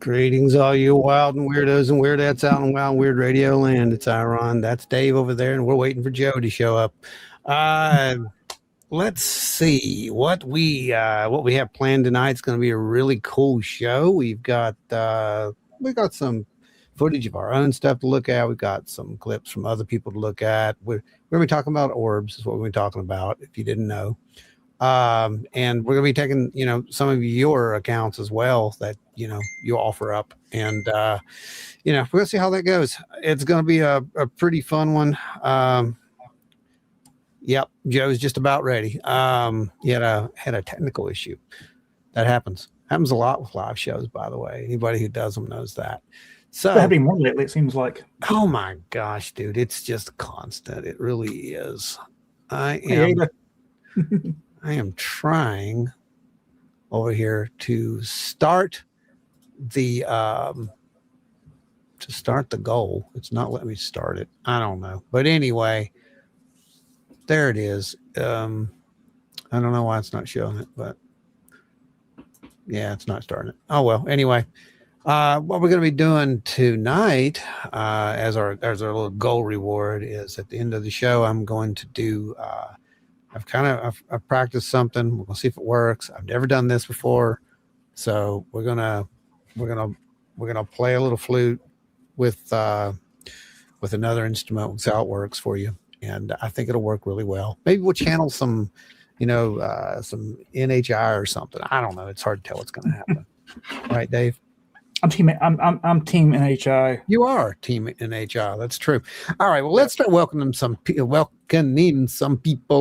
Greetings, all you wild and weirdos and weirdettes out in Wild and Weird Radio Land. It's Iron. That's Dave over there, and we're waiting for Joe to show up. Let's see what we have planned tonight. It's going to be a really cool show. We've got some footage of our own stuff to look at. We've got some clips from other people to look at. We're going to be talking about Orbs, is what we're talking about, if you didn't know. And we're going to be taking, some of your accounts as well that, you offer up. And, we're going to see how that goes. It's going to be a pretty fun one. Yep. Joe's just about ready. He had a technical issue. That happens a lot with live shows, by the way. Anybody who does them knows that. So having more lately, it seems like. Oh my gosh, dude. It's just constant. It really is. I am trying over here to start the goal. It's not letting me start it. I don't know. But anyway, there it is. I don't know why it's not showing it, but yeah, it's not starting it. Oh well. Anyway, what we're going to be doing tonight, as our little goal reward, is at the end of the show, I'm going to do. I've practiced something. We're gonna see if it works. I've never done this before, so we're gonna play a little flute with another instrument. We'll see how it works for you, and I think it'll work really well. Maybe we'll channel some NHI or something. I don't know. It's hard to tell what's gonna happen. Right, Dave? I'm team NHI. You are team NHI. That's true. All right. Well, let's start welcoming some people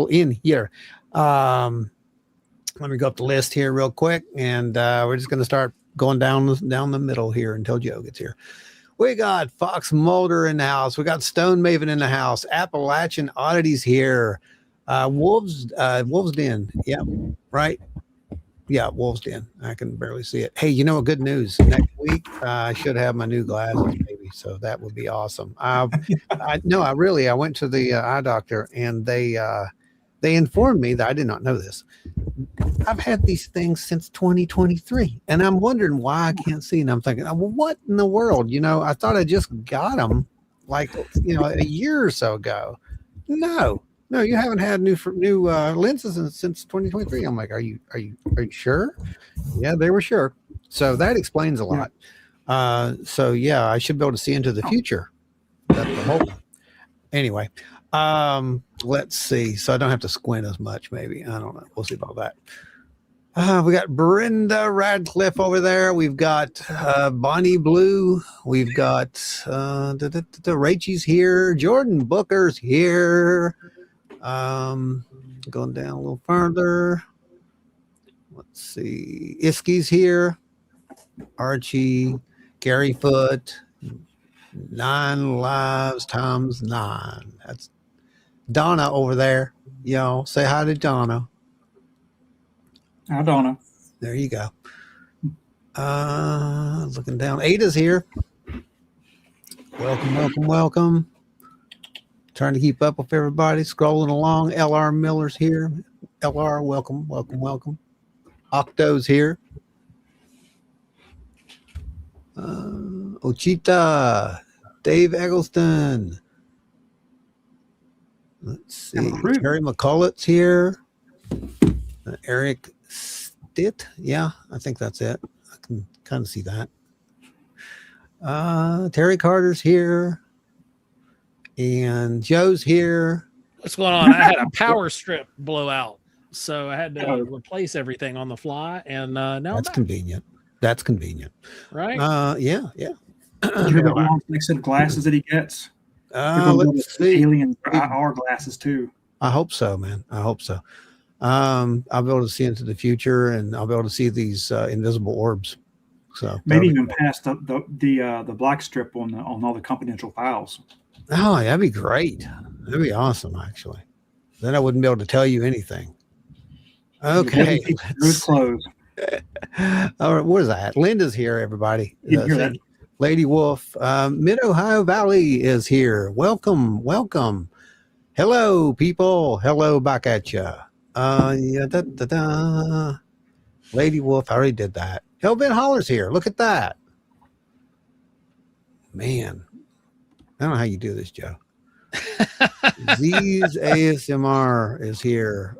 in here. Let me go up the list here real quick, and we're just going to start going down the middle here until Joe gets here. We got Fox Mulder in the house. We got Stone Maven in the house. Appalachian Oddities here. Wolves Den. Yeah. Right. Yeah, Wolves Den. I can barely see it. Hey, good news. Next week, I should have my new glasses, maybe. So that would be awesome. I went to the eye doctor, and they informed me that I did not know this. I've had these things since 2023, and I'm wondering why I can't see. And I'm thinking, well, what in the world? I thought I just got them like, a year or so ago. No, you haven't had new lenses since 2023. I'm like, are you sure? Yeah, they were sure. So that explains a lot. So yeah, I should be able to see into the future. That's the hope. Anyway, let's see. So I don't have to squint as much. Maybe, I don't know. We'll see about that. We got Brenda Radcliffe over there. We've got Bonnie Blue. We've got Rachel's here. Jordan Booker's here. Going down a little further. Let's see. Iski's here. Archie, Gary Foot, 9 lives times 9. That's Donna over there. Say hi to Donna. Hi, Donna. There you go. Looking down. Ada's here. Welcome. Trying to keep up with everybody, scrolling along. LR Miller's here. LR, welcome. Octo's here. Ochita, Dave Eggleston. Let's see. Terry McCulloch's here. Eric Stitt. Yeah, I think that's it. I can kind of see that. Terry Carter's here. And Joe's here. What's going on? I had a power strip blowout, so I had to replace everything on the fly. And now that's convenient. That's convenient, right? Yeah. You hear the long set of glasses that he gets? Let's see. Alien IR glasses too. I hope so, man. I hope so. I'll be able to see into the future, and I'll be able to see these invisible orbs. So maybe even past the black strip on all the confidential files. Oh, that'd be great. That'd be awesome, actually. Then I wouldn't be able to tell you anything. Okay. Close. All right, what is that? Linda's here, everybody. You hear that? Lady Wolf. Mid-Ohio Valley is here. Welcome, welcome. Hello, people. Hello back at you. Lady Wolf, I already did that. Hellbent Holler's here. Look at that. Man, I don't know how you do this, Joe. Z's ASMR is here.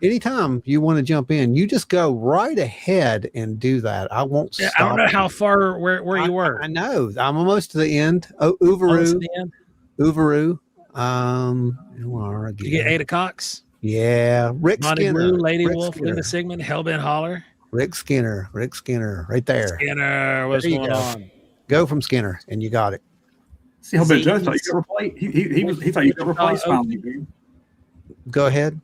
Anytime you want to jump in, you just go right ahead and do that. I won't stop. I don't know how far where you were. I know. I'm almost to the end. Uvaru. Uvaru. You are again. You get Ada Cox. Yeah. Rick Monty Skinner. Blue, Lady Rick Wolf, Skinner. Linda Sigmund, Hellbent Holler. Rick Skinner, right there. Skinner, what's going on? Go from Skinner, and you got it. See, Hellbent Joe thought you got replaced. He thought you got replaced finally, dude. Go ahead.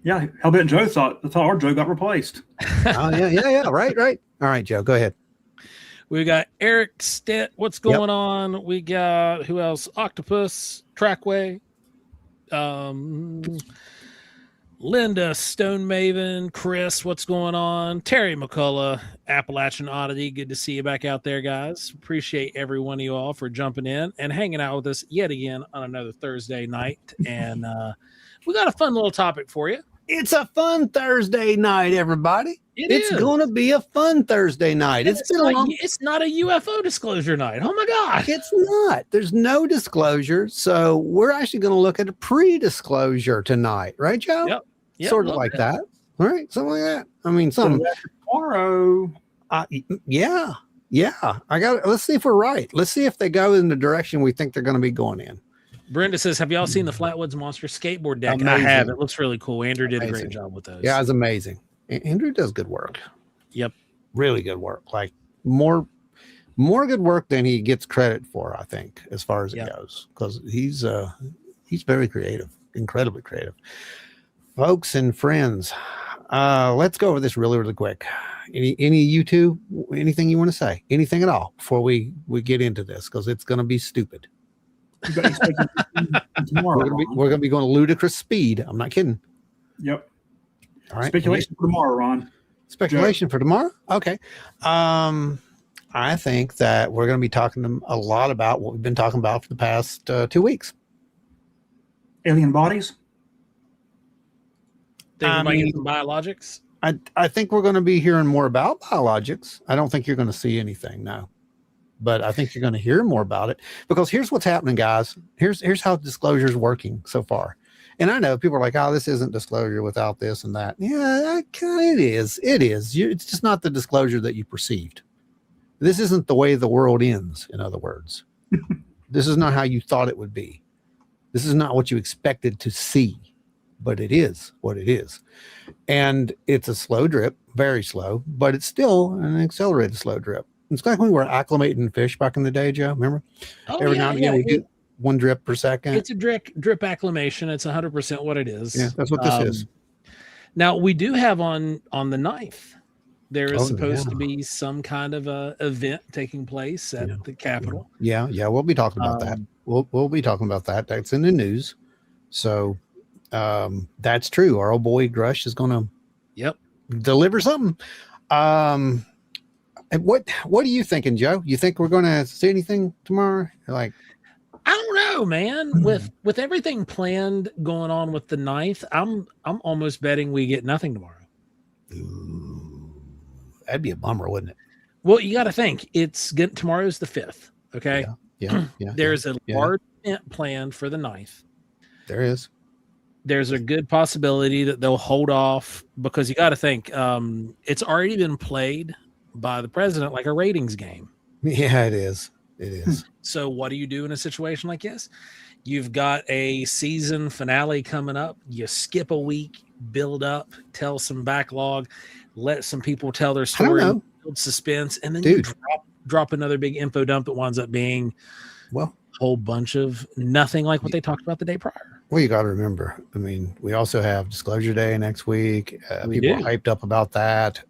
Yeah, Hellbent Joe thought our Joe got replaced. Oh yeah. Right. All right, Joe, go ahead. We got Eric Stitt. What's going on? We got who else? Octopus, Trackway, Linda, Stone Maven, Chris. What's going on? Terry McCullough, Appalachian Oddity. Good to see you back out there, guys. Appreciate every one of you all for jumping in and hanging out with us yet again on another Thursday night. And we got a fun little topic for you. It's a fun Thursday night, everybody. It's going to be a fun Thursday night. It's not a UFO disclosure night. Oh my gosh. It's not. There's no disclosure. So we're actually going to look at a pre-disclosure tonight. Right, Joe? Yep, sort of like that. All right. Something like that. I mean, something. Tomorrow. Yeah. Let's see if we're right. Let's see if they go in the direction we think they're going to be going in. Brenda says, have y'all seen the Flatwoods Monster skateboard deck? Amazing. I have. It looks really cool. Andrew did a great job with those. Yeah, it's amazing. Andrew does good work. Yep. Really good work. Like more good work than he gets credit for, I think, as far as it goes. Because he's very creative, incredibly creative. Folks and friends, let's go over this really, really quick. Any you two, anything you want to say? Anything at all before we get into this? Because it's going to be stupid. We're going to be going ludicrous speed. I'm not kidding. Yep. All right. Speculation for tomorrow, Ron. Speculation for tomorrow? Okay. I think that we're going to be talking a lot about what we've been talking about for the past 2 weeks. Alien bodies? Biologics? I think we're going to be hearing more about biologics. I don't think you're going to see anything, no. But I think you're going to hear more about it because here's what's happening, guys. Here's how disclosure is working so far. And I know people are like, oh, this isn't disclosure without this and that. Yeah, it is. It is. It's just not the disclosure that you perceived. This isn't the way the world ends, in other words. This is not how you thought it would be. This is not what you expected to see, but it is what it is. And it's a slow drip, very slow, but it's still an accelerated slow drip. It's like when we were acclimating fish back in the day, Joe, remember? Every now and again, we do 1 drip per second. It's a drip acclimation. It's 100% what it is. Yeah, that's what this is. Now, we do have on the 9th, there is supposed to be some kind of a event taking place at the Capitol. Yeah, we'll be talking about that. We'll be talking about that. That's in the news. So that's true. Our old boy Grush is going to deliver something. What are you thinking, Joe? You think we're going to see anything tomorrow? Like, I don't know, man. With everything planned going on with the 9th, I'm almost betting we get nothing tomorrow. Ooh, that'd be a bummer, wouldn't it? Well, you got to think tomorrow's the 5th. Okay. Yeah. There's a large event planned for the 9th. There is. There's a good possibility that they'll hold off because you got to think it's already been played by the president like a ratings game. Yeah, it is. It is. So what do you do in a situation like this? You've got a season finale coming up. You skip a week, build up, tell some backlog, let some people tell their story, build suspense, and then you drop another big info dump that winds up being a whole bunch of nothing like what they talked about the day prior. Well, you got to remember. I mean, we also have Disclosure Day next week. People are hyped up about that.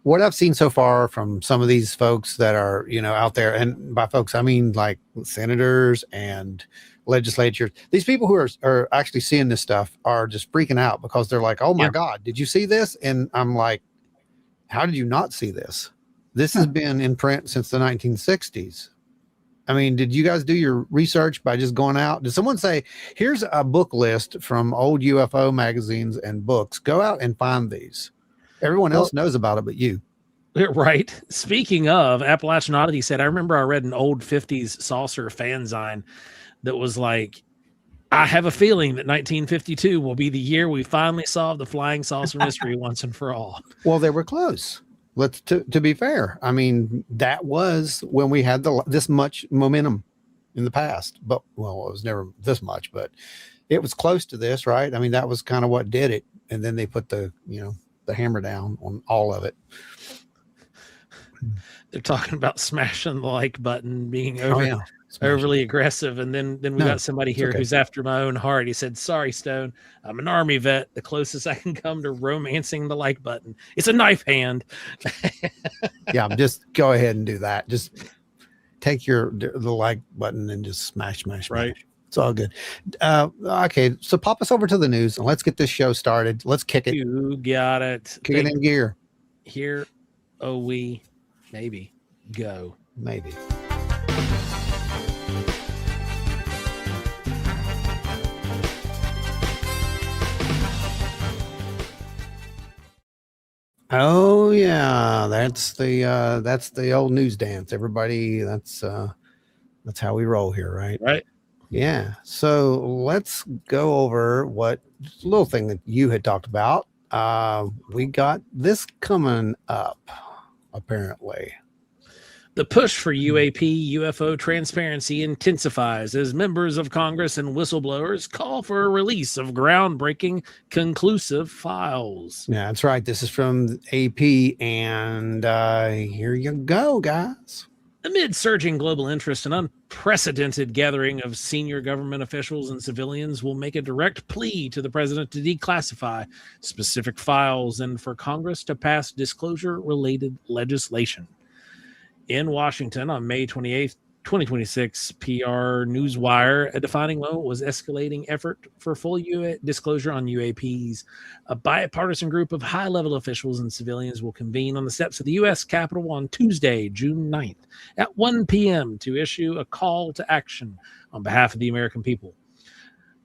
What I've seen so far from some of these folks that are, out there, and by folks, I mean like senators and legislatures, these people who are actually seeing this stuff are just freaking out because they're like, oh my God, did you see this? And I'm like, how did you not see this? This has been in print since the 1960s. I mean, did you guys do your research by just going out? Did someone say, here's a book list from old UFO magazines and books? Go out and find these. Everyone else knows about it but you. Right. Speaking of, Appalachian Oddity said, I remember I read an old 50s saucer fanzine that was like, I have a feeling that 1952 will be the year we finally solve the flying saucer mystery once and for all. Well, they were close. To be fair, I mean, that was when we had this much momentum in the past. But, well, it was never this much, but it was close to this, right? I mean, that was kind of what did it. And then they put the hammer down on all of it. They're talking about smashing the like button, being overly aggressive. And then we got somebody here who's after my own heart. He said, sorry, Stone, I'm an Army vet. The closest I can come to romancing the like button. It's a knife hand. Yeah, just go ahead and do that. Just take the like button and just smash. Right. It's all good. Okay, so pop us over to the news and let's get this show started. Let's kick it. You got it. Kick it in gear. Here, we maybe go. Maybe. Oh yeah, that's the old news dance. Everybody, that's how we roll here, right? Right. Yeah. So let's go over what little thing that you had talked about. We got this coming up, apparently. The push for UAP UFO transparency intensifies as members of Congress and whistleblowers call for a release of groundbreaking, conclusive files. Yeah, that's right. This is from AP, and here you go, guys. Amid surging global interest, an unprecedented gathering of senior government officials and civilians will make a direct plea to the president to declassify specific files and for Congress to pass disclosure-related legislation. In Washington on May 28th, 2026, PR Newswire, a defining moment was escalating effort for full disclosure on UAPs. A bipartisan group of high-level officials and civilians will convene on the steps of the U.S. Capitol on Tuesday, June 9th at 1 p.m. to issue a call to action on behalf of the American people.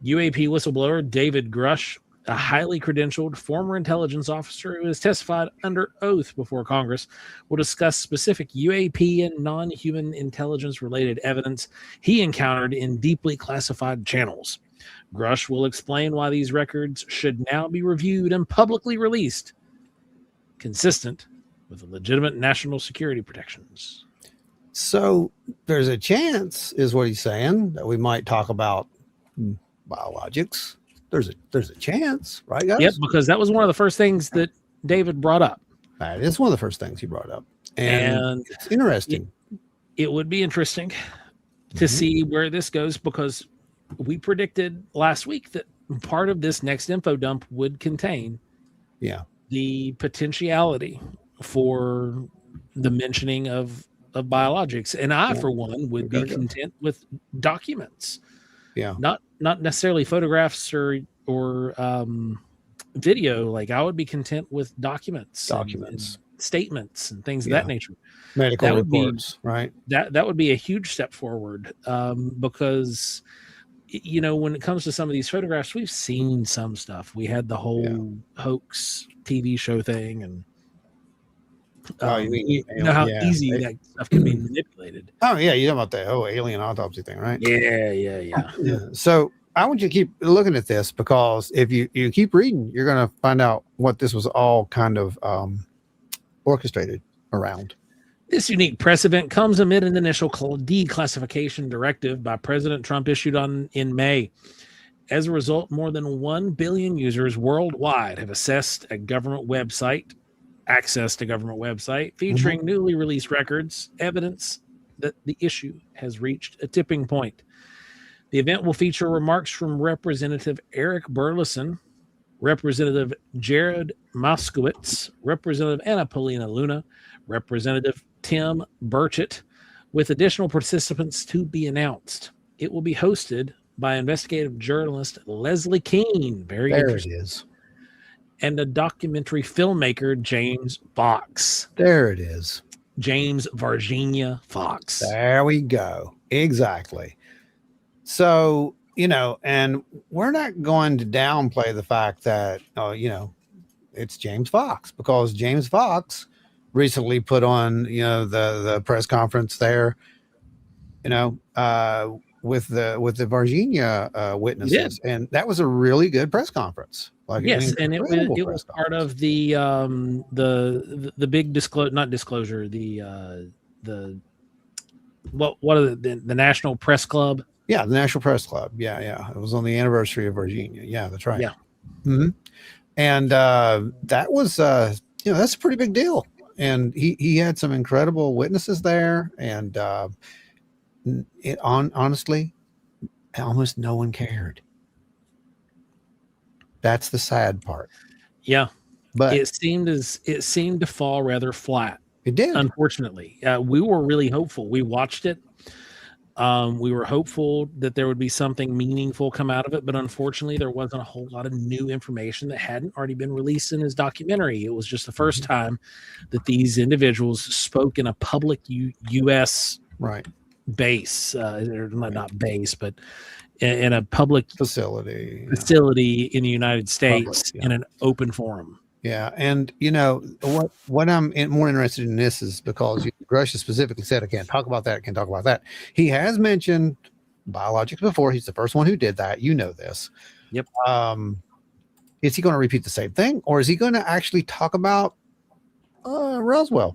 UAP whistleblower David Grush, a highly credentialed former intelligence officer who has testified under oath before Congress, will discuss specific UAP and non-human intelligence-related evidence he encountered in deeply classified channels. Grush will explain why these records should now be reviewed and publicly released, consistent with the legitimate national security protections. So there's a chance, is what he's saying, that we might talk about biologics. There's a chance, right, guys? Yep, because that was one of the first things that David brought up. That is one of the first things he brought up. And it's interesting. It would be interesting to see where this goes, because we predicted last week that part of this next info dump would contain the potentiality for the mentioning of biologics. And I, for one, would be content with documents. Yeah. Not necessarily photographs or video. Like, I would be content with documents and statements and things of that nature. Medical reports, right? That would be a huge step forward, because when it comes to some of these photographs, we've seen some stuff. We had the whole hoax TV show thing, and you know how easy that stuff can be manipulated. Oh yeah, you know about the whole alien autopsy thing, right? Yeah. So I want you to keep looking at this, because if you keep reading, you're going to find out what this was all kind of orchestrated around. This unique press event comes amid an initial declassification directive by President Trump issued in May. As a result, more than 1 billion users worldwide have access to government website featuring newly released records, evidence that the issue has reached a tipping point. The event will feature remarks from Representative Eric Burleson, Representative Jared Moskowitz, Representative Anna Paulina Luna, Representative Tim Burchett, with additional participants to be announced. It will be hosted by investigative journalist Leslie Keene, very There interesting, it is. and a documentary filmmaker, James Fox. There it is. James Virginia Fox. There we go. Exactly. So, and we're not going to downplay the fact that, it's James Fox, because James Fox recently put on, the press conference there, with the Virginia witnesses, and that was a really good press conference. Like, yes, and it was part of the big disclosure, what are the National Press Club? Yeah, the National Press Club. Yeah. It was on the anniversary of Virginia. Yeah, that's right. Yeah. Mm-hmm. And that was, that's a pretty big deal. And he had some incredible witnesses there. And honestly, almost no one cared. That's the sad part. Yeah. But it seemed to fall rather flat. It did. Unfortunately. We were really hopeful. We watched it. We were hopeful that there would be something meaningful come out of it, but unfortunately there wasn't a whole lot of new information that hadn't already been released in his documentary. It was just the first time that these individuals spoke in a public U.S. base, not base, but in a public facility in the United States, in an open forum. Yeah, and what I'm more interested in this is because Grush has specifically said, I can't talk about that, I can't talk about that. He has mentioned biologics before. He's the first one who did that. You know this. Yep. Is he going to repeat the same thing, or is he going to actually talk about Roswell?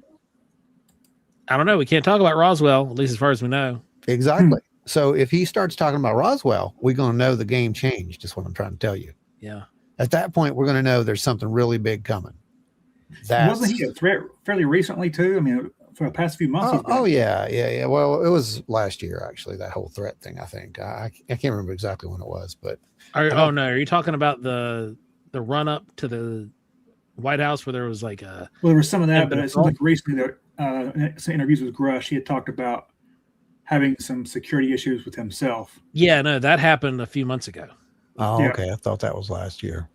I don't know. We can't talk about Roswell, at least as far as we know. Exactly. So if he starts talking about Roswell, we're going to know the game changed, is what I'm trying to tell you. Yeah. At that point, we're going to know there's something really big coming. Wasn't he a threat fairly recently too? I mean, for the past few months. Yeah. Well, it was last year, actually, that whole threat thing, I think. I can't remember exactly when it was, but. Are you talking about the run up to the White House where there was like a. Well, there was some of that, but it seems like recently some interviews with Grush, he had talked about having some security issues with himself. Yeah, no, that happened a few months ago. Oh, yeah. Okay. I thought that was last year.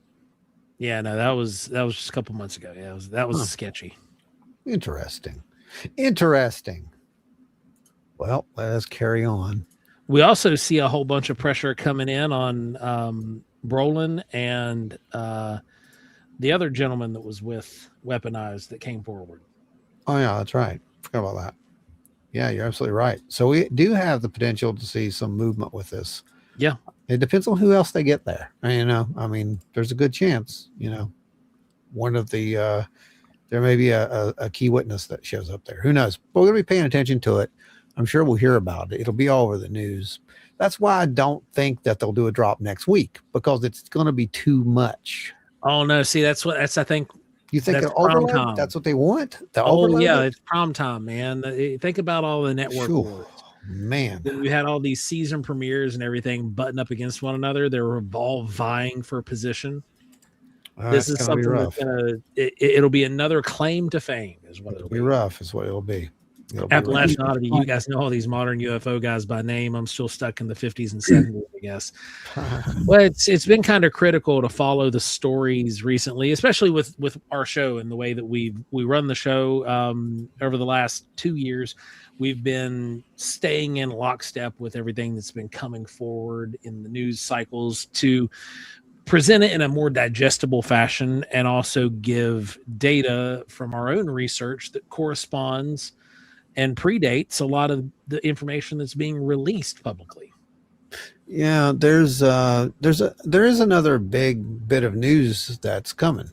Yeah, no, that was just a couple months ago. Yeah, that was sketchy. Interesting. Well, let us carry on. We also see a whole bunch of pressure coming in on Brolin and the other gentleman that was with Weaponized that came forward. Oh, yeah, that's right. Forgot about that. Yeah, you're absolutely right. So we do have the potential to see some movement with this. Yeah. It depends on who else they get there. I mean, there's a good chance, one of the, there may be a key witness that shows up there. Who knows? But we're going to be paying attention to it. I'm sure we'll hear about it. It'll be all over the news. That's why I don't think that they'll do a drop next week, because it's going to be too much. Oh, no. See, I think. You think that's overload? That's what they want? It's prom time, man. Think about all the network awards. Man, we had all these season premieres and everything button up against one another. They were all vying for position. This is something that's it'll be another claim to fame, is what it'll be. Rough, is what it'll be. Appalachian Oddity, you guys know all these modern UFO guys by name. I'm still stuck in the 50s and 70s, I guess. Well, it's been kind of critical to follow the stories recently, especially with our show and the way that we run the show over the last 2 years. We've been staying in lockstep with everything that's been coming forward in the news cycles to present it in a more digestible fashion and also give data from our own research that corresponds and predates a lot of the information that's being released publicly. Yeah, there is another big bit of news that's coming,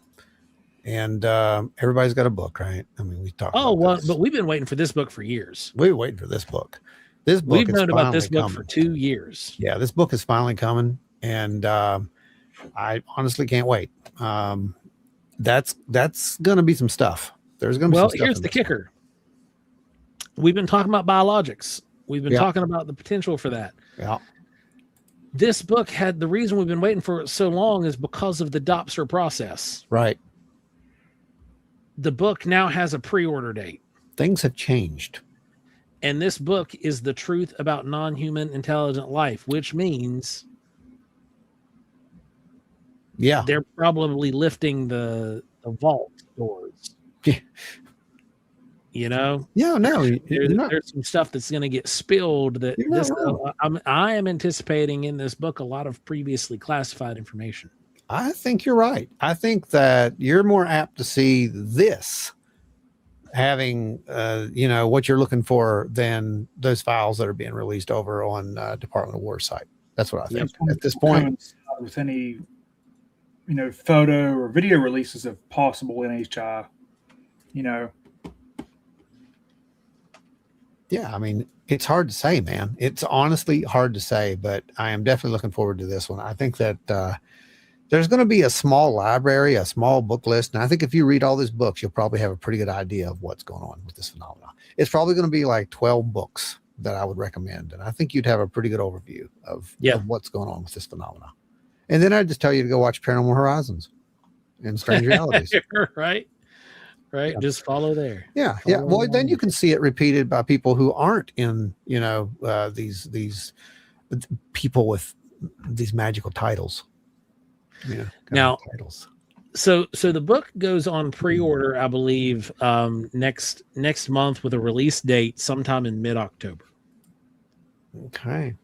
and everybody's got a book, right? I mean, we talked. Oh, well, but we've been waiting for this book for years. We've been waiting for this book. We've known about this book for 2 years. Yeah, this book is finally coming, and I honestly can't wait. That's going to be some stuff. There's going to be some stuff. Here's the kicker. We've been talking about biologics. We've been talking about the potential for that. Yeah. this book had the reason we've been waiting for it so long is because of the Dopser process. Right. The book now has a pre-order date. Things have changed. And this book is the truth about non-human intelligent life, which means they're probably lifting the vault doors. You know? Yeah, no. There's some stuff that's going to get spilled that I am anticipating in this book a lot of previously classified information. I think you're right. I think that you're more apt to see this having, what you're looking for than those files that are being released over on Department of War site. That's what I think at this point. With any, photo or video releases of possible NHI, Yeah, I mean, it's hard to say, man. It's honestly hard to say, but I am definitely looking forward to this one. I think that there's going to be a small library, a small book list. And I think if you read all these books, you'll probably have a pretty good idea of what's going on with this phenomenon. It's probably going to be like 12 books that I would recommend. And I think you'd have a pretty good overview of what's going on with this phenomenon. And then I'd just tell you to go watch Paranormal Horizons and Strange Realities. Right. Yeah. Just follow there. Yeah. Well, then you can see it repeated by people who aren't in, these people with these magical titles. Now, titles. So the book goes on pre-order, I believe, next month with a release date sometime in mid-October. Okay.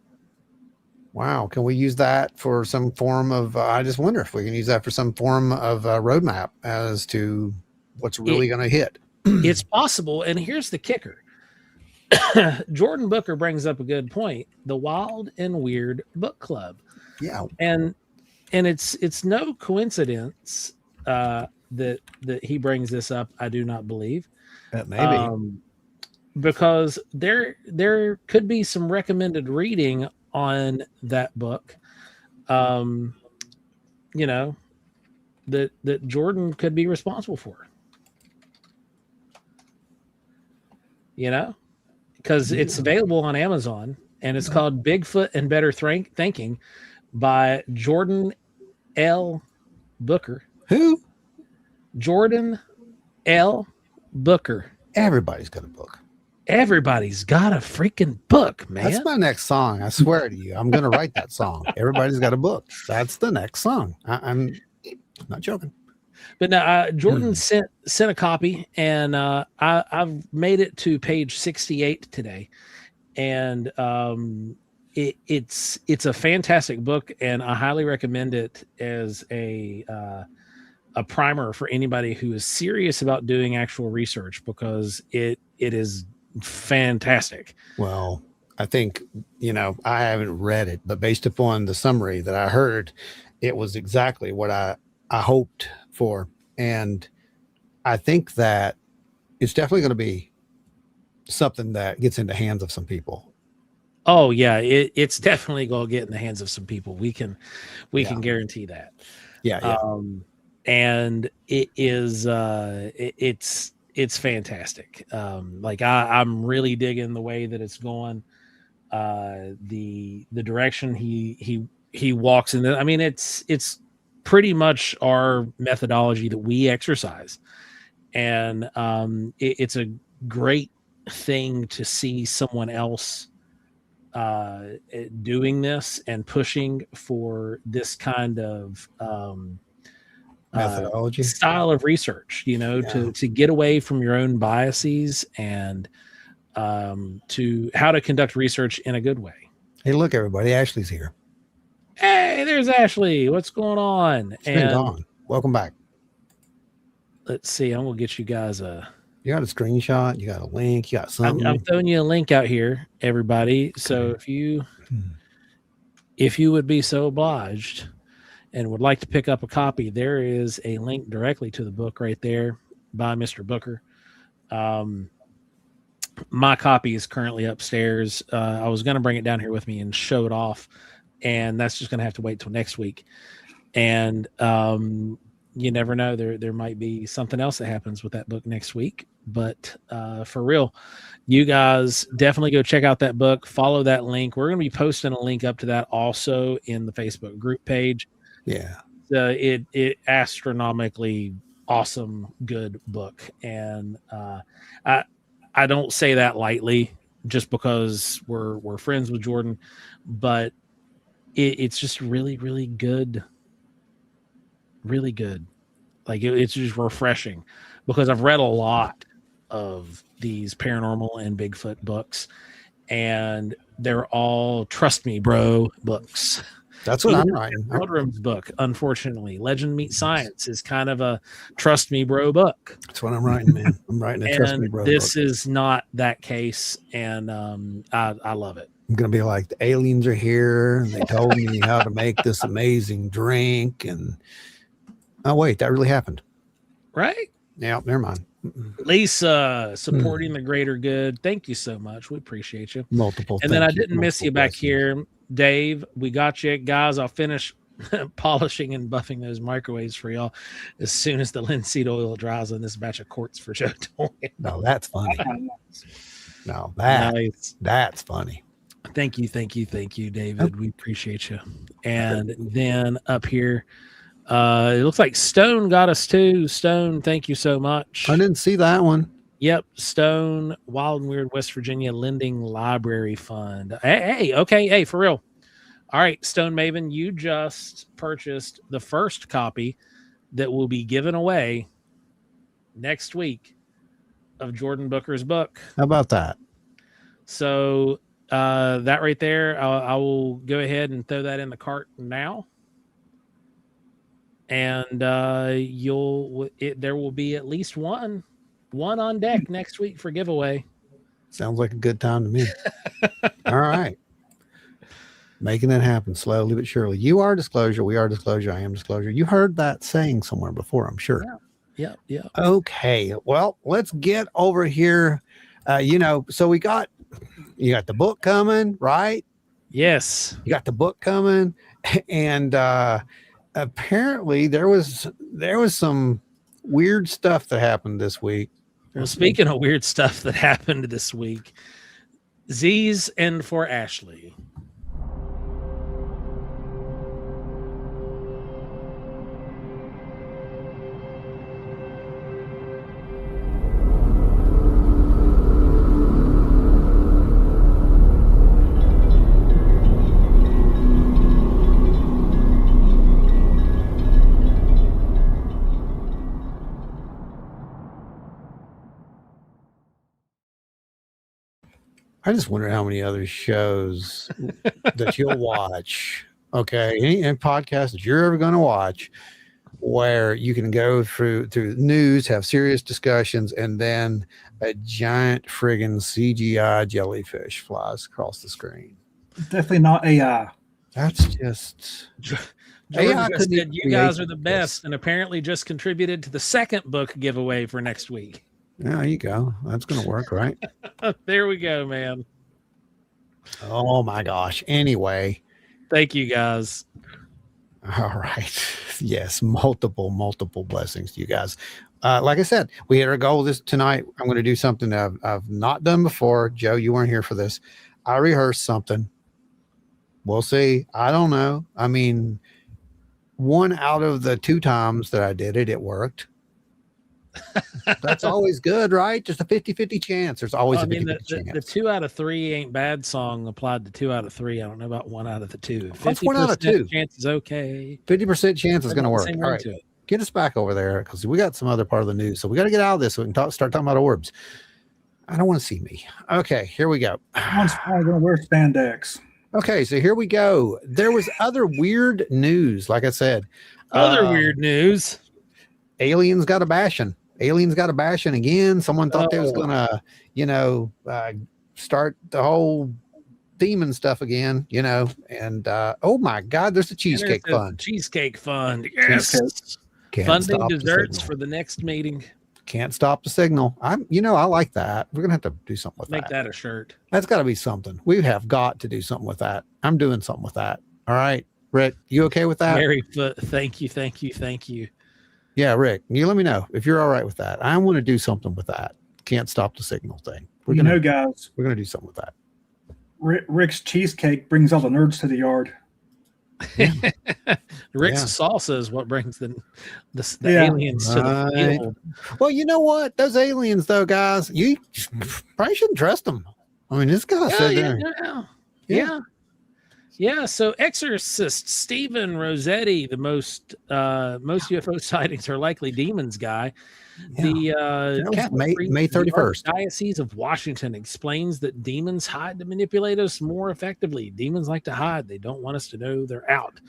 Wow. Can we use that for some form of? I just wonder if we can use that for some form of roadmap as to what's really going to hit. It's possible, and here's the kicker. Jordan Booker brings up a good point: the Wild and Weird Book Club. Yeah, and it's no coincidence that he brings this up. I do not believe that maybe because there could be some recommended reading on that book. That Jordan could be responsible for. Because it's available on Amazon, and it's called Bigfoot and Better Thinking by Jordan L. Booker. Who? Jordan L. Booker. Everybody's got a book. Everybody's got a freaking book, man. That's my next song. I swear to you. I'm going to write that song. Everybody's got a book. That's the next song. I'm not joking. But now Jordan sent a copy, and I've made it to page 68 today, and it's a fantastic book, and I highly recommend it as a primer for anybody who is serious about doing actual research, because it is fantastic. Well, I think I haven't read it, but based upon the summary that I heard, it was exactly what I hoped for. And I think that it's definitely going to be something that gets into the hands of some people. Oh yeah, it's definitely going to get in the hands of some people. We can guarantee that. Yeah. And it is it's fantastic. I'm really digging the way that it's going. The direction he walks in. I mean, it's pretty much our methodology that we exercise, and it's a great thing to see someone else doing this and pushing for this kind of methodology style of research, to get away from your own biases and to how to conduct research in a good way. Hey, look, everybody, Ashley's here. Hey, there's Ashley. What's going on? It's been gone. Welcome back. Let's see. I'm gonna get you guys You got a screenshot. You got a link. You got something. I'm throwing you a link out here, everybody. So if you would be so obliged and would like to pick up a copy, there is a link directly to the book right there by Mr. Booker. My copy is currently upstairs. I was going to bring it down here with me and show it off, and that's just going to have to wait till next week. And you never know. There might be something else that happens with that book next week. But for real, you guys definitely go check out that book. Follow that link. We're going to be posting a link up to that also in the Facebook group page. Yeah. It astronomically awesome, good book. And I don't say that lightly just because we're friends with Jordan, but it's just really, really good. Really good. Like it's just refreshing because I've read a lot of these paranormal and Bigfoot books, and they're all trust me, bro books. That's what I'm writing. Eldrim's book, unfortunately, Legend Meets Science is kind of a trust me, bro book. That's what I'm writing, man. I'm writing a trust me, bro. This book. is not that case, and I love it. I'm gonna be like, the aliens are here, and they told me how to make this amazing drink, and oh wait, that really happened, right? Yeah, never mind. Lisa, supporting the greater good. Thank you so much. We appreciate you. Multiple. And then I didn't miss you back here, Dave. We got you, guys. I'll finish polishing and buffing those microwaves for y'all as soon as the linseed oil dries on this batch of quartz for Joe. No, that's funny. No, that's funny. Thank you, David. We appreciate you. And then up here, it looks like Stone got us too. Stone, thank you so much. I didn't see that one. Yep, Stone, Wild and Weird West Virginia Lending Library Fund. Hey, for real. All right, Stone Maven, you just purchased the first copy that will be given away next week of Jordan Booker's book. How about that? So that right there, I will go ahead and throw that in the cart now. And there will be at least one on deck next week for giveaway. Sounds like a good time to me. All right. Making it happen slowly but surely. You are disclosure. We are disclosure. I am disclosure. You heard that saying somewhere before, I'm sure. Yeah. Okay. Well, let's get over here. So you got the book coming, right? Yes. You got the book coming. And apparently there was some weird stuff that happened this week. Well, speaking of weird stuff that happened this week, Z's and for Ashley. I just wonder how many other shows that you'll watch. Okay. Any podcast that you're ever going to watch where you can go through news, have serious discussions, and then a giant friggin' CGI jellyfish flies across the screen. Definitely not AI. That's just AI just said you guys are the best, and apparently just contributed to the second book giveaway for next week. There you go. That's going to work, right? There we go, man. Oh my gosh. Anyway. Thank you, guys. All right. Yes. Multiple blessings to you guys. Like I said, we had our goal tonight. I'm going to do something that I've not done before. Joe, you weren't here for this. I rehearsed something. We'll see. I don't know. I mean, one out of the 2 times that I did it, it worked. That's always good, right? Just a 50-50 chance. There's always a 50-50 chance. The 2 out of 3 ain't bad song applied to 2 out of 3. I don't know about 1 out of the 2. That's 1 out of 2. Chance is okay. 50% chance is going to work. All right. Get us back over there because we got some other part of the news. So we got to get out of this so we can start talking about orbs. I don't want to see me. Okay, here we go. I'm going to wear spandex. Okay, so here we go. There was other weird news, like I said. Other weird news. Aliens got a bashing. Again. Someone thought they was gonna, start the whole demon stuff again, and oh my God, there's a cheesecake fund. Cheesecake fund. Yes. Funding desserts for the next meeting. Can't stop the signal. I like that. We're gonna have to do something with that. Make that a shirt. That's got to be something. We have got to do something with that. I'm doing something with that. All right, Rick, you okay with that? Maryfoot, thank you. Yeah, Rick, you let me know if you're all right with that. I want to do something with that. Can't stop the signal thing. Guys, we're gonna do something with that. Rick's cheesecake brings all the nerds to the yard. Yeah. Rick's salsa is what brings the aliens to the field. Well, you know what? Those aliens, though, guys, you probably shouldn't trust them. I mean, this guy said there. Yeah. So, exorcist Stephen Rossetti, the most UFO sightings are likely demons guy. The May 31st. Diocese of Washington explains that demons hide to manipulate us more effectively. Demons like to hide; they don't want us to know they're out,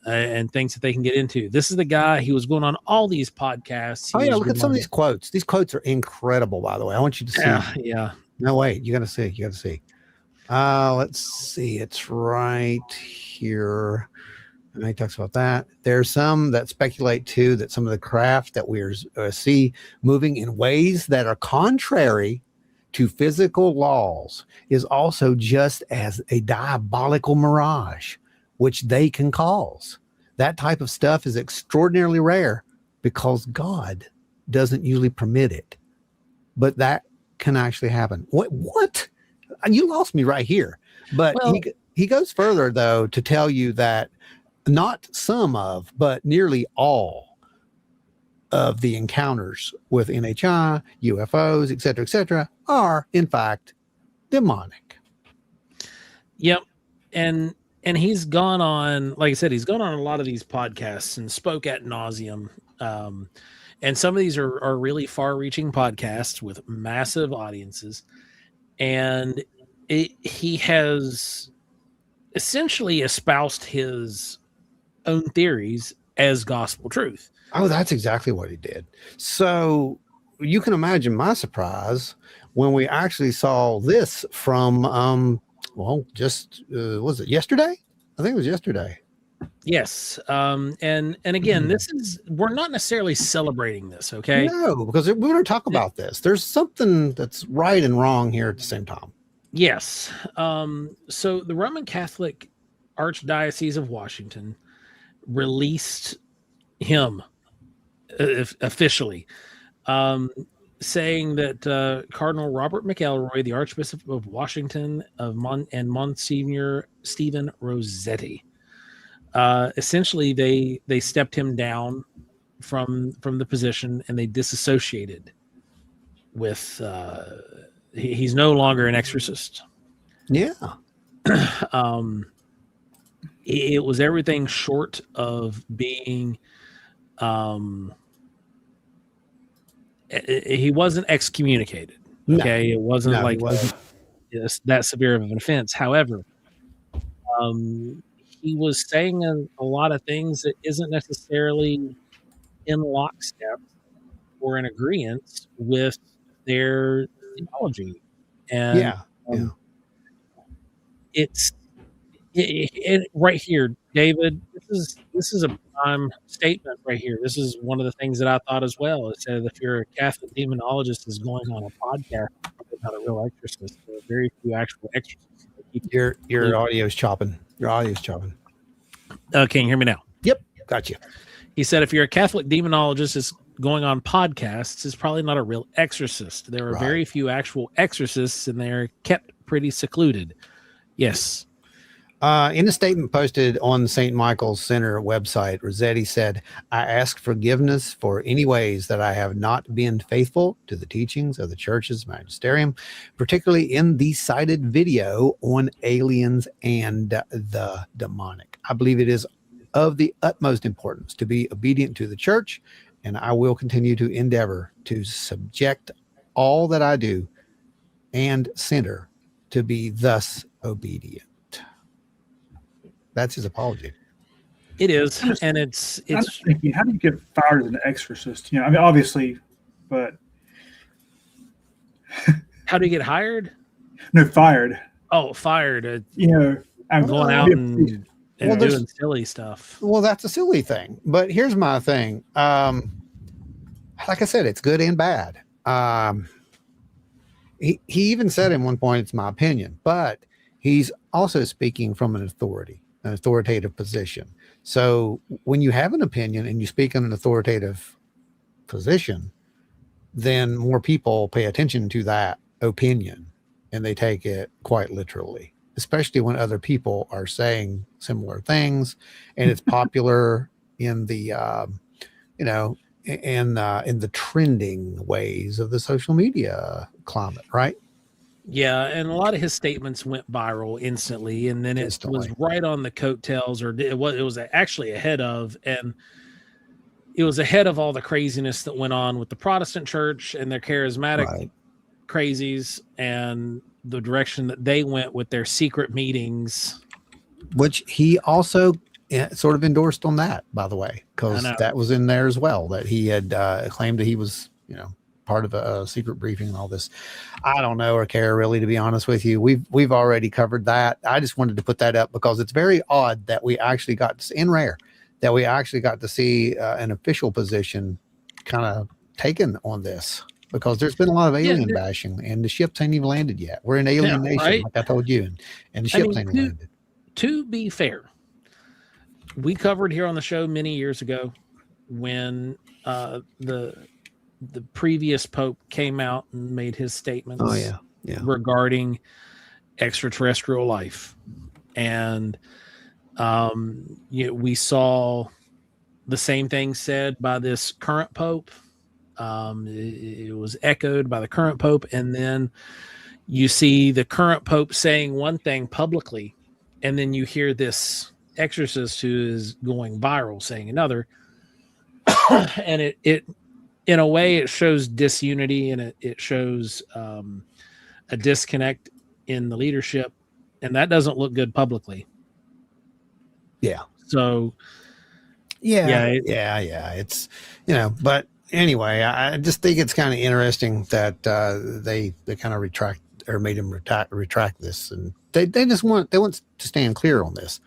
and things that they can get into. This is the guy. He was going on all these podcasts. Look at some of these quotes. These quotes are incredible, by the way. I want you to see. Yeah. No, wait. You got to see. Let's see. It's right here. And he talks about that. There's some that speculate too that some of the craft that we see moving in ways that are contrary to physical laws is also just as a diabolical mirage, which they can cause. That type of stuff is extraordinarily rare because God doesn't usually permit it, but that can actually happen. What? You lost me right here. But he goes further though to tell you that not some of, but nearly all of the encounters with NHI, UFOs, et cetera, are in fact demonic. Yep. And he's gone on, like I said, he's gone on a lot of these podcasts and spoke ad nauseum. And some of these are really far-reaching podcasts with massive audiences. And he has essentially espoused his own theories as gospel truth. Oh, that's exactly what he did. So you can imagine my surprise when we actually saw this from was it yesterday? I think it was yesterday. Yes. And again, we're not necessarily celebrating this, okay? No, because we're going to talk about this. There's something that's right and wrong here at the same time. Yes. So the Roman Catholic Archdiocese of Washington released him officially, saying that Cardinal Robert McElroy, the Archbishop of Washington and Monsignor Stephen Rossetti, essentially they stepped him down from the position and they disassociated with. He's no longer an exorcist. Yeah. It was everything short of being he wasn't excommunicated. Okay. It wasn't that severe of an offense. However, he was saying a lot of things that isn't necessarily in lockstep or in agreement with their theology. And it's right here, David. This is a prime statement right here. This is one of the things that I thought as well. It said if you're a Catholic demonologist is going on a podcast about a real exorcist, there are very few actual exorcists. Your audio's chopping. Your audio's chopping. Can you hear me now? Yep, got you. He said if you're a Catholic demonologist is going on podcasts, is probably not a real exorcist. There are very few actual exorcists, and they're kept pretty secluded. Yes. In a statement posted on the St. Michael's Center website, Rossetti said, I ask forgiveness for any ways that I have not been faithful to the teachings of the church's magisterium, particularly in the cited video on aliens and the demonic. I believe it is of the utmost importance to be obedient to the church, and I will continue to endeavor to subject all that I do and center to be thus obedient. That's his apology. It is, and it's. I'm thinking, how do you get fired as an exorcist? I mean, obviously, but how do you get hired? No, fired. Oh, fired. I'm going out and doing silly stuff. Well, that's a silly thing. But here's my thing. Like I said, it's good and bad. He even said at one point, it's my opinion, but he's also speaking from an authoritative position. So when you have an opinion and you speak in an authoritative position, then more people pay attention to that opinion and they take it quite literally, especially when other people are saying similar things and it's popular in the, you know, in the trending ways of the social media climate, right? Yeah, and a lot of his statements went viral instantly, and then it was Instantly. right on the coattails, or it was actually ahead of, and it was ahead of all the craziness that went on with the Protestant church and their charismatic Right. crazies, and the direction that they went with their secret meetings. Which he also sort of endorsed on that, by the way, I because know. that was in there as well, that he had claimed that he was, you know, part of a secret briefing and all this. I don't know or care really, to be honest with you. We've already covered that. I just wanted to put that up because it's very odd that we actually got to, and rare that we actually got to see an official position kind of taken on this, because there's been a lot of alien bashing and the ships ain't even landed yet. We're an alien nation, right? like I told you, and the ships ain't even landed. To be fair, we covered here on the show many years ago when the previous Pope came out and made his statements regarding extraterrestrial life. And we saw the same thing said by this current Pope. It was echoed by the current Pope. And then you see the current Pope saying one thing publicly, and then you hear this exorcist who is going viral saying another. And it in a way, it shows disunity, and it shows a disconnect in the leadership, and that doesn't look good publicly. Yeah. So, yeah. It's, you know, but anyway, I just think it's kind of interesting that they kind of retract or made him retract this, and they just want to stand clear on this.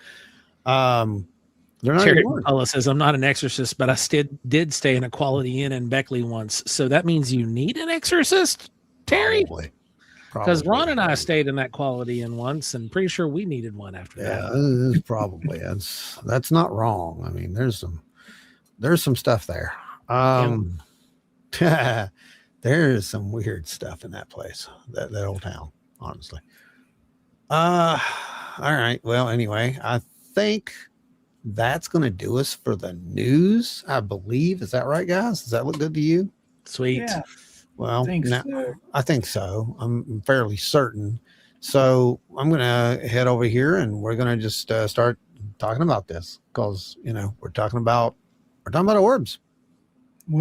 Terry McCullough says, I'm not an exorcist, but I did stay in a Quality Inn in Beckley once. So that means you need an exorcist, Terry? Because Ron and I stayed in that Quality Inn once, and pretty sure we needed one after that. Probably. That's not wrong. I mean, there's some stuff there. There is some weird stuff in that place, that old town, honestly. All right. Well, anyway, I think that's going to do us for the news, I believe. Is that right, guys? Does that look good to you? Sweet. Yeah. Well, I think so. I'm fairly certain. So I'm going to head over here and we're going to just start talking about this, because, you know, we're talking about orbs.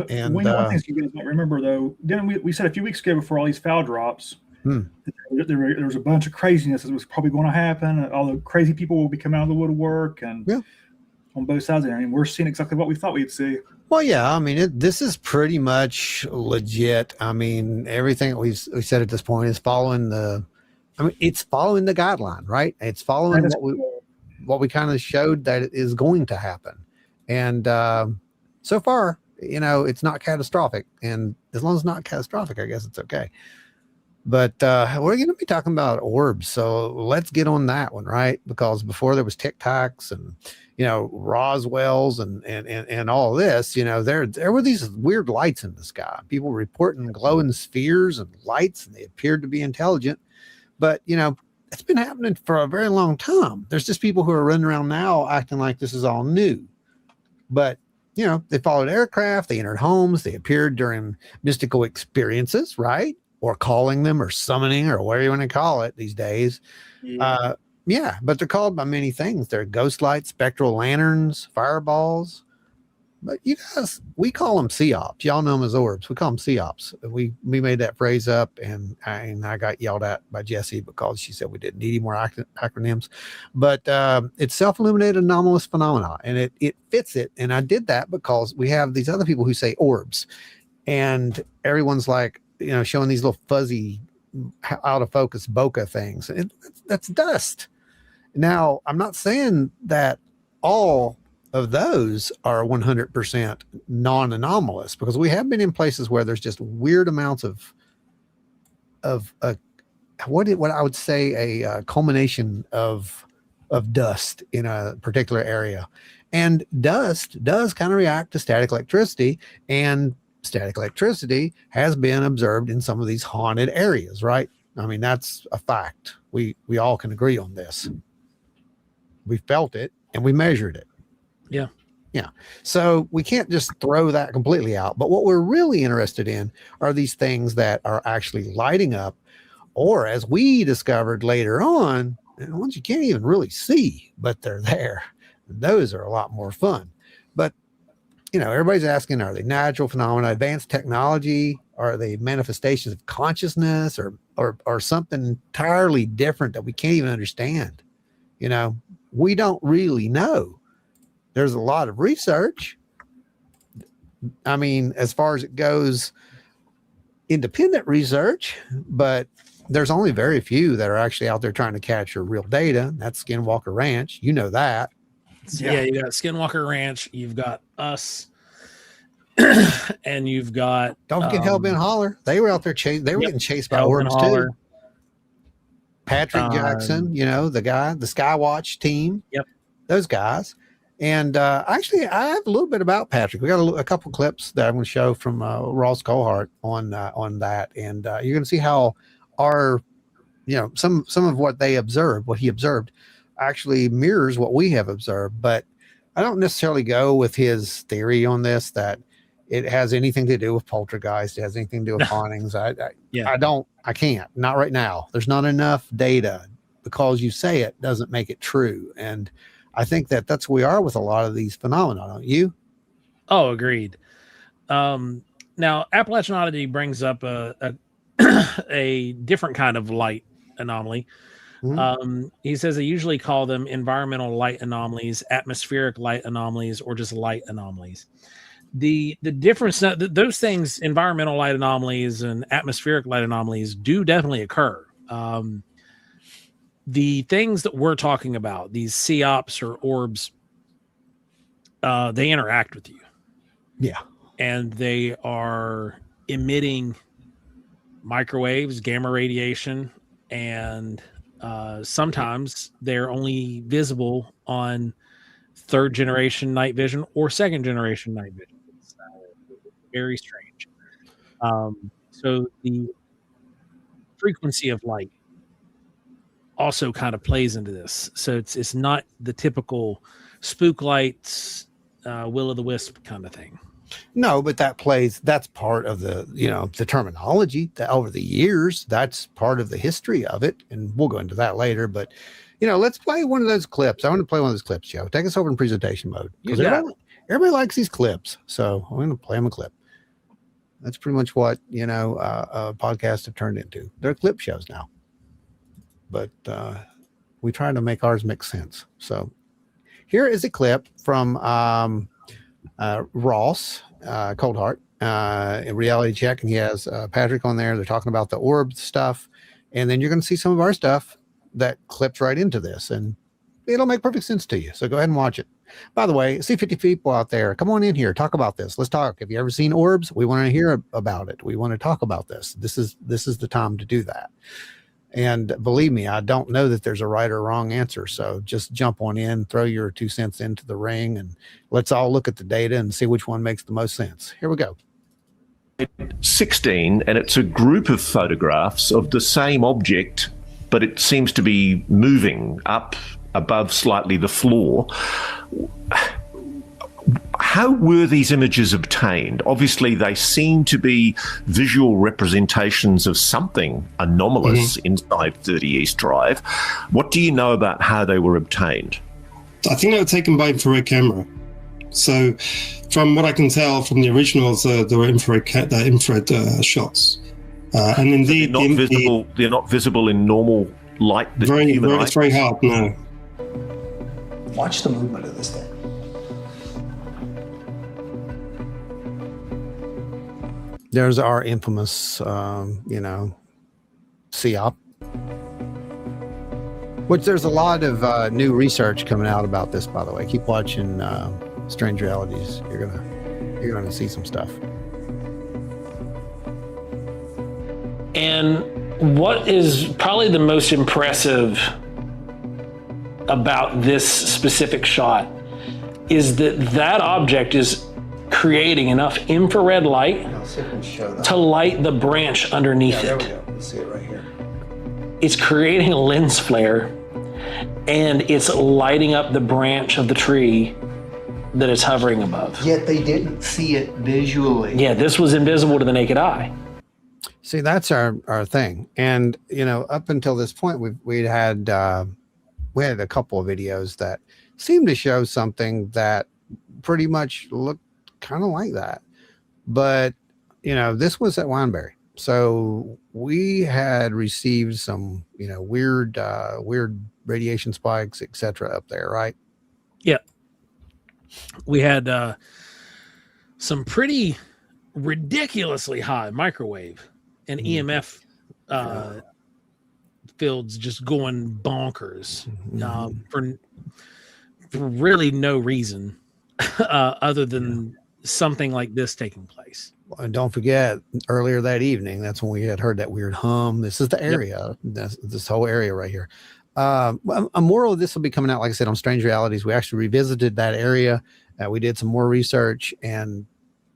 And one thing you guys might remember, though, didn't we said a few weeks ago, before all these foul drops, there was a bunch of craziness that was probably going to happen. All the crazy people will be coming out of the woodwork, and on both sides there. I mean, we're seeing exactly what we thought we'd see. Well, yeah, I mean, this is pretty much legit. I mean, everything that we said at this point is following it's following the guideline, right? It's following what we kind of showed that it is going to happen. And so far, you know, it's not catastrophic. And as long as it's not catastrophic, I guess it's okay. But we're going to be talking about orbs. So let's get on that one, right? Because before there was Tic Tacs and, you know, Roswells and all of this, you know, there were these weird lights in the sky. People reporting glowing spheres and lights, and they appeared to be intelligent. But, you know, it's been happening for a very long time. There's just people who are running around now acting like this is all new. But, you know, they followed aircraft, they entered homes, they appeared during mystical experiences, right? Or calling them, or summoning, or whatever you want to call it these days. Yeah, but they're called by many things. They're ghost lights, spectral lanterns, fireballs. But you guys, we call them COPs. Y'all know them as orbs. We call them COPs. We made that phrase up, and I got yelled at by Jessie because she said we didn't need any more acronyms. But it's self-illuminated anomalous phenomena, and it fits it. And I did that because we have these other people who say orbs, and everyone's like, you know, showing these little fuzzy, out of focus bokeh things. That's dust. Now, I'm not saying that all of those are 100% non-anomalous, because we have been in places where there's just weird amounts of what I would say a culmination of dust in a particular area. And dust does kind of react to static electricity, and static electricity has been observed in some of these haunted areas, right? I mean, that's a fact. We all can agree on this. We felt it and we measured it. Yeah. Yeah. So we can't just throw that completely out. But what we're really interested in are these things that are actually lighting up, or as we discovered later on, ones you can't even really see, but they're there. Those are a lot more fun. But, everybody's asking, are they natural phenomena, advanced technology? Are they manifestations of consciousness or something entirely different that we can't even understand? We don't really know. There's a lot of research. I mean, as far as it goes, independent research, but there's only very few that are actually out there trying to capture real data. That's Skinwalker Ranch. You know that. Yeah, you got Skinwalker Ranch. You've got us. And you've got... Don't forget Hellbent Holler. They were out there they were getting chased by Orbs too. Patrick Jackson, the guy, the Skywatch team. Yep. Those guys. And actually, I have a little bit about Patrick. We got a couple clips that I'm going to show from Ross Colhart on that, and you're going to see how our, some of what he observed, actually mirrors what we have observed. But I don't necessarily go with his theory on this that it has anything to do with poltergeist. It has anything to do with hauntings. I can't. Not right now. There's not enough data. Because you say it doesn't make it true, and I think that's where we are with a lot of these phenomena, don't you? Oh, agreed. Now, Appalachian Oddity brings up a different kind of light anomaly. Mm-hmm. He says they usually call them environmental light anomalies, atmospheric light anomalies, or just light anomalies. The difference, those things, environmental light anomalies and atmospheric light anomalies, do definitely occur. The things that we're talking about, these COPs or orbs, they interact with you. Yeah. And they are emitting microwaves, gamma radiation, and sometimes they're only visible on third generation night vision or second generation night vision. It's very strange. So the frequency of light also kind of plays into this. So it's not the typical spook lights, will-o'-the-wisp kind of thing. No, but that's part of the, the terminology that over the years, that's part of the history of it. And we'll go into that later, but let's play one of those clips. I want to play one of those clips, Joe. Take us over in presentation mode. Because everybody likes these clips. So I'm going to play them a clip. That's pretty much what, podcasts have turned into. They're clip shows now. But we try to make ours make sense. So here is a clip from Ross Coldheart in Reality Check, and he has Patrick on there. They're talking about the Orbs stuff, and then you're going to see some of our stuff that clips right into this, and it'll make perfect sense to you. So go ahead and watch it. By the way, C50 people out there, come on in here, talk about this. Let's talk. Have you ever seen Orbs? We want to hear about it. We want to talk about this. This is the time to do that. And believe me, I don't know that there's a right or wrong answer. So just jump on in, throw your 2 cents into the ring, and let's all look at the data and see which one makes the most sense. Here we go. 16, and it's a group of photographs of the same object, but it seems to be moving up above slightly the floor. How were these images obtained? Obviously, they seem to be visual representations of something anomalous inside 30 East Drive. What do you know about how they were obtained? I think they were taken by infrared camera. So from what I can tell from the originals, there were infrared shots. And indeed, so they're not visible in normal light. It's very hard, no. Watch the movement of this thing. There's our infamous, COP. Which there's a lot of new research coming out about this, by the way. Keep watching Strange Realities. You're gonna see some stuff. And what is probably the most impressive about this specific shot is that object is creating enough infrared light I'll see if we can show that. to light the branch underneath Yeah, there it. we go. You see it right here. It's creating a lens flare, and it's lighting up the branch of the tree that it's hovering above. Yet they didn't see it visually. Yeah, this was invisible to the naked eye. See, that's our thing. And, up until this point, we had a couple of videos that seemed to show something that pretty much looked kind of like that. But, this was at Wineberry. So we had received some, weird radiation spikes, etc. up there, right? Yeah. We had some pretty ridiculously high microwave and EMF fields just going bonkers for really no reason other than something like this taking place. And don't forget, earlier that evening, that's when we had heard that weird hum. This is the area, this whole area right here. A moral of this will be coming out, like I said, on Strange Realities. We actually revisited that area. We did some more research, and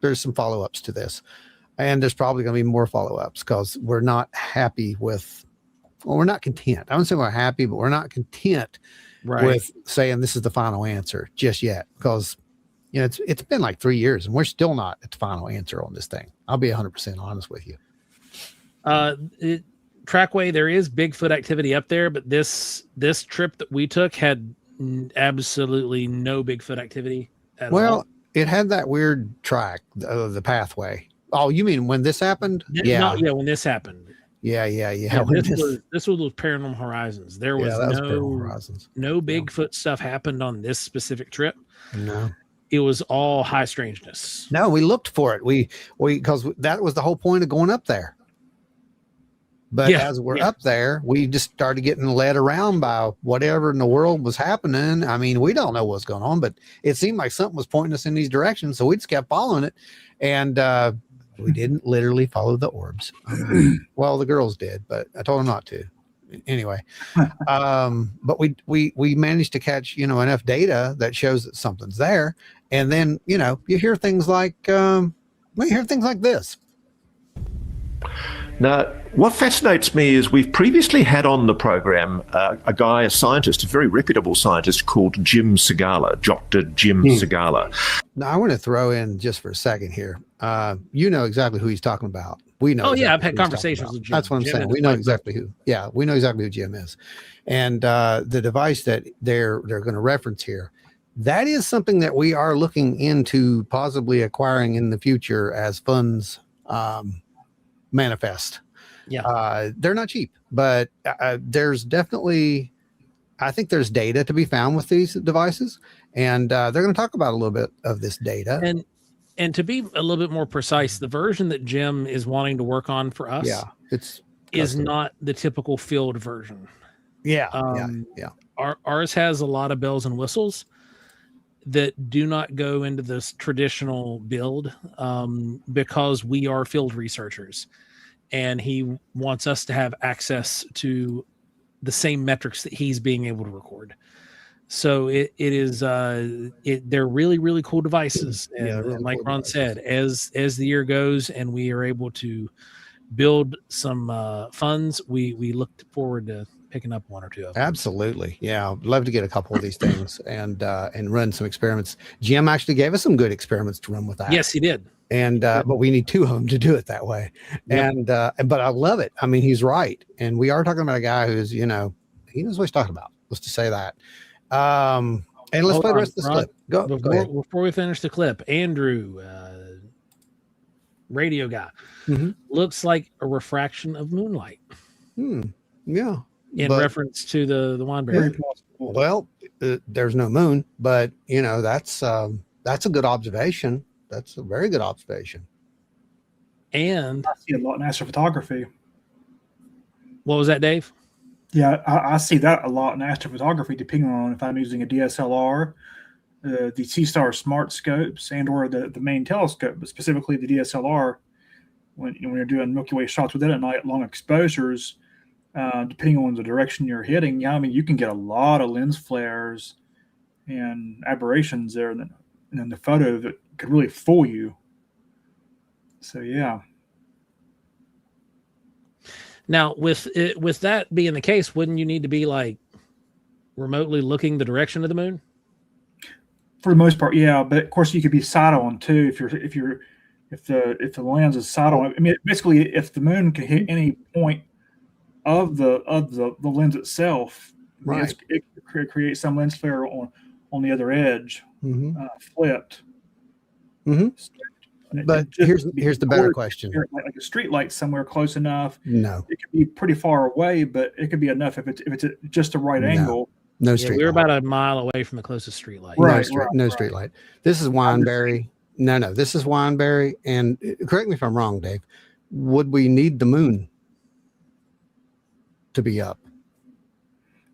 there's some follow-ups to this. And there's probably going to be more follow-ups because we're not happy with, we're not content. I wouldn't say we're happy, but we're not content with saying this is the final answer just yet. Because, it's been like 3 years, and we're still not at the final answer on this thing. I'll be 100% honest with you. Trackway, there is Bigfoot activity up there, but this trip that we took had absolutely no Bigfoot activity at all. It had that weird track, the pathway. Oh, you mean when this happened? Yeah, when this happened. Yeah. This was with Paranormal Horizons. There was no Bigfoot stuff happened on this specific trip. No. It was all high strangeness. No, we looked for it. We because that was the whole point of going up there. But as we're up there, we just started getting led around by whatever in the world was happening. I mean, we don't know what's going on, but it seemed like something was pointing us in these directions. So we just kept following it. And we didn't literally follow the orbs. Well, the girls did, but I told them not to. Anyway, but we managed to catch, enough data that shows that something's there. And then, you hear things like, this. Now, what fascinates me is we've previously had on the program a scientist, a very reputable scientist called Jim Segala, Dr. Jim Segala. Now, I want to throw in just for a second here. You know exactly who he's talking about. We know. Oh, yeah, I've had conversations with Jim. That's what I'm saying. We know exactly who. Yeah, we know exactly who Jim is. And the device that they're going to reference here, that is something that we are looking into possibly acquiring in the future as funds manifest. Yeah. They're not cheap, but there's definitely, I think there's data to be found with these devices, and they're going to talk about a little bit of this data. And to be a little bit more precise, the version that Jim is wanting to work on for us is not the typical field version. Yeah. Ours has a lot of bells and whistles that do not go into this traditional build because we are field researchers, and he wants us to have access to the same metrics that he's being able to record. So they're really, really cool devices. And like Ron said, as the year goes and we are able to build some funds, we look forward to picking up one or two of them. Absolutely. Yeah. I'd love to get a couple of these things and run some experiments. Jim actually gave us some good experiments to run with that. Yes, he did. And, but we need two of them to do it that way. Yep. But I love it. I mean, he's right. And we are talking about a guy who's, he knows what he's talking about. Let's just say that. And let's play the rest of the clip. Go ahead. Before we finish the clip, Andrew, radio guy, looks like a refraction of moonlight. Yeah. In reference to the Wineberry. Well, there's no moon, but that's a good observation. That's a very good observation. And I see a lot in astrophotography. What was that, Dave? Yeah, I see that a lot in astrophotography, depending on if I'm using a DSLR, the C-Star Smart Scopes, and or the main telescope, but specifically the DSLR. When you're doing Milky Way shots with it at night, long exposures, depending on the direction you're hitting, you can get a lot of lens flares and aberrations there, and then the photo that could really fool you. So yeah. Now, with that being the case, wouldn't you need to be like remotely looking the direction of the moon? For the most part, yeah. But of course, you could be side on too if the lens is side on. I mean, basically, if the moon can hit any point of the lens itself, Right. it could create some lens flare on the other edge, flipped. But here's the better question. Like a street light somewhere close enough. No. It could be pretty far away, but it could be enough if it's at just the right angle. No Yeah, street we're light. about a mile away from the closest street light. Right. No street light. This is Wineberry. No, this is Wineberry. And correct me if I'm wrong, Dave. Would we need the moon to be up?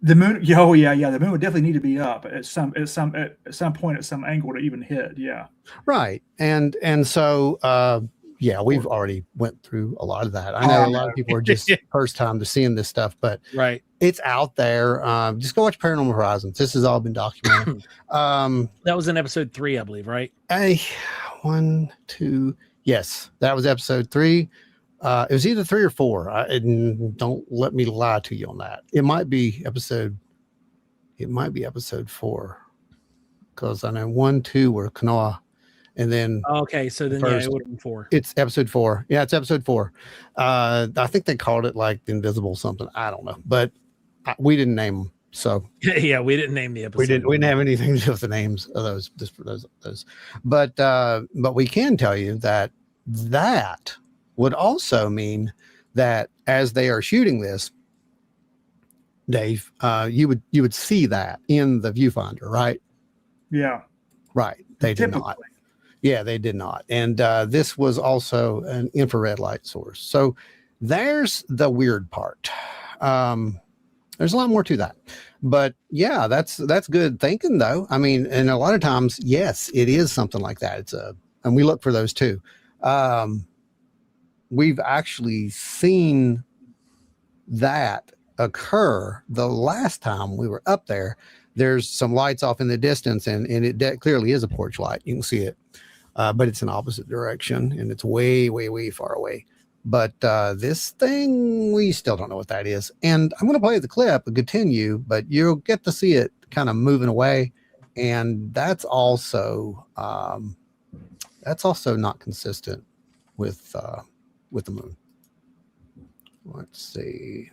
The moon, the moon would definitely need to be up at some point at some angle to even hit. Yeah, Right. And so we've already went through a lot of that. I know a lot of people are just first time to seeing this stuff, but Right. it's out there. Just go watch Paranormal Horizons. This has all been documented. That was in episode 3, I believe, right? 1, 2. Yes, that was episode 3. It was either 3 or 4. Don't let me lie to you on that. It might be episode 4, because I know 1, 2 were Kanoa, and then Okay, so then first- it would have been 4. it's episode 4. Yeah, it's episode 4. I think they called it like Invisible something. I don't know, but we didn't name them. So Yeah, we didn't name the episode. we didn't have anything to do with the names of those, just for those. But we can tell you that would also mean that as they are shooting this, Dave, you would see that in the viewfinder, right? yeah. Right. They did not. Yeah, they did not. And this was also an infrared light source. So there's the weird part. There's a lot more to that. But yeah, that's good thinking though. I mean, and a lot of times, yes, it is something like that. And we look for those too. We've actually seen that occur the last time we were up there. There's some lights off in the distance, and it clearly is a porch light. You can see it, but it's an opposite direction, and it's way, way, way far away. But this thing, we still don't know what that is. And I'm going to play the clip and continue, but you'll get to see it kind of moving away, and that's also not consistent with the moon. Let's see.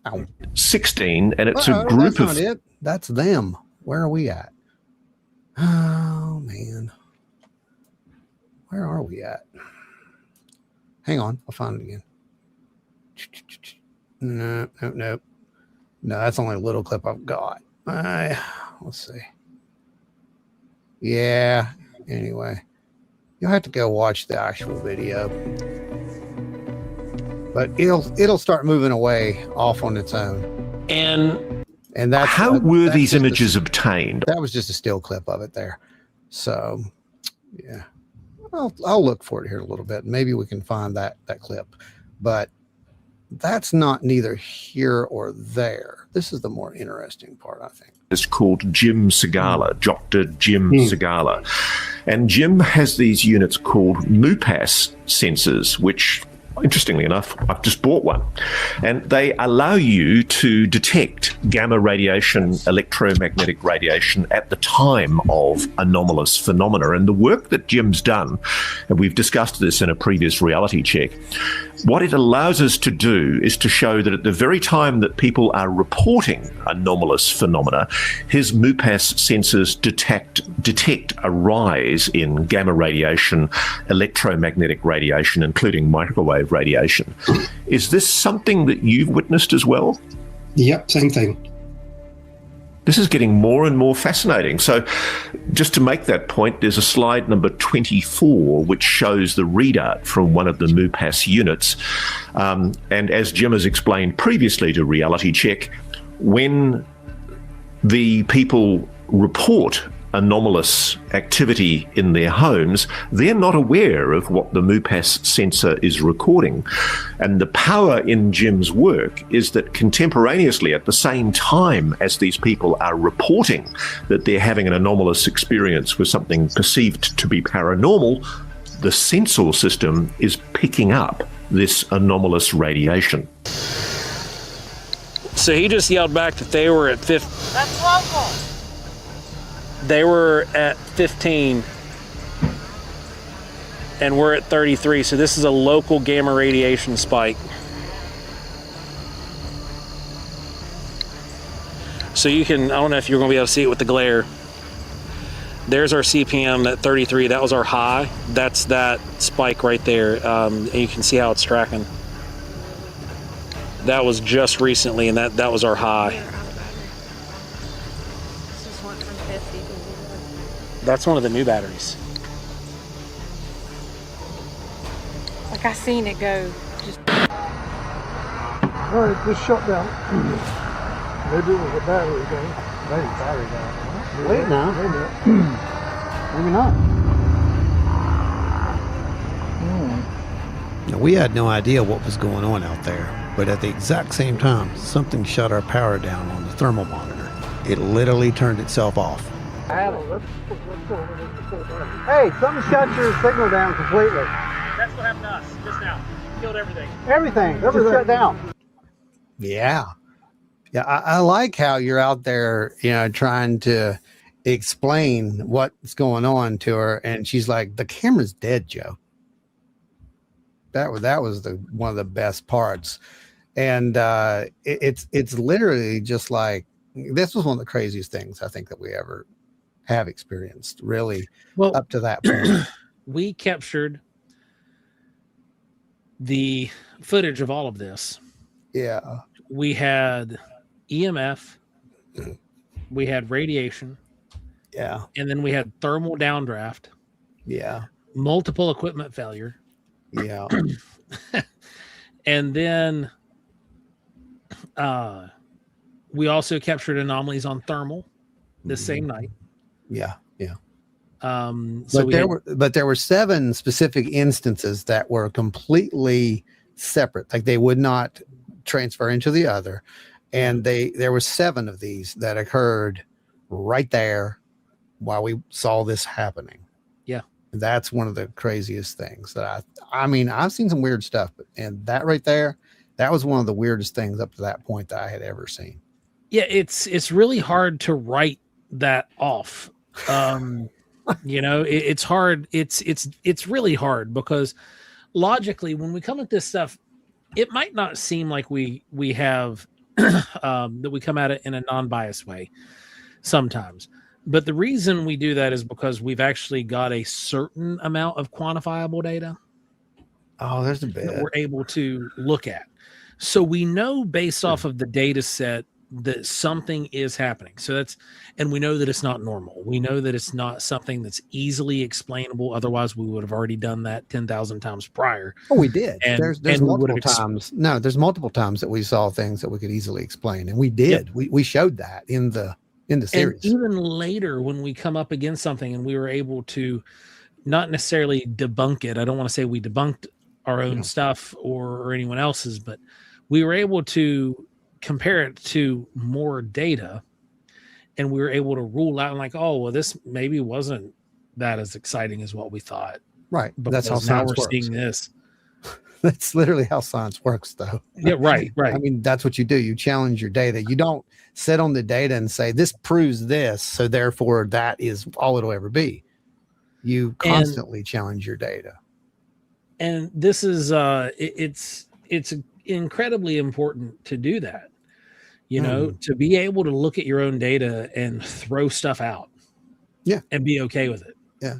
Ow. 16, and it's a group that's of. not it. That's them. Where are we at? Oh man, where are we at? Hang on, I'll find it again. No, that's only a little clip I've got. Let's see. Yeah. Anyway, you'll have to go watch the actual video. But it'll start moving away off on its own. And that's How were these images obtained? That was just a still clip of it there. So yeah. I'll look for it here in a little bit. Maybe we can find that clip. But that's not neither here or there. This is the more interesting part, I think. It's called Jim Segala, Dr. Jim Segala. And Jim has these units called MUPAS sensors, which, interestingly enough, I've just bought one. And they allow you to detect gamma radiation, electromagnetic radiation at the time of anomalous phenomena. And the work that Jim's done, and we've discussed this in a previous reality check, what it allows us to do is to show that at the very time that people are reporting anomalous phenomena, his MUPAS sensors detect a rise in gamma radiation, electromagnetic radiation, including microwave radiation. Is this something that you've witnessed as well? Yep, same thing. This is getting more and more fascinating. So just to make that point, there's a slide number 24, which shows the readout from one of the MUPAS units. And as Jim has explained previously to Reality Check, when the people report anomalous activity in their homes, they're not aware of what the MUPAS sensor is recording. And the power in Jim's work is that contemporaneously, at the same time as these people are reporting that they're having an anomalous experience with something perceived to be paranormal, the sensor system is picking up this anomalous radiation. So he just yelled back that they were at 50. That's local. They were at 15 and we're at 33. So this is a local gamma radiation spike. So you can, I don't know if you're going to be able to see it with the glare. There's our CPM at 33. That was our high. That's that spike right there. And you can see how it's tracking. That was just recently, and that was our high. This just went from 50 to 0. That's one of the new batteries. Like I seen it go. Just All right, just shut down. Maybe it was a battery thing. Maybe battery down. Wait now. Wait a minute. Maybe not. Now, we had no idea what was going on out there, but at the exact same time, something shut our power down on the thermal monitor. It literally turned itself off. Hey, something shut your signal down completely. That's what happened to us just now. Killed everything. Everything just shut down. Yeah. Yeah, I like how you're out there, trying to explain what's going on to her, and she's like, "The camera's dead, Joe." That was one of the best parts, and it's literally just like, this was one of the craziest things I think that we ever have experienced. Really, Well, up to that point, we captured the footage of all of this. yeah, We had EMF, we had radiation, yeah, and then we had thermal downdraft, yeah, multiple equipment failure, yeah, and then we also captured anomalies on thermal the same night. yeah, yeah. So There were 7 specific instances that were completely separate, like they would not transfer into the other, and there were 7 of these that occurred right there while we saw this happening. Yeah, that's one of the craziest things that I mean, I've seen some weird stuff, and that right there, that was one of the weirdest things up to that point that I had ever seen. yeah, it's really hard to write that off. It's hard. It's really hard because logically, when we come at this stuff, it might not seem like we have that we come at it in a non-biased way sometimes. But the reason we do that is because we've actually got a certain amount of quantifiable data. Oh, there's a bit that we're able to look at. So we know based off of the data set that something is happening. And we know that it's not normal. We know that it's not something that's easily explainable. Otherwise, we would have already done that 10,000 times prior. Oh, we did. And There's multiple times. No, there's multiple times that we saw things that we could easily explain, and we did. Yep. We showed that in the series. And even later, when we come up against something and we were able to not necessarily debunk it, I don't want to say we debunked our own stuff or anyone else's, but we were able to compare it to more data, and we were able to rule out like, oh, well, this maybe wasn't that as exciting as what we thought. Right. That's how science works. Seeing this. That's literally how science works, though. Yeah, right. I mean, that's what you do. You challenge your data. You don't sit on the data and say, this proves this, so therefore that is all it'll ever be. You constantly challenge your data. And this is it's incredibly important to do that, to be able to look at your own data and throw stuff out, and be okay with it. Yeah.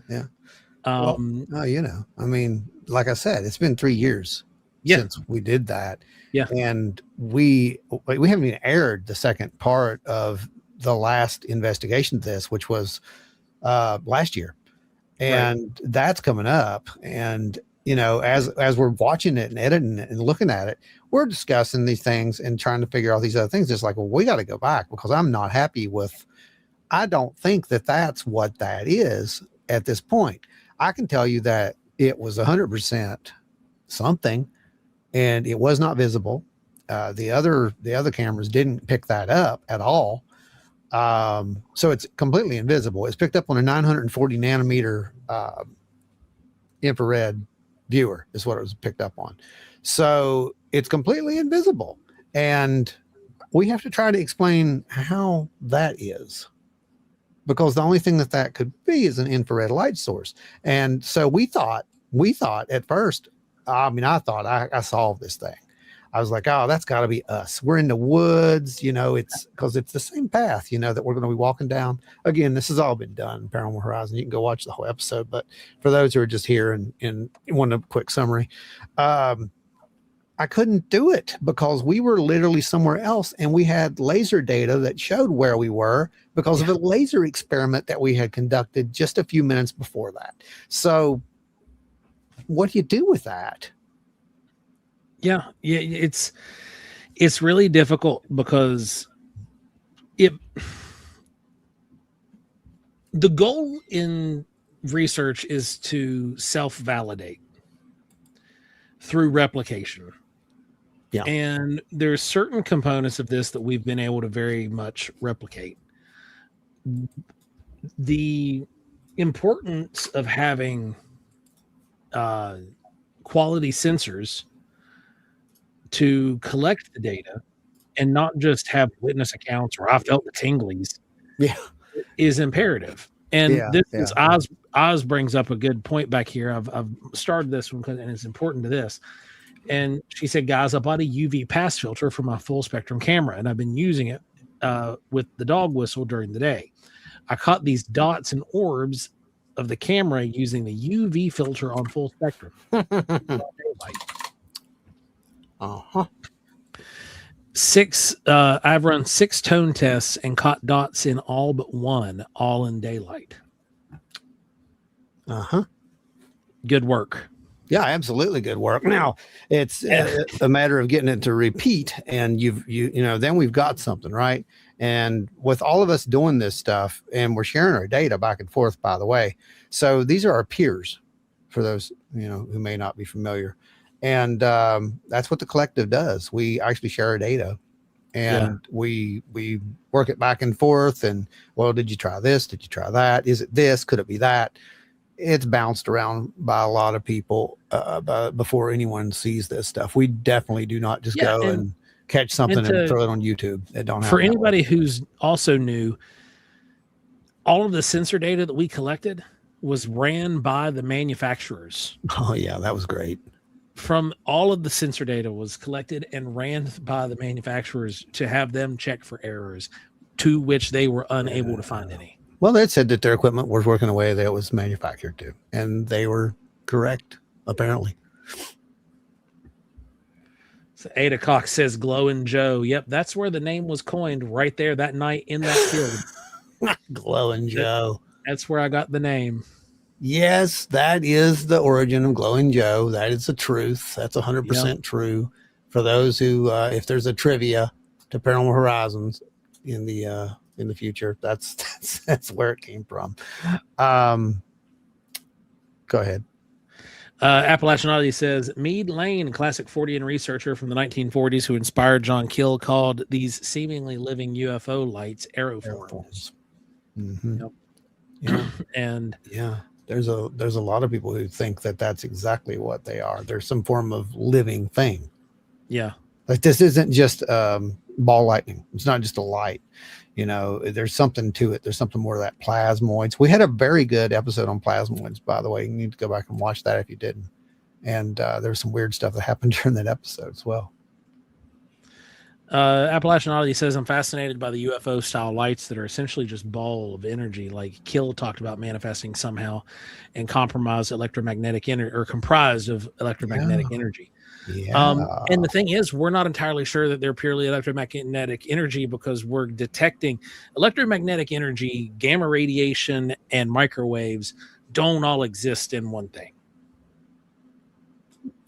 I mean, like I said, it's been 3 years since we did that. Yeah, and we haven't even aired the second part of the last investigation of this, which was last year, and that's coming up. And as we're watching it and editing it and looking at it, we're discussing these things and trying to figure out these other things. It's like, well, we got to go back because I'm not happy with I don't think that that's what that is at this point. I can tell you that it was 100% something, and it was not visible. The other cameras didn't pick that up at all. So it's completely invisible. It's picked up on a 940 nanometer infrared viewer is what it was picked up on. So it's completely invisible. And we have to try to explain how that is, because the only thing that could be is an infrared light source. And so we thought at first, I thought I solved this thing. I was like, oh, that's got to be us. We're in the woods, it's because it's the same path, that we're going to be walking down. Again, this has all been done in Paranormal Horizon. You can go watch the whole episode. But for those who are just here and want a quick summary, I couldn't do it because we were literally somewhere else, and we had laser data that showed where we were because of a laser experiment that we had conducted just a few minutes before that. So what do you do with that? Yeah, it's really difficult because the goal in research is to self-validate through replication. Yeah. And there's certain components of this that we've been able to very much replicate. The importance of having quality sensors to collect the data and not just have witness accounts or I felt the tinglies is imperative. And Oz brings up a good point back here. I've started this one and it's important to this. And she said, guys, I bought a UV pass filter for my full spectrum camera, and I've been using it with the dog whistle during the day. I caught these dots and orbs of the camera using the UV filter on full spectrum. I've run 6 tone tests and caught dots in all but one, all in daylight. Good work. Yeah, absolutely good work. Now it's a matter of getting it to repeat, and then we've got something, right? And with all of us doing this stuff, and we're sharing our data back and forth, by the way. So these are our peers, for those who may not be familiar, and that's what the collective does. We actually share our data, and we work it back and forth. And well, did you try this? Did you try that? Is it this? Could it be that? It's bounced around by a lot of people before anyone sees this stuff. We definitely do not just go and catch something and throw it on YouTube. It don't happen. For anybody who's also new, all of the sensor data that we collected was ran by the manufacturers. Oh yeah, that was great. From all of the sensor data was collected and ran by the manufacturers to have them check for errors, to which they were unable to find any. Well, they said that their equipment was working the way that it was manufactured to, and they were correct, apparently. So 8 o'clock says Glowing Joe. Yep, that's where the name was coined, right there that night in that field. Glowing Joe. That's where I got the name. Yes, that is the origin of Glowing Joe. That is the truth. That's 100% true. For those who, if there's a trivia to Paranormal Horizons in the future, that's where it came from. Go ahead. Appalachian Oddity says Meade Lane, a classic Fortean researcher from the 1940s who inspired John Kill, called these seemingly living UFO lights aeroforms. Mm-hmm. Yep. Yeah. And there's a lot of people who think that that's exactly what they are. There's some form of living thing. Yeah. Like this isn't just ball lightning. It's not just a light. There's something to it. There's something more of that plasmoids. We had a very good episode on plasmoids, by the way. You need to go back and watch that if you didn't. And there was some weird stuff that happened during that episode as well. Appalachian Oddity says, I'm fascinated by the UFO style lights that are essentially just ball of energy, like Kill talked about manifesting somehow and compromised electromagnetic energy, or comprised of electromagnetic energy. Yeah. And the thing is, we're not entirely sure that they're purely electromagnetic energy, because we're detecting electromagnetic energy, gamma radiation, and microwaves don't all exist in one thing.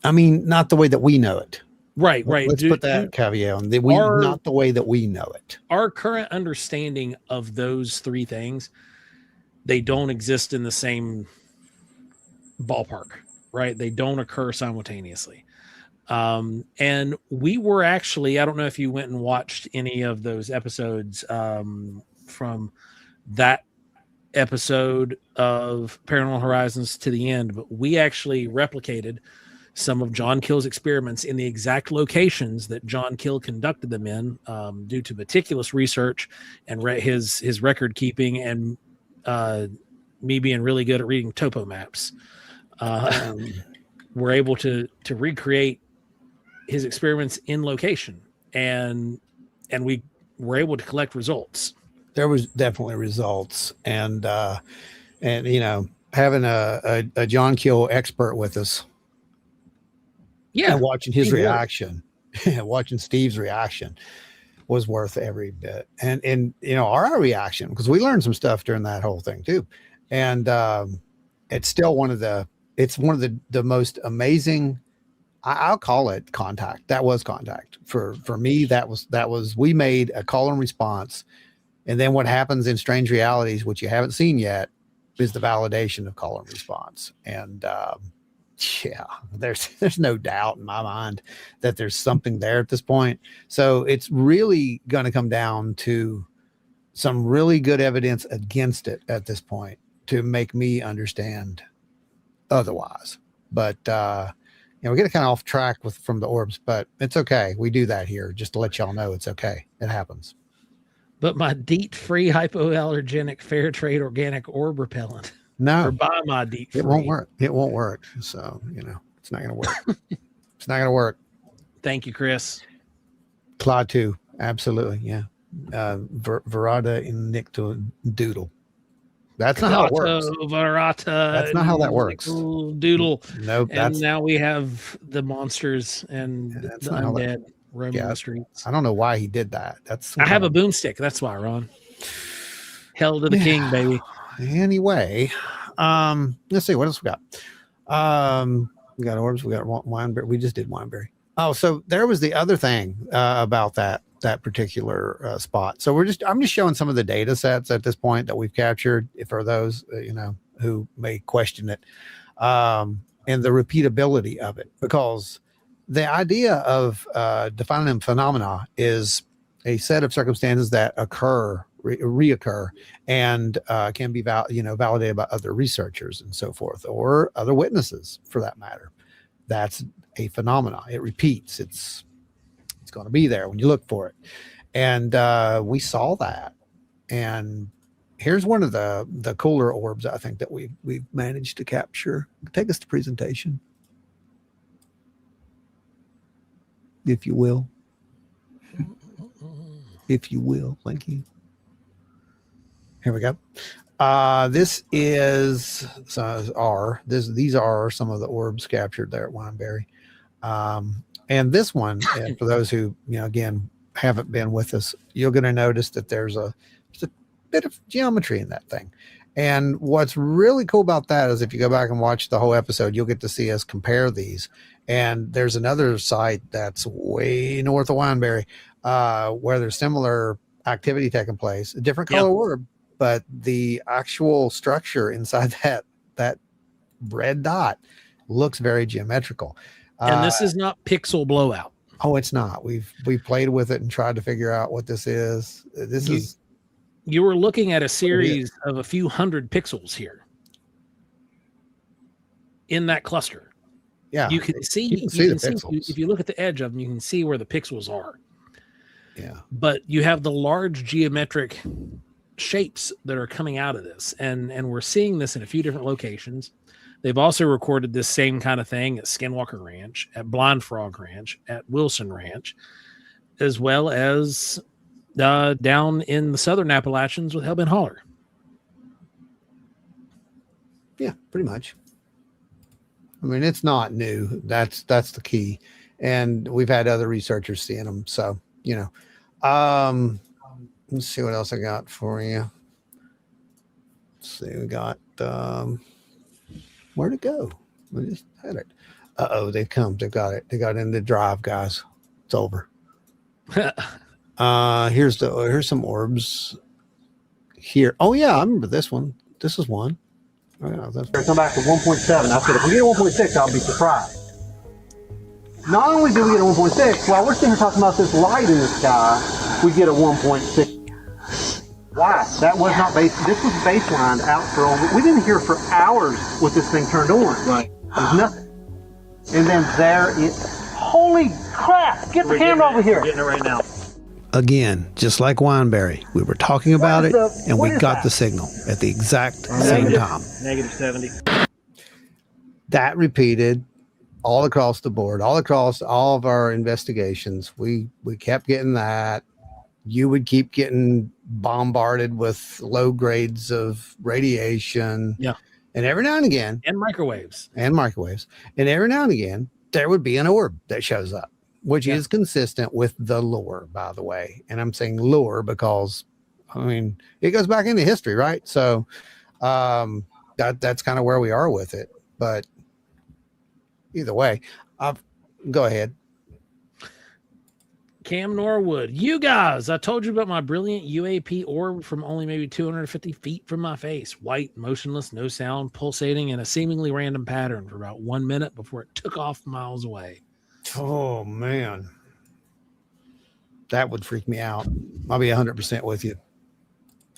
I mean, not the way that we know it. Right. Let's put that caveat on. Not the way that we know it. Our current understanding of those three things, they don't exist in the same ballpark, right? They don't occur simultaneously. And we were actually, I don't know if you went and watched any of those episodes from that episode of Paranormal Horizons to the end, but we actually replicated some of John Kill's experiments in the exact locations that John Kill conducted them in, due to meticulous research and his record keeping, and me being really good at reading topo maps. We're able to recreate his experiments in location, and we were able to collect results. There was definitely results, and having a John Kill expert with us, and watching his reaction, watching Steve's reaction was worth every bit, and our reaction, because we learned some stuff during that whole thing too, and it's still one of the most amazing. I'll call it contact. That was contact for me. That was we made a call and response. And then what happens in Strange Realities, which you haven't seen yet, is the validation of call and response. And there's no doubt in my mind that there's something there at this point. So it's really going to come down to some really good evidence against it at this point to make me understand otherwise. But we're getting kind of off track from the orbs, but it's okay. We do that here just to let y'all know it's okay. It happens. But my DEET-free hypoallergenic fair trade organic orb repellent. No. Or buy my DEET-free. It won't work. It won't work. So, it's not going to work. It's not going to work. Thank you, Chris. Claude 2. Absolutely. Yeah. Verada in Nicto Doodle. That's not how it works. Varata, that's not how that works. Doodle. Nope. And now we have the monsters and the undead roaming the streets. I don't know why he did that. I have a boomstick. That's why, Ron. Hell to the king, baby. Anyway, let's see what else we got. We got orbs. We got wineberry. We just did wineberry. Oh, so there was the other thing about that particular spot. So I'm just showing some of the data sets at this point that we've captured for those who may question it, and the repeatability of it, because the idea of defining phenomena is a set of circumstances that reoccur and can be validated by other researchers and so forth, or other witnesses for that matter. That's a phenomena. It repeats. It's going to be there when you look for it. And we saw that. And here's one of the cooler orbs, I think, that we've managed to capture. Take us to presentation, if you will. If you will. Thank you. Here we go. These are some of the orbs captured there at Wineberry. And this one, and for those who, again, haven't been with us, you're going to notice that there's a bit of geometry in that thing. And what's really cool about that is if you go back and watch the whole episode, you'll get to see us compare these. And there's another site that's way north of Wineberry where there's similar activity taking place, a different color orb, but the actual structure inside that red dot looks very geometrical. And this is not pixel blowout. Oh, it's not. We've played with it and tried to figure out what this is. You were looking at a series of a few hundred pixels here in that cluster. Yeah, you can see the pixels. If you look at the edge of them, you can see where the pixels are. Yeah, but you have the large geometric shapes that are coming out of this, and we're seeing this in a few different locations. They've also recorded this same kind of thing at Skinwalker Ranch, at Blind Frog Ranch, at Wilson Ranch, as well as down in the southern Appalachians with Hellbent Holler. Yeah, pretty much. I mean, it's not new. That's the key. And we've had other researchers seeing them. So, let's see what else I got for you. Let's see, we got where'd it go? We just had it. They've come. They've got it. They got in the drive, guys. It's over. Here's some orbs here. Oh yeah, I remember this one. This is one. Oh, yeah, Come back to 1.7. I said, if we get a 1.6, I'll be surprised. Not only do we get a 1.6, while we're sitting here talking about this light in the sky, we get a 1.6. Why? That was not base. This was baselined out for. We didn't hear for hours with this thing turned on. Right. There's nothing. And then there it. Holy crap! Get the camera over here. Getting it right now. again, just like Wineberry. We were talking about it, and we got the signal at the exact same time. Negative 70. That repeated all across the board, all across all of our investigations. We kept getting that. You would keep getting bombarded with low grades of radiation. Yeah. And every now and again. And microwaves. And every now and again, there would be an orb that shows up, which is consistent with the lore, by the way. And I'm saying lore because, I mean, it goes back into history, right? So that's kind of where we are with it. But either way, go ahead. Cam Norwood, you guys, I told you about my brilliant UAP orb from only maybe 250 feet from my face. White, motionless, no sound, pulsating in a seemingly random pattern for about 1 minute before it took off miles away. Oh, man. That would freak me out. I'll be 100% with you.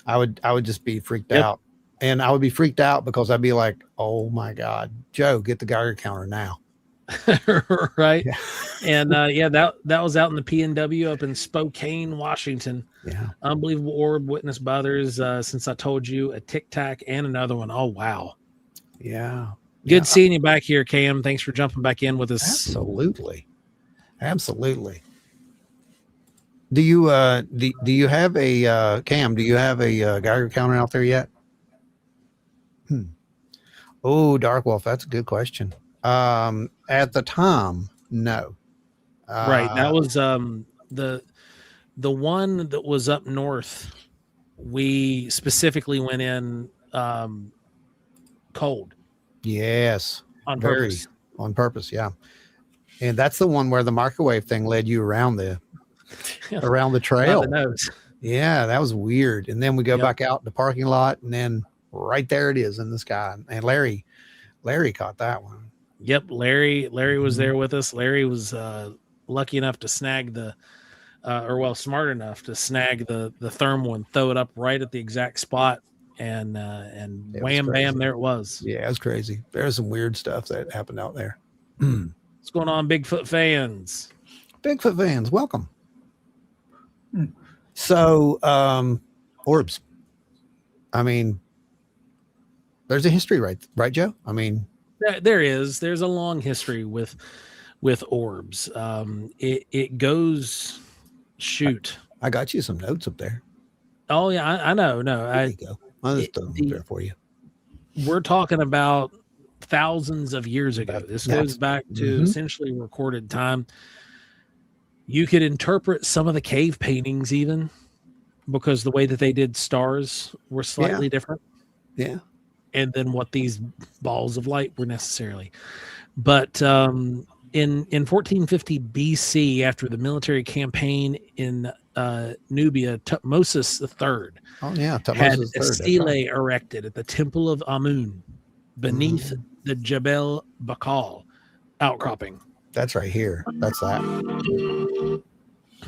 I would just be freaked out. And I would be freaked out because I'd be like, oh, my God, Joe, get the Geiger counter now. Right. Yeah. And that was out in the PNW up in Spokane, Washington. Yeah. Unbelievable orb witnessed by others since I told you, a Tic Tac and another one. Oh, wow. Yeah. Good seeing you back here, Cam. Thanks for jumping back in with us. Absolutely. Do you have a Cam? Do you have a Geiger counter out there yet? Oh, Dark Wolf, that's a good question. At the time, no. Right. That was the one that was up north. We specifically went in cold. Yes. On purpose. On purpose, yeah. And that's the one where the microwave thing led you around the trail. The nose. Yeah, that was weird. And then we go back out in the parking lot, and then right there it is in the sky. And Larry caught that one. Yep, Larry was there with us. Larry was lucky enough to snag smart enough to snag the thermal and throw it up right at the exact spot, and wham bam, there it was. Yeah, it was crazy. There's some weird stuff that happened out there. What's going on, Bigfoot fans? Bigfoot fans, welcome. So, orbs. I mean, there's a history, right, Joe? I mean, there's a long history with orbs. It goes, shoot. I got you some notes up there. Oh yeah, I know. No, there you go. I'll just throw them up there for you. We're talking about thousands of years ago. This goes back to essentially recorded time. You could interpret some of the cave paintings even because the way that they did stars were slightly different. Yeah. And then what these balls of light were necessarily. But in 1450 BC, after the military campaign in Nubia, Tutmosis III had a stele erected at the Temple of Amun beneath the Jebel Bakal outcropping. That's right here. That's that.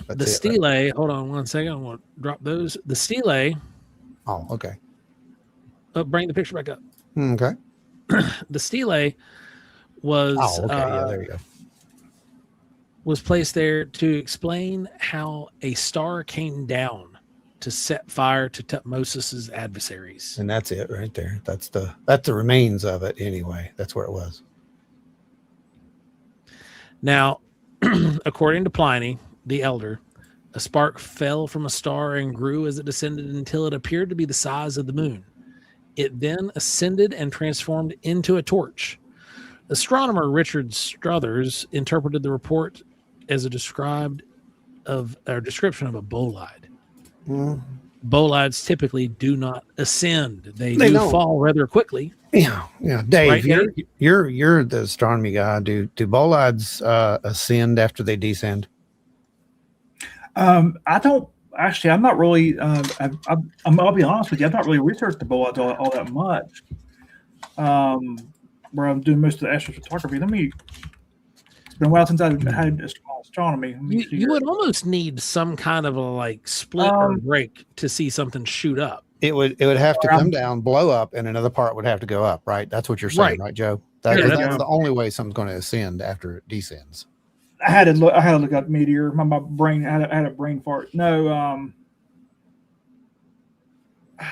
The stele, hold on one second. I want to drop those. The stele. Oh, okay. Bring the picture back up. Okay. The stele was there you go. Was placed there to explain how a star came down to set fire to Tutmosis's adversaries. And that's it right there. That's the remains of it anyway. That's where it was. Now, according to Pliny the Elder, a spark fell from a star and grew as it descended until it appeared to be the size of the moon. It then ascended and transformed into a torch. Astronomer Richard Struthers interpreted the report as a description of a bolide. Bolides typically do not ascend; they do fall rather quickly. Yeah. Dave, right, you're the astronomy guy. Do bolides ascend after they descend? I don't actually. I'm not really. I'll be honest with you. I've not really researched the bolides all that much. Where I'm doing most of the astrophotography. It's been a while since I've had astronomy. You would almost need some kind of a like split or break to see something shoot up. It would have to come down, blow up, and another part would have to go up, right? That's what you're saying, right, Joe? That's the only way something's going to ascend after it descends. I had to look up meteor. My brain I had a brain fart. No, I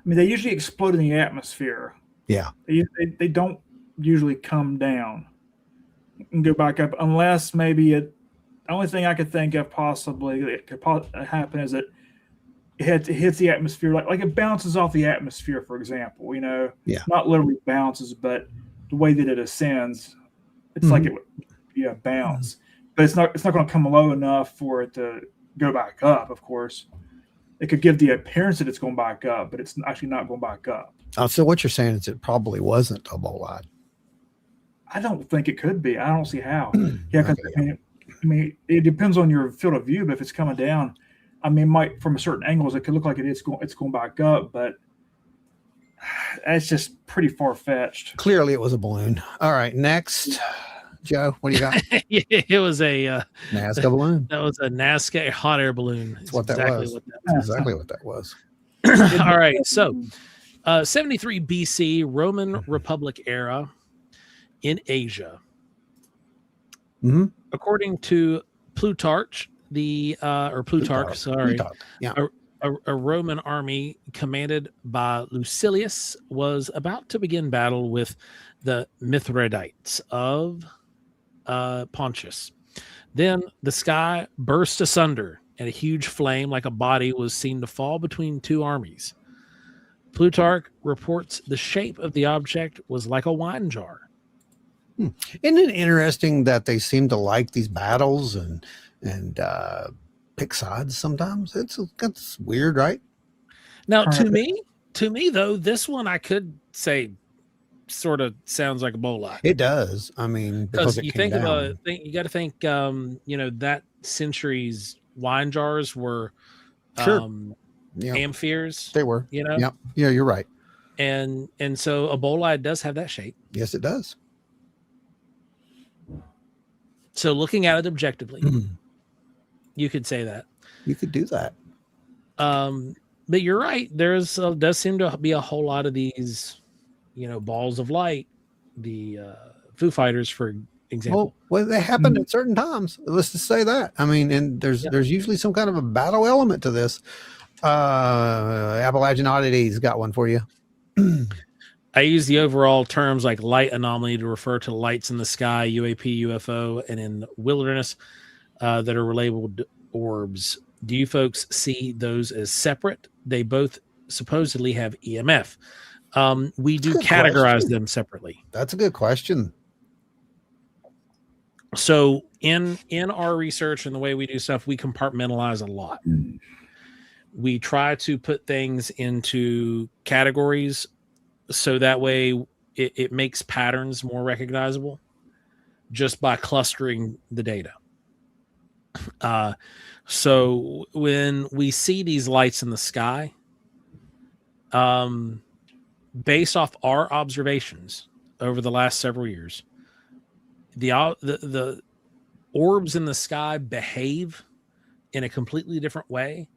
mean they usually explode in the atmosphere. Yeah, they don't usually come down and go back up unless maybe the only thing I could think of possibly that could happen is that it hits the atmosphere like it bounces off the atmosphere, for example. Not literally bounces, but the way that it ascends. It's like it would bounce, but it's not going to come low enough for it to go back up. Of course, it could give the appearance that it's going back up, but it's actually not going back up. So what you're saying is it probably wasn't a bolide. I don't think it could be. I don't see how. Because I mean, it depends on your field of view. But if it's coming down, I mean, from a certain angles, it could look like it's going back up, but it's just pretty far fetched. Clearly, it was a balloon. All right, next. Joe, what do you got? It was a Nazca balloon. That was a Nazca hot air balloon. That's what that was. Exactly what that was. All right. So 73 BC, Roman Republic era in Asia. Mm-hmm. According to Plutarch, Plutarch, a Roman army commanded by Lucilius was about to begin battle with the Mithridates of Pontus. Then the sky burst asunder, and a huge flame like a body was seen to fall between two armies. Plutarch reports the shape of the object was like a wine jar. Isn't it interesting that they seem to like these battles and pick sides sometimes? It's weird, right? Now, to me though, this one I could say sort of sounds like a bolide. It does. I mean, because you think about it, you got to think, that century's wine jars were, amphirs. They were, Yeah, you're right. And so a bolide does have that shape. Yes, it does. So looking at it objectively, you could say that. You could do that. But you're right. Does seem to be a whole lot of these, balls of light, the Foo Fighters, for example. Well, they happen at certain times. Let's just say that. I mean, and there's usually some kind of a battle element to this. Appalachian Oddities got one for you. I use the overall terms like light anomaly to refer to lights in the sky, UAP, UFO, and in wilderness that are labeled orbs. Do you folks see those as separate? They both supposedly have EMF. We do categorize them separately. That's a good question. So in our research and the way we do stuff, we compartmentalize a lot. We try to put things into categories so that way it makes patterns more recognizable just by clustering the data. So when we see these lights in the sky, based off our observations over the last several years, the orbs in the sky behave in a completely different way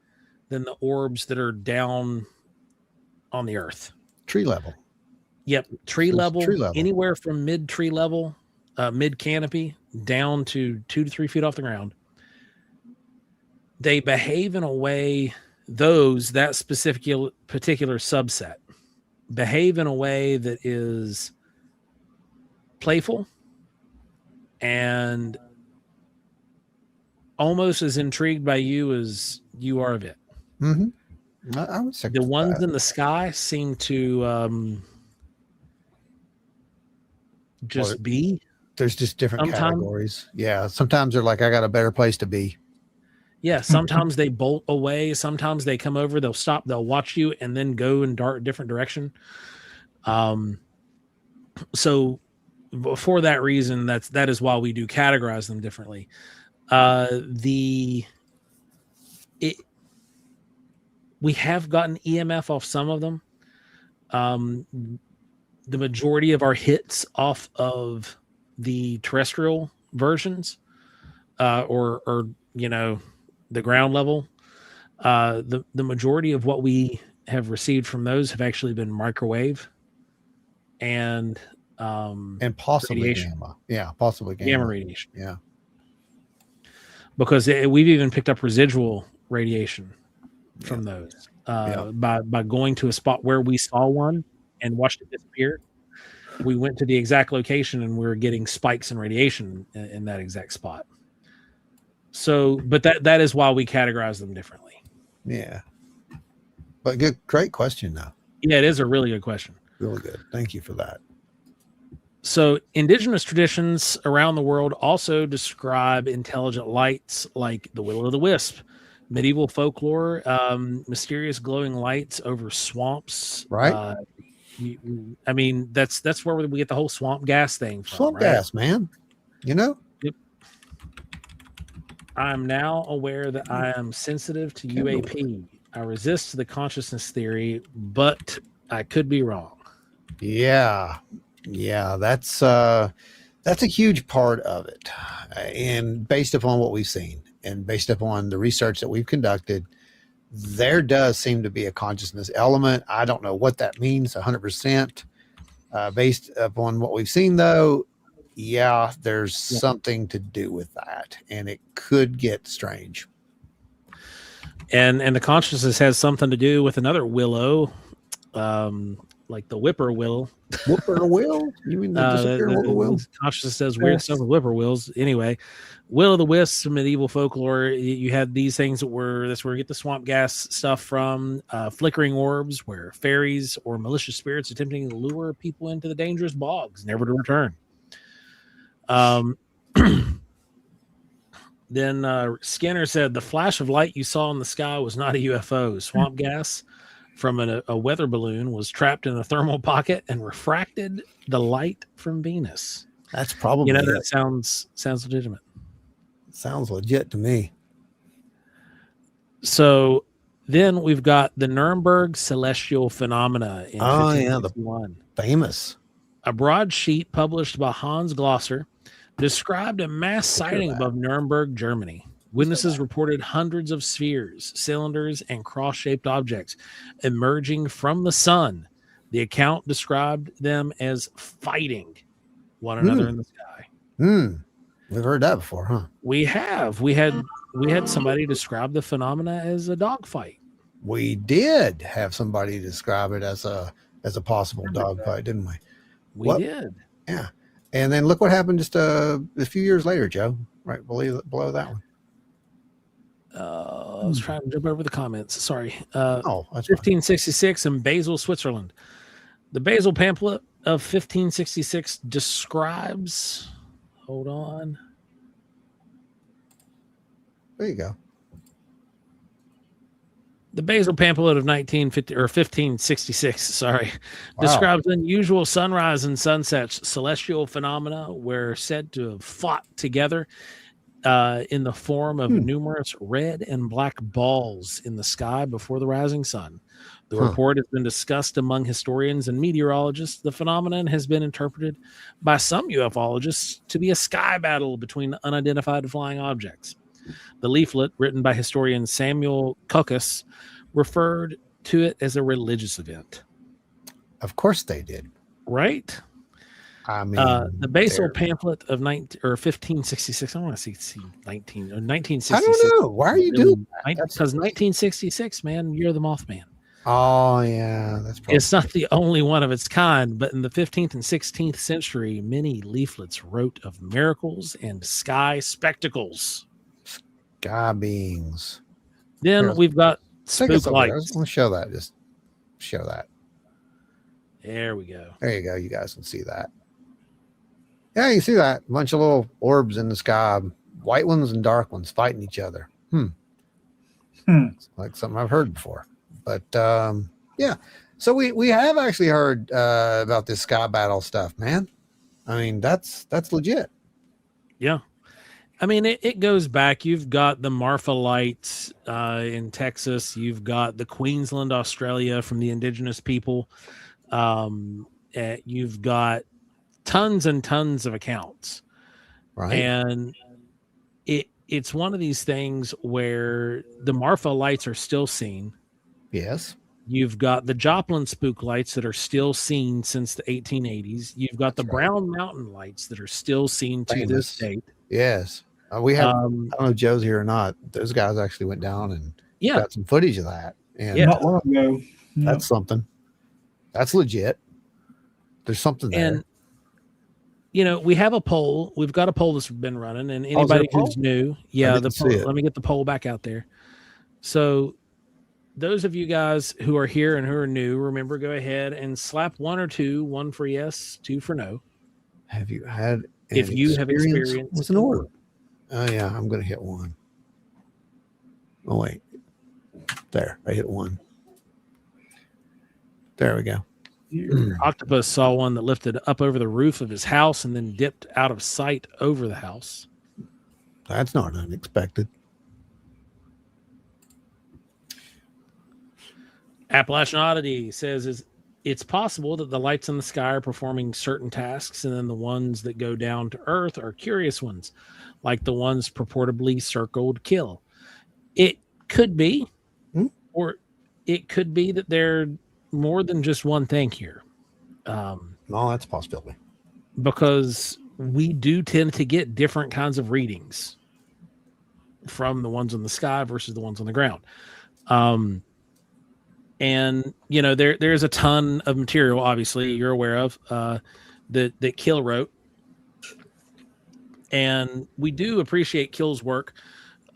than the orbs that are down on the earth. Tree level. Yep. Tree level, anywhere from mid tree level, mid canopy down to 2 to 3 feet off the ground. They behave in a way, that particular subset behave in a way that is playful and almost as intrigued by you as you are of it. Mm-hmm. I would say the ones in the sky seem to be. There's just different categories. Yeah. Sometimes they're like, I got a better place to be. Yeah. Sometimes they bolt away. Sometimes they come over, they'll stop, they'll watch you and then go in a different direction. So for that reason, that is why we do categorize them differently. We have gotten EMF off some of them. The majority of our hits off of the terrestrial versions, or the ground level, the majority of what we have received from those have actually been microwave and possibly radiation. gamma. Yeah, possibly Gamma radiation. Yeah, because we've even picked up residual radiation from those by going to a spot where we saw one and watched it disappear. We went to the exact location and we were getting spikes in radiation in that exact spot. So, but that is why we categorize them differently. Yeah. But great question though. Yeah, it is a really good question. Really good. Thank you for that. So, indigenous traditions around the world also describe intelligent lights like the will-o'-the-wisp. Medieval folklore, mysterious glowing lights over swamps. Right. I mean, that's where we get the whole swamp gas thing from. Swamp gas, man. Yep. I'm now aware that I am sensitive to UAP. I resist the consciousness theory, but I could be wrong. Yeah. That's a huge part of it, and based upon what we've seen and based upon the research that we've conducted, there does seem to be a consciousness element. I don't know what that means 100%. Based upon what we've seen, though, there's something to do with that, and it could get strange. And the consciousness has something to do with another willow, like the whippoorwill. Whippoorwill? You mean the disappearing whippoorwill? Consciousness says weird stuff with whippoorwills. Anyway, will-o'-the-wisp, medieval folklore. You had these things that's where we get the swamp gas stuff from. Flickering orbs, where fairies or malicious spirits attempting to lure people into the dangerous bogs, never to return. Then Skinner said the flash of light you saw in the sky was not a UFO. Swamp gas from a weather balloon was trapped in a thermal pocket and refracted the light from Venus. That's probably that sounds legitimate. Sounds legit to me. So then we've got the Nuremberg celestial phenomena in 1561. The famous. A broadsheet published by Hans Glosser described a mass sighting above Nuremberg, Germany. Witnesses reported hundreds of spheres, cylinders, and cross-shaped objects emerging from the sun. The account described them as fighting one another in the sky. We've heard that before, huh? We have. We had somebody describe the phenomena as a dogfight. We did have somebody describe it as a possible dogfight, didn't we? We did. Yeah. And then look what happened just a few years later, Joe. Right below that one. I was trying to jump over the comments. Sorry. That's 1566 in Basel, Switzerland. The Basel pamphlet of 1566 describes. Hold on. There you go. The Basel pamphlet of 1566, describes unusual sunrise and sunsets. Celestial phenomena were said to have fought together in the form of numerous red and black balls in the sky before the rising sun. The report has been discussed among historians and meteorologists. The phenomenon has been interpreted by some ufologists to be a sky battle between unidentified flying objects. The leaflet, written by historian Samuel Cockus, referred to it as a religious event. Of course they did. Right? I mean, the Basel pamphlet of 1566. I want to see 1966. I don't know. Why are you doing that? Because 1966, man, you're the Mothman. Oh, yeah. That's probably It's not the only one of its kind, but in the 15th and 16th century, many leaflets wrote of miracles and sky spectacles. Sky beings. Then we've got spook lights. Let's show that. Just show that. There we go. There you go. You guys can see that. Yeah, you see that. A bunch of little orbs in the sky, white ones and dark ones fighting each other. It's like something I've heard before. But yeah, so we have actually heard about this sky battle stuff, man. I mean, that's legit. Yeah. I mean, it goes back. You've got the Marfa lights in Texas. You've got the Queensland, Australia, from the indigenous people. You've got tons and tons of accounts. Right. And it's one of these things where the Marfa lights are still seen. Yes. You've got the Joplin spook lights that are still seen since the 1880s. You've got the Brown Mountain lights that are still seen to this date. Yes. We have, I don't know if Joe's here or not. Those guys actually went down and got some footage of that. And not long ago. That's something. That's legit. There's something there. And, you know, we have a poll. We've got a poll that's been running, and anybody who's new, the poll, let me get the poll back out there. So those of you guys who are here and who are new, remember, go ahead and slap 1 or 2, 1 for yes, 2 for no. Have you had if you have experience with an orb? Oh yeah, I'm gonna hit 1. Oh wait. There, I hit 1. There we go. Octopus saw one that lifted up over the roof of his house and then dipped out of sight over the house. That's not unexpected. Appalachian Oddity says it's possible that the lights in the sky are performing certain tasks, and then the ones that go down to Earth are curious ones, like the ones purportedly circled kill. It could be, or it could be that they're more than just one thing here. No, that's a possibility. Because we do tend to get different kinds of readings from the ones in the sky versus the ones on the ground. And, you know, there's a ton of material, obviously, you're aware of, that Kill wrote. And we do appreciate Kill's work,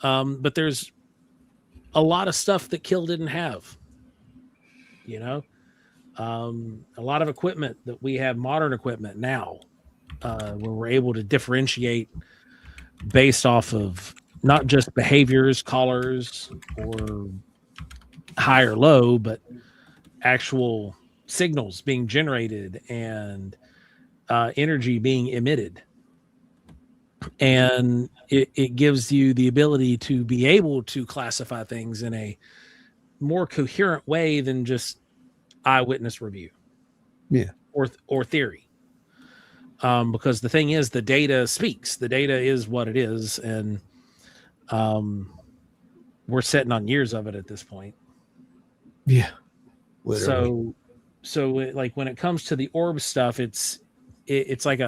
but there's a lot of stuff that Kill didn't have. You know, a lot of equipment that we have, modern equipment now, where we're able to differentiate based off of not just behaviors, colors, or high or low, but actual signals being generated and energy being emitted. And it gives you the ability to be able to classify things in a more coherent way than just eyewitness review, or theory. Because the thing is, the data speaks. The data is what it is, and we're sitting on years of it at this point. Yeah. Literally. So like when it comes to the orb stuff, it's like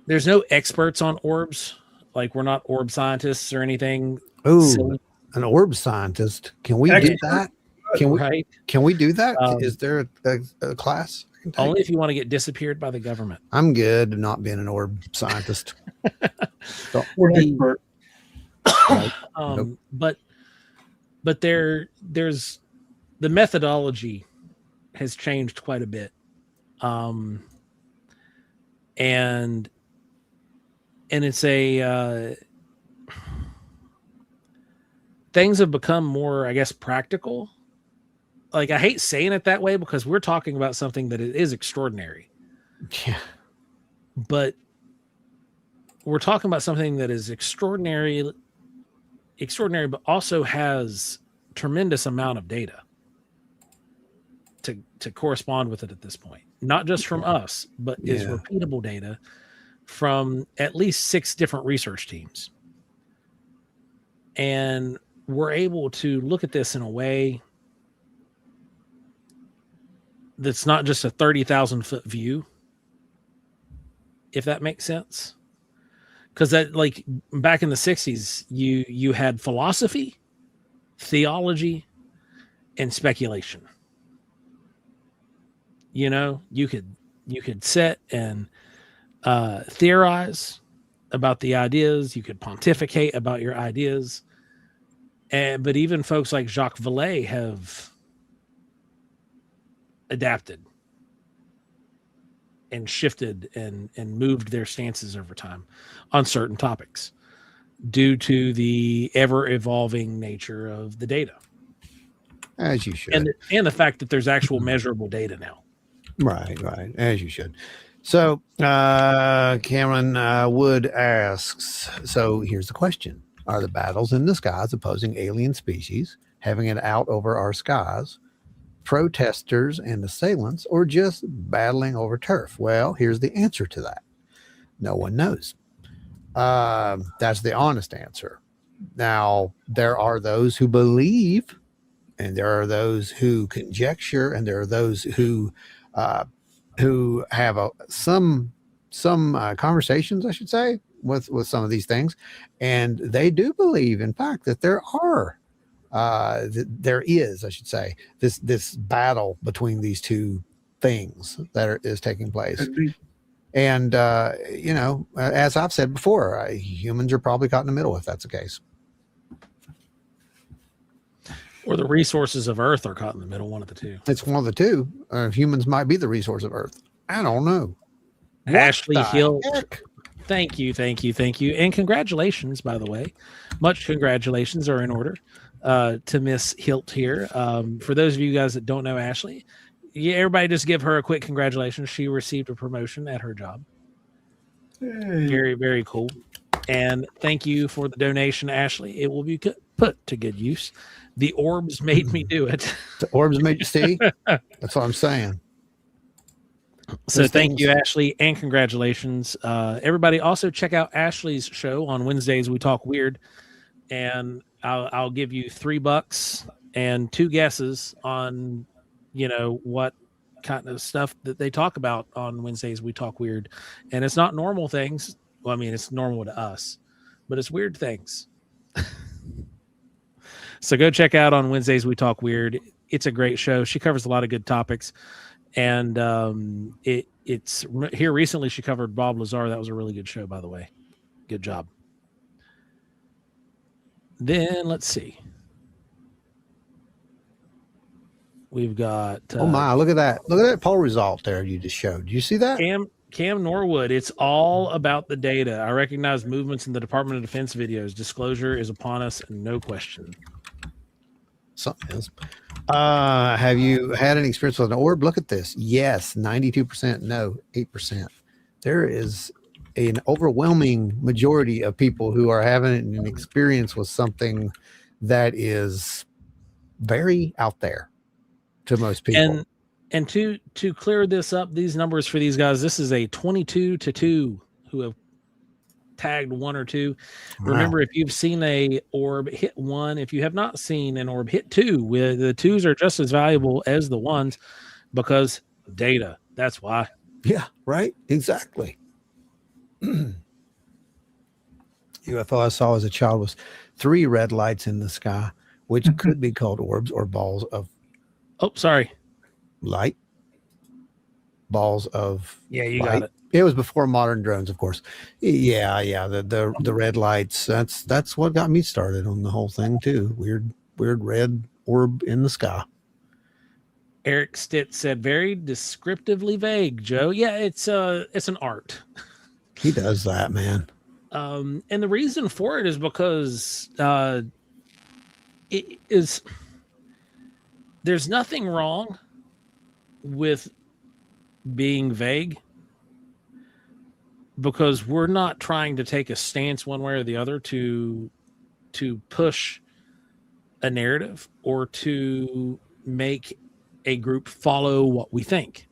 there's no experts on orbs. Like, we're not orb scientists or anything. Oh, an orb scientist. Can we do that? Can we do that? Is there a class I can take? Only if you want to get disappeared by the government. I'm good not being an orb scientist. We're an expert. But there's the methodology has changed quite a bit. And it's things have become more, I guess, practical. Like, I hate saying it that way because we're talking about something that is extraordinary. Yeah. But we're talking about something that is extraordinary, but also has tremendous amount of data to correspond with it at this point. Not just from us, but is repeatable data from at least 6 different research teams. And we're able to look at this in a way that's not just a 30,000-foot view, if that makes sense. Because that, like, back in the 60s, you had philosophy, theology, and speculation. You know, you could sit and theorize about the ideas. You could pontificate about your ideas. But even folks like Jacques Vallée have adapted and shifted and moved their stances over time on certain topics due to the ever-evolving nature of the data. As you should. And the fact that there's actual measurable data now. Right. As you should. So Cameron Wood asks, so here's the question. Are the battles in the skies opposing alien species having it out over our skies, protesters and assailants, or just battling over turf? Well, here's the answer to that. No one knows. That's the honest answer. Now, there are those who believe, and there are those who conjecture, and there are those who have some conversations, I should say, with some of these things, and they do believe, in fact, that there is, I should say, this battle between these two things that is taking place. And as I've said before, humans are probably caught in the middle if that's the case. Or the resources of Earth are caught in the middle, one of the two. It's one of the two. Humans might be the resource of Earth. I don't know. Ashley Hill. Thank you. And congratulations, by the way. Much congratulations are in order to Miss Hilt here. For those of you guys that don't know Ashley, everybody just give her a quick congratulations. She received a promotion at her job. Hey. Very, very cool. And thank you for the donation, Ashley. It will be put to good use. The Orbs made me do it. The Orbs made you see? That's what I'm saying. So thank you, Ashley, and congratulations. Everybody also check out Ashley's show on Wednesdays. We Talk Weird. And I'll give you $3 and 2 guesses on, what kind of stuff that they talk about on Wednesdays. We Talk Weird. And it's not normal things. Well, I mean, it's normal to us, but it's weird things. So go check out on Wednesdays We Talk Weird. It's a great show. She covers a lot of good topics. And it's here recently she covered Bob Lazar. That was a really good show, by the way. Good job. Then let's see. We've got oh my, look at that. Look at that poll result there you just showed. Do you see that? Cam Norwood, it's all about the data. I recognize movements in the Department of Defense videos. Disclosure is upon us, no question. Something is. Have you had any experience with an orb? Look at this. Yes, 92%. No, 8%. There is an overwhelming majority of people who are having an experience with something that is very out there to most people. And to clear this up, these numbers for these guys, this is a 22-2 who have tagged 1 or 2. Wow. Remember, if you've seen a orb, hit 1. If you have not seen an orb, hit 2. The 2s are just as valuable as the 1s because data. That's why. Yeah, right. Exactly. UFO I saw as a child was 3 red lights in the sky, which could be called orbs or balls of light. Balls of you light. got it. It was before modern drones, of course. Yeah. The red lights. That's what got me started on the whole thing too. Weird red orb in the sky. Eric Stitt said, very descriptively vague, Joe. Yeah, it's an art. He does that, man. And the reason for it is because there's nothing wrong with being vague, because we're not trying to take a stance one way or the other to push a narrative or to make a group follow what we think.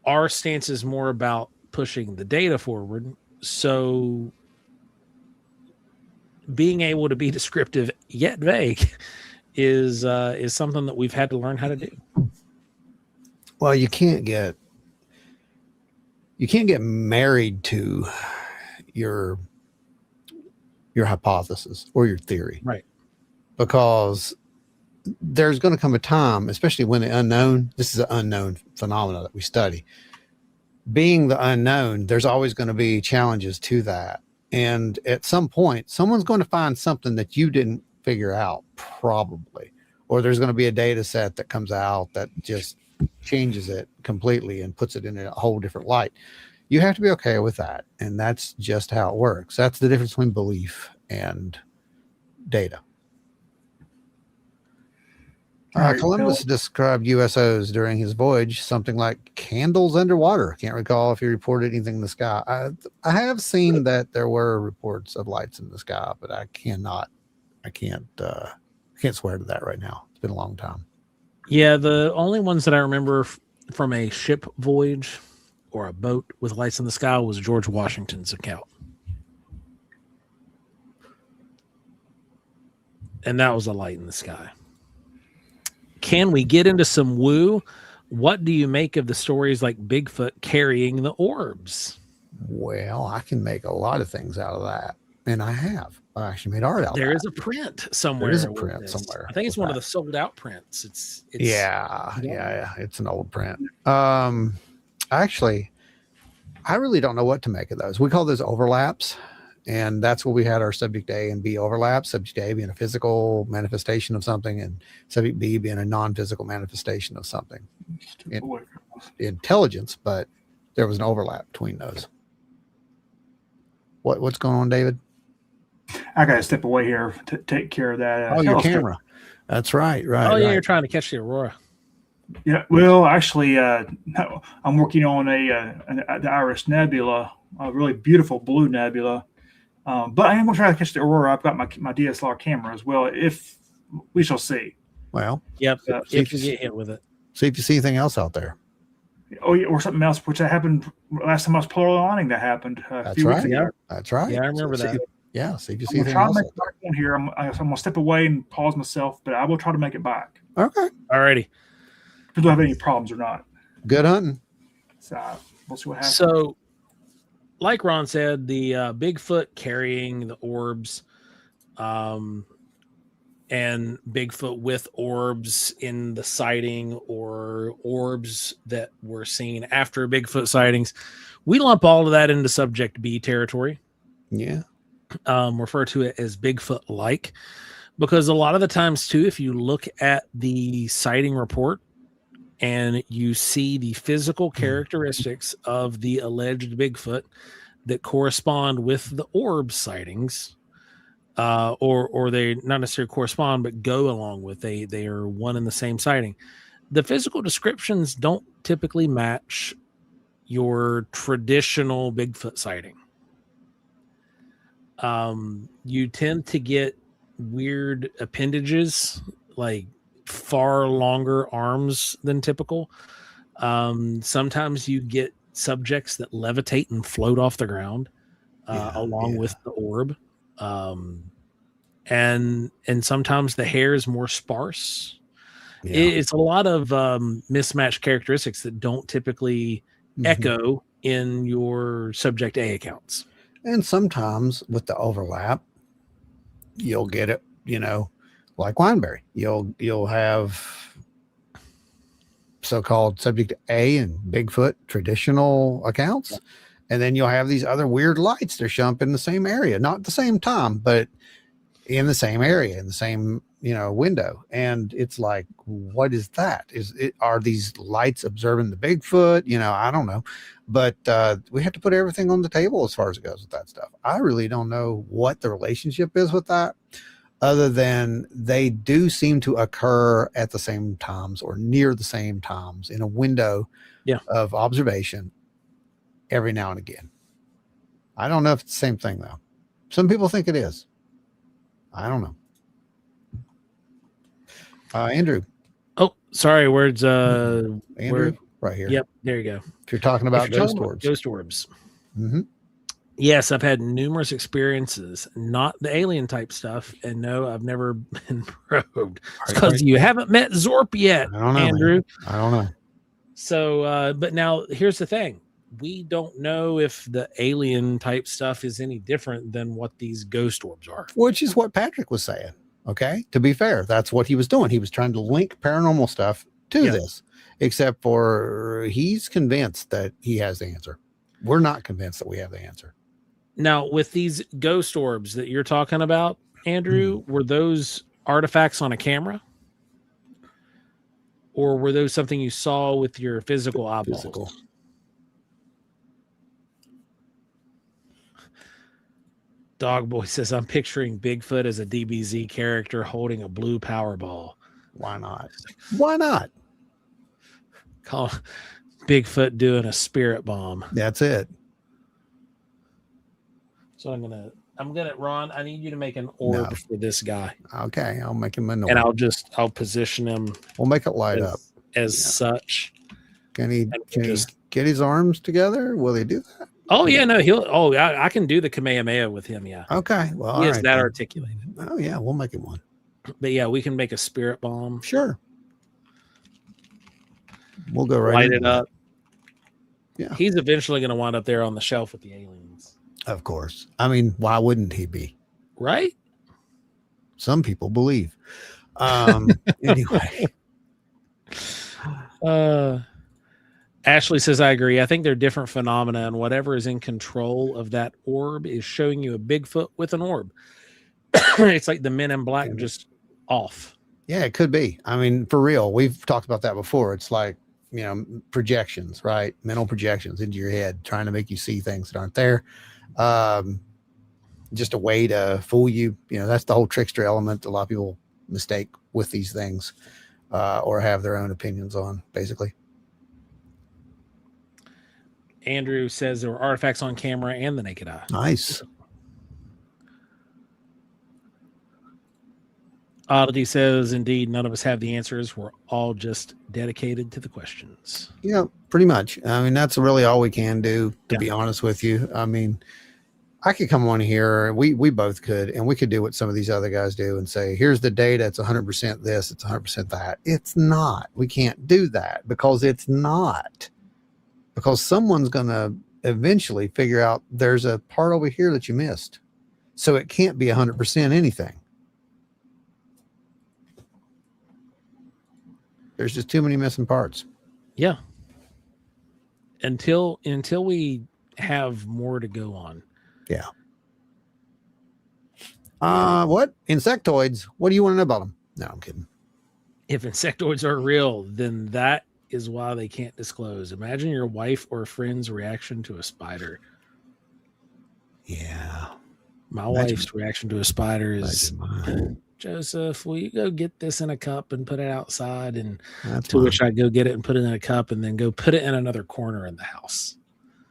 Our stance is more about pushing the data forward. So being able to be descriptive yet vague is something that we've had to learn how to do. Well, you can't get married to your hypothesis or your theory. Right. Because there's going to come a time, especially when the unknown, this is an unknown phenomena that we study. Being the unknown, there's always going to be challenges to that. And at some point, someone's going to find something that you didn't figure out, probably. Or there's going to be a data set that comes out that just changes it completely and puts it in a whole different light. You have to be okay with that. And that's just how it works. That's the difference between belief and data. Right, Columbus described USOs during his voyage something like candles underwater. Can't recall if he reported anything in the sky. I have seen that there were reports of lights in the sky, but I can't swear to that right now. It's been a long time. Yeah, the only ones that I remember from a ship voyage or a boat with lights in the sky was George Washington's account. And that was a light in the sky. Can we get into some woo? What do you make of the stories like Bigfoot carrying the orbs? Well, I can make a lot of things out of that. And I have. I actually made art out of that. There is a print somewhere. There is a print somewhere. I think it's one of the sold out prints. It's yeah. It's an old print. Actually, I really don't know what to make of those. We call those overlaps. And that's what we had our subject A and B overlap. Subject A being a physical manifestation of something, and subject B being a non-physical manifestation of something. Intelligence, but there was an overlap between those. What's going on, David? I got to step away here to take care of that. Your camera. That's right. Oh, yeah, you're trying to catch the aurora. Yeah, well, actually, no, I'm working on the Iris Nebula, a really beautiful blue nebula. But I am going to try to catch the aurora. I've got my DSLR camera as well. If we shall see. Well, yep. If you get hit with it, see if you see anything else out there. Oh yeah, or something else, which that happened last time I was polar aligning. That happened a few weeks ago. That's right. Yeah, I remember that. See if you see anything else. I'm going to here. I'm going to step away and pause myself, but I will try to make it back. Okay. Alrighty. If we don't have any problems or not. Good hunting. So we'll see what happens. So, like Ron said, the Bigfoot carrying the orbs, and Bigfoot with orbs in the sighting, or orbs that were seen after Bigfoot sightings, we lump all of that into subject B territory. Yeah. Refer to it as Bigfoot-like, because a lot of the times too, if you look at the sighting report and you see the physical characteristics of the alleged Bigfoot that correspond with the orb sightings, or they not necessarily correspond, but go along with, they are one and the same sighting. The physical descriptions don't typically match your traditional Bigfoot sighting. You tend to get weird appendages, like far longer arms than typical. Sometimes you get subjects that levitate and float off the ground, along with the orb. And sometimes the hair is more sparse. Yeah. It's a lot of mismatched characteristics that don't typically echo in your subject A accounts. And sometimes with the overlap, you'll get it, like Wineberry. You'll have so-called subject A and Bigfoot traditional accounts, and then you'll have these other weird lights that show up in the same area, not at the same time, but in the same area, in the same window. And it's like, what is that? Are these lights observing the Bigfoot? I don't know, but we have to put everything on the table as far as it goes with that stuff. I really don't know what the relationship is with that, other than they do seem to occur at the same times or near the same times in a window of observation every now and again. I don't know if it's the same thing though. Some people think it is. I don't know. Andrew. Oh, sorry. Where's Andrew? Right here. Yep. There you go. If you're talking about ghost orbs. Ghost orbs. Mm-hmm. Yes, I've had numerous experiences, not the alien type stuff. And no, I've never been probed. Because you haven't met Zorp yet, I don't know, Andrew. Man. I don't know. So, but now here's the thing. We don't know if the alien type stuff is any different than what these ghost orbs are. Which is what Patrick was saying. Okay. To be fair, that's what he was doing. He was trying to link paranormal stuff to this, except for he's convinced that he has the answer. We're not convinced that we have the answer. Now, with these ghost orbs that you're talking about, Andrew, were those artifacts on a camera? Or were those something you saw with your physical eyeballs? Physical. Dog Boy says, I'm picturing Bigfoot as a DBZ character holding a blue Powerball. Why not? Why not? Call Bigfoot doing a spirit bomb. That's it. So I'm gonna Ron, I need you to make an orb for this guy. Okay, I'll make him an orb. And I'll position him. We'll make it light up as such. Can he get his arms together? Will he do that? Oh yeah, no, I can do the Kamehameha with him, yeah. Okay. Well, he is that articulated. Oh yeah, we'll make him one. But yeah, we can make a spirit bomb. Sure. We'll go right light it up. Yeah. He's eventually gonna wind up there on the shelf with the aliens. Of course. I mean, why wouldn't he be? Right? Some people believe. Anyway. Ashley says, I agree. I think they're different phenomena, and whatever is in control of that orb is showing you a Bigfoot with an orb. It's like the Men in Black just off. Yeah, it could be. I mean, for real. We've talked about that before. It's like, projections, right? Mental projections into your head, trying to make you see things that aren't there. Just a way to fool you. That's the whole trickster element a lot of people mistake with these things, or have their own opinions on, basically. Andrew says there were artifacts on camera and the naked eye. Nice. Oddity says, indeed, none of us have the answers. We're all just dedicated to the questions. Yeah, pretty much. I mean, that's really all we can do, to be honest with you. I mean, I could come on here, we both could, and we could do what some of these other guys do and say, here's the data, it's 100% this, it's 100% that. It's not. We can't do that because it's not. Because someone's going to eventually figure out there's a part over here that you missed. So it can't be 100% anything. There's just too many missing parts. Yeah. Until we have more to go on. Yeah. What? Insectoids. What do you want to know about them? No, I'm kidding. If insectoids are real, then that is why they can't disclose. Imagine your wife or friend's reaction to a spider. Yeah. My wife's reaction to a spider is, Joseph, will you go get this in a cup and put it outside? And which I go get it and put it in a cup and then go put it in another corner in the house.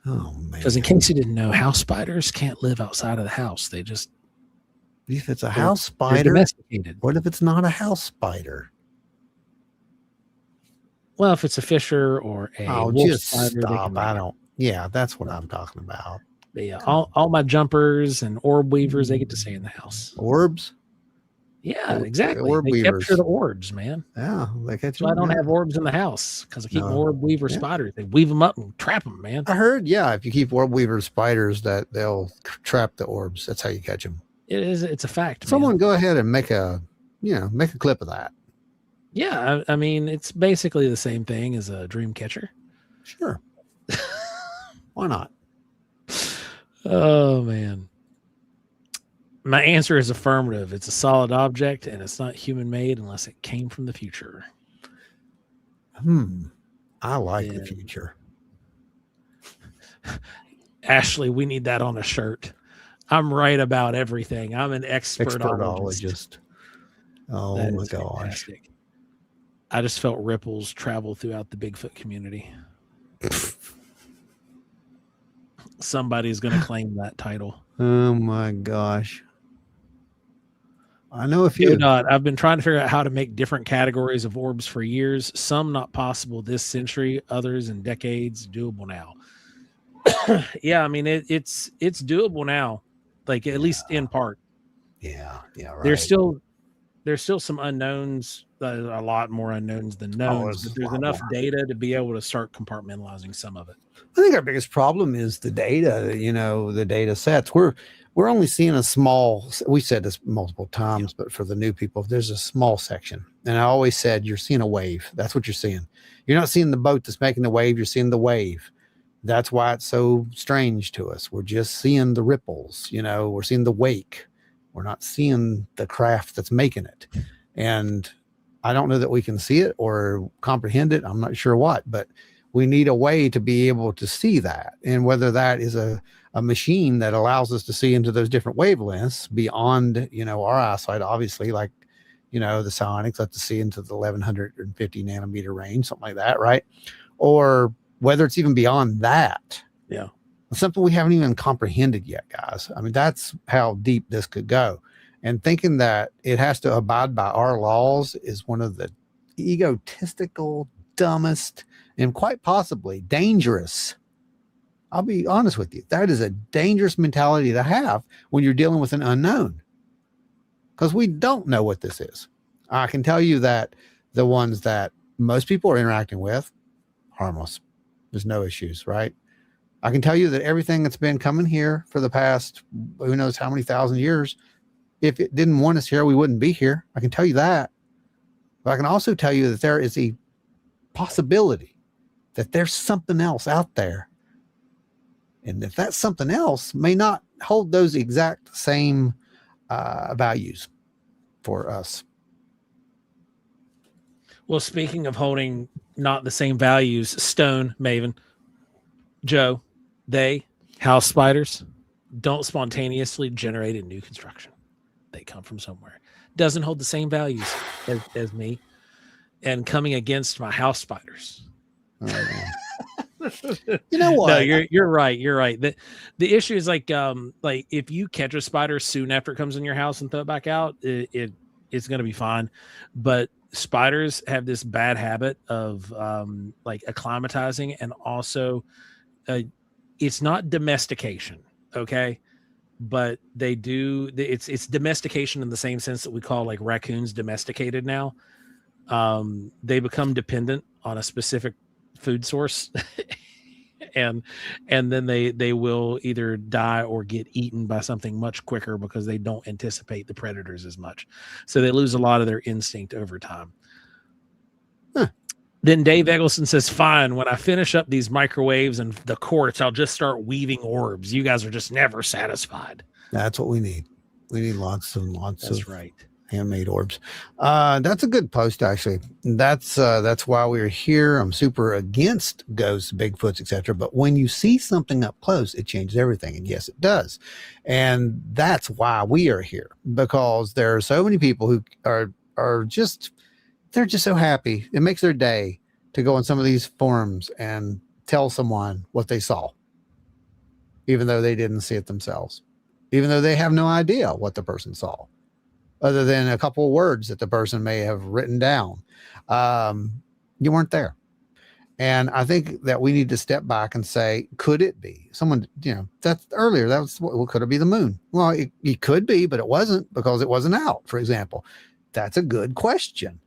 Oh, man. Because in case you didn't know, house spiders can't live outside of the house. They just... If it's a house spider, domesticated. What if it's not a house spider? Well, if it's a fisher or a wolf just spider, stop. Yeah, that's what I'm talking about. But yeah, all my jumpers and orb weavers, they get to stay in the house. Orbs? Yeah, exactly. Orb they weavers. capture the orbs, man. Yeah, they catch them. I don't have orbs in the house because I keep orb weaver spiders. They weave them up and trap them, man. I heard, if you keep orb weaver spiders, that they'll trap the orbs. That's how you catch them. It's a fact. Someone man. Go ahead and make a clip of that. Yeah, I mean, it's basically the same thing as a dream catcher. Sure. Why not? Oh, man. My answer is affirmative. It's a solid object, and it's not human-made unless it came from the future. I like the future. Ashley, we need that on a shirt. I'm right about everything. I'm an expertologist. Oh, my gosh. Fantastic. I just felt ripples travel throughout the Bigfoot community. Somebody's going to claim that title. Oh, my gosh. I know a few. I've been trying to figure out how to make different categories of orbs for years. Some not possible this century, others in decades, doable now. Yeah, I mean, it's doable now, like at least in part. Yeah, right. There's still some unknowns, a lot more unknowns than knowns, but there's enough data to be able to start compartmentalizing some of it. I think our biggest problem is the data, the data sets. We're only seeing a small, we said this multiple times, but for the new people, there's a small section. And I always said, you're seeing a wave. That's what you're seeing. You're not seeing the boat that's making the wave. You're seeing the wave. That's why it's so strange to us. We're just seeing the ripples, we're seeing the wake. We're not seeing the craft that's making it. And I don't know that we can see it or comprehend it. I'm not sure what, but we need a way to be able to see that. And whether that is a machine that allows us to see into those different wavelengths beyond, our eyesight, obviously, like, the psionics, let us see into the 1150 nanometer range, something like that, right? Or whether it's even beyond that. Yeah. Something we haven't even comprehended yet, guys. I mean, that's how deep this could go. And thinking that it has to abide by our laws is one of the egotistical, dumbest, and quite possibly dangerous. I'll be honest with you. That is a dangerous mentality to have when you're dealing with an unknown, because we don't know what this is. I can tell you that the ones that most people are interacting with, harmless. There's no issues, right? I can tell you that everything that's been coming here for the past, who knows how many thousand years, if it didn't want us here, we wouldn't be here. I can tell you that. But I can also tell you that there is a possibility that there's something else out there. And if that something else may not hold those exact same values for us. Well, speaking of holding not the same values, Stone, Maven, Joe, they, house spiders, don't spontaneously generate a new construction. They come from somewhere. Doesn't hold the same values as me, and coming against my house spiders. You know what? No, you're right. You're right. The issue is like if you catch a spider soon after it comes in your house and throw it back out, it's going to be fine. But spiders have this bad habit of like acclimatizing, and also it's not domestication, okay? But they do. It's domestication in the same sense that we call like raccoons domesticated now. They become dependent on a specific food source, and then they will either die or get eaten by something much quicker because they don't anticipate the predators as much. So they lose a lot of their instinct over time. Then Dave Eggleston says, fine, when I finish up these microwaves and the quartz, I'll just start weaving orbs. You guys are just never satisfied. That's what we need. We need lots and lots That's of right. handmade orbs. That's a good post, actually. That's why we're here. I'm super against ghosts, Bigfoots, etc. But when you see something up close, it changes everything. And yes, it does. And that's why we are here, because there are so many people who are just, they're just so happy. It makes their day to go on some of these forums and tell someone what they saw, even though they didn't see it themselves, even though they have no idea what the person saw, other than a couple of words that the person may have written down. You weren't there. And I think that we need to step back and say, could it be someone, that's earlier, that was what could it be the moon? Well, it could be, but it wasn't, because it wasn't out, for example. That's a good question.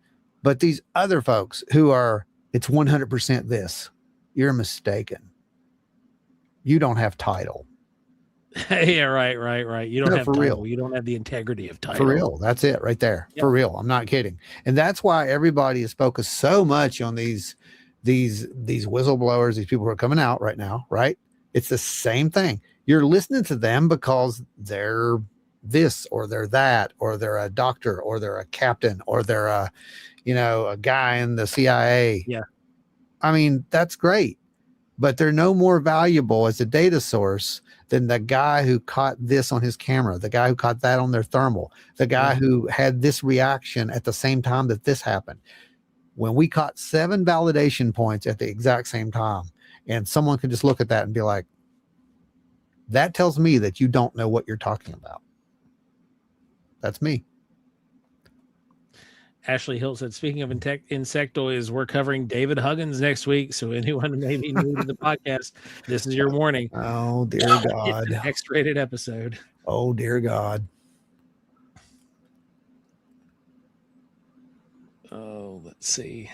But these other folks who are, it's 100% this, you're mistaken. You don't have title. Yeah, right. You don't have for title. real. You don't have the integrity of title. For real. That's it right there. Yep. For real. I'm not kidding. And that's why everybody is focused so much on these whistleblowers, these people who are coming out right now, right? It's the same thing. You're listening to them because they're this, or they're that, or they're a doctor, or they're a captain, or they're a guy in the CIA. Yeah. I mean, that's great, but they're no more valuable as a data source than the guy who caught this on his camera, the guy who caught that on their thermal, the guy who had this reaction at the same time that this happened. When we caught 7 validation points at the exact same time, and someone can just look at that and be like, that tells me that you don't know what you're talking about. That's me. Ashley Hill said, speaking of insectoids, we're covering David Huggins next week. So anyone who may be new to the podcast, this is your warning. Oh, dear God. It's an X-rated episode. Oh, dear God. Oh, let's see.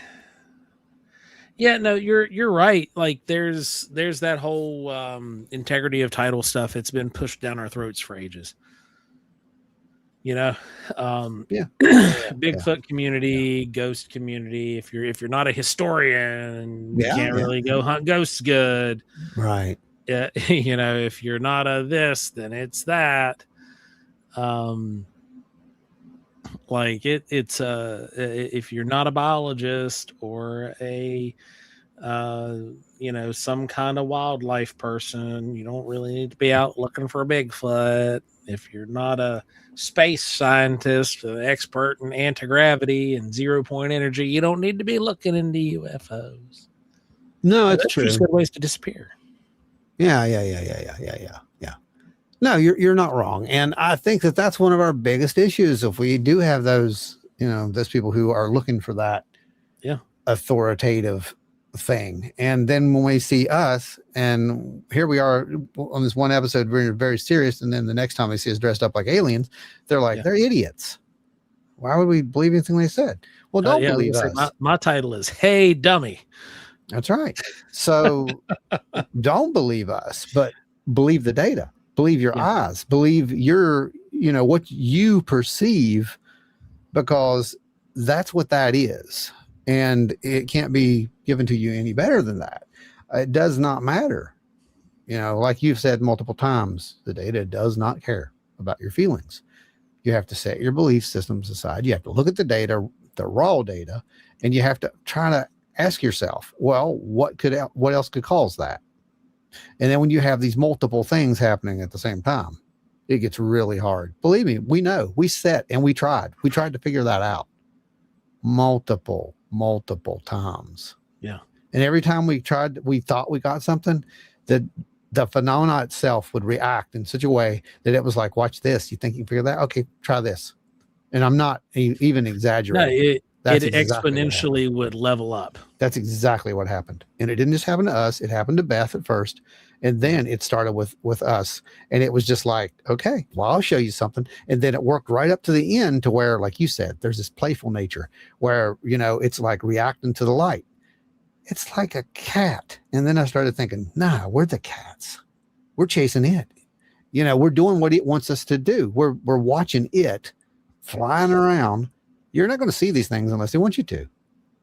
Yeah, no, you're right. Like there's that whole integrity of title stuff. It's been pushed down our throats for ages. Bigfoot community, ghost community. If you're not a historian, you can't really go hunt ghosts good. Right. Yeah. If you're not a this, then it's that. Like it's if you're not a biologist or a some kind of wildlife person. You don't really need to be out looking for a Bigfoot. If you're not a space scientist, an expert in anti-gravity and 0-point energy, you don't need to be looking into UFOs. No, it's true. Just good ways to disappear. Yeah. No, you're not wrong, and I think that's one of our biggest issues. If we do have those, those people who are looking for that, authoritative thing, and then when we see us, and here we are on this one episode, we're very serious, and then the next time they see us dressed up like aliens, they're like, they're idiots. Why would we believe anything they said? Well, don't believe us. My title is "Hey Dummy." That's right. So don't believe us, but believe the data. Believe your eyes, believe your, what you perceive, because that's what that is. And it can't be given to you any better than that. It does not matter. Like you've said multiple times, the data does not care about your feelings. You have to set your belief systems aside. You have to look at the data, the raw data, and you have to try to ask yourself, well, what else could cause that? And then when you have these multiple things happening at the same time, it gets really hard. Believe me, we know. We set and we tried. We tried to figure that out multiple times. Yeah. And every time we tried, we thought we got something, the phenomena itself would react in such a way that it was like, watch this. You think you can figure that? Okay, try this. And I'm not even exaggerating. No, it exponentially would level up. That's exactly what happened. And it didn't just happen to us. It happened to Beth at first. And then it started with us. And it was just like, okay, well, I'll show you something. And then it worked right up to the end to where, like you said, there's this playful nature where, it's like reacting to the light. It's like a cat. And then I started thinking, nah, we're the cats. We're chasing it. We're doing what it wants us to do. We're watching it flying around. You're not going to see these things unless they want you to.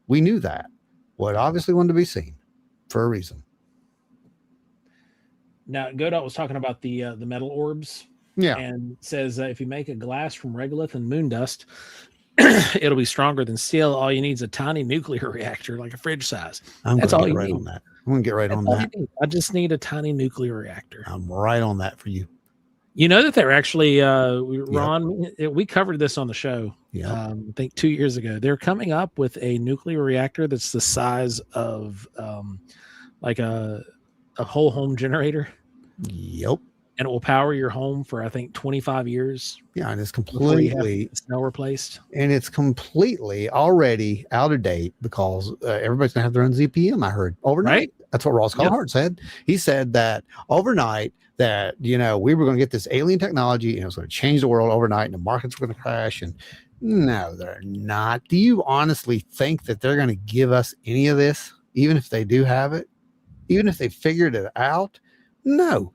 We knew that. Well, it obviously wanted to be seen for a reason. Now, Godot was talking about the metal orbs. Yeah. And says if you make a glass from regolith and moon dust, it'll be stronger than steel. All you need is a tiny nuclear reactor, like a fridge size. That's all you need. On that. I'm going to get right on that. I just need a tiny nuclear reactor. I'm right on that for you. You know that they're actually, Ron, we covered this on the show, I think 2 years ago. They're coming up with a nuclear reactor that's the size of like a whole home generator. Yep. And it will power your home for, I think, 25 years. Yeah, and it's completely snow replaced. And it's completely already out of date because everybody's going to have their own ZPM, I heard, overnight. Right? That's what Ross Carhart said. He said that overnight that, we were going to get this alien technology and it was going to change the world overnight and the markets were going to crash. And no, they're not. Do you honestly think that they're going to give us any of this, even if they do have it, even if they figured it out? No,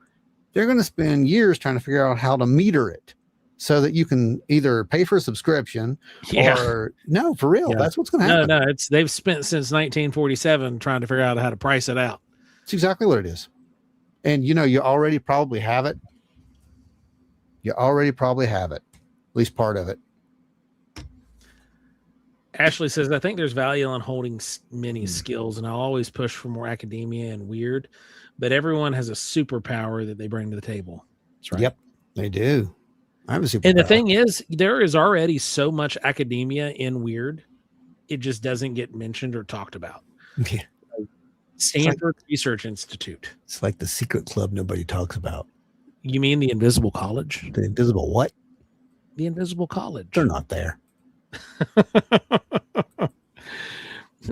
they're going to spend years trying to figure out how to meter it so that you can either pay for a subscription or no, for real. That's what's going to happen. No, they've spent since 1947 trying to figure out how to price it out. It's exactly what it is. And you already probably have it. You already probably have it, at least part of it. Ashley says, I think there's value in holding many skills, and I'll always push for more academia and weird, but everyone has a superpower that they bring to the table. That's right. Yep, they do. I have a superpower. And the thing is, there is already so much academia in weird. It just doesn't get mentioned or talked about. Yeah. Stanford Research Institute. It's like the secret club nobody talks about. You mean the Invisible College? The Invisible what? The Invisible College. They're not there.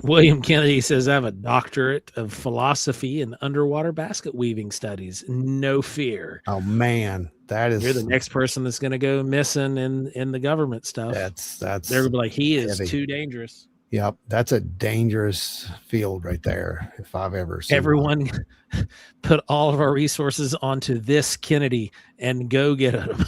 William Kennedy says, I have a doctorate of philosophy and underwater basket weaving studies. No fear. Oh, man. You're the next person that's going to go missing in the government stuff. That's they're going to be like, he is heavy. Too dangerous. Yep, that's a dangerous field right there. If I've ever seen everyone put all of our resources onto this Kennedy and go get him.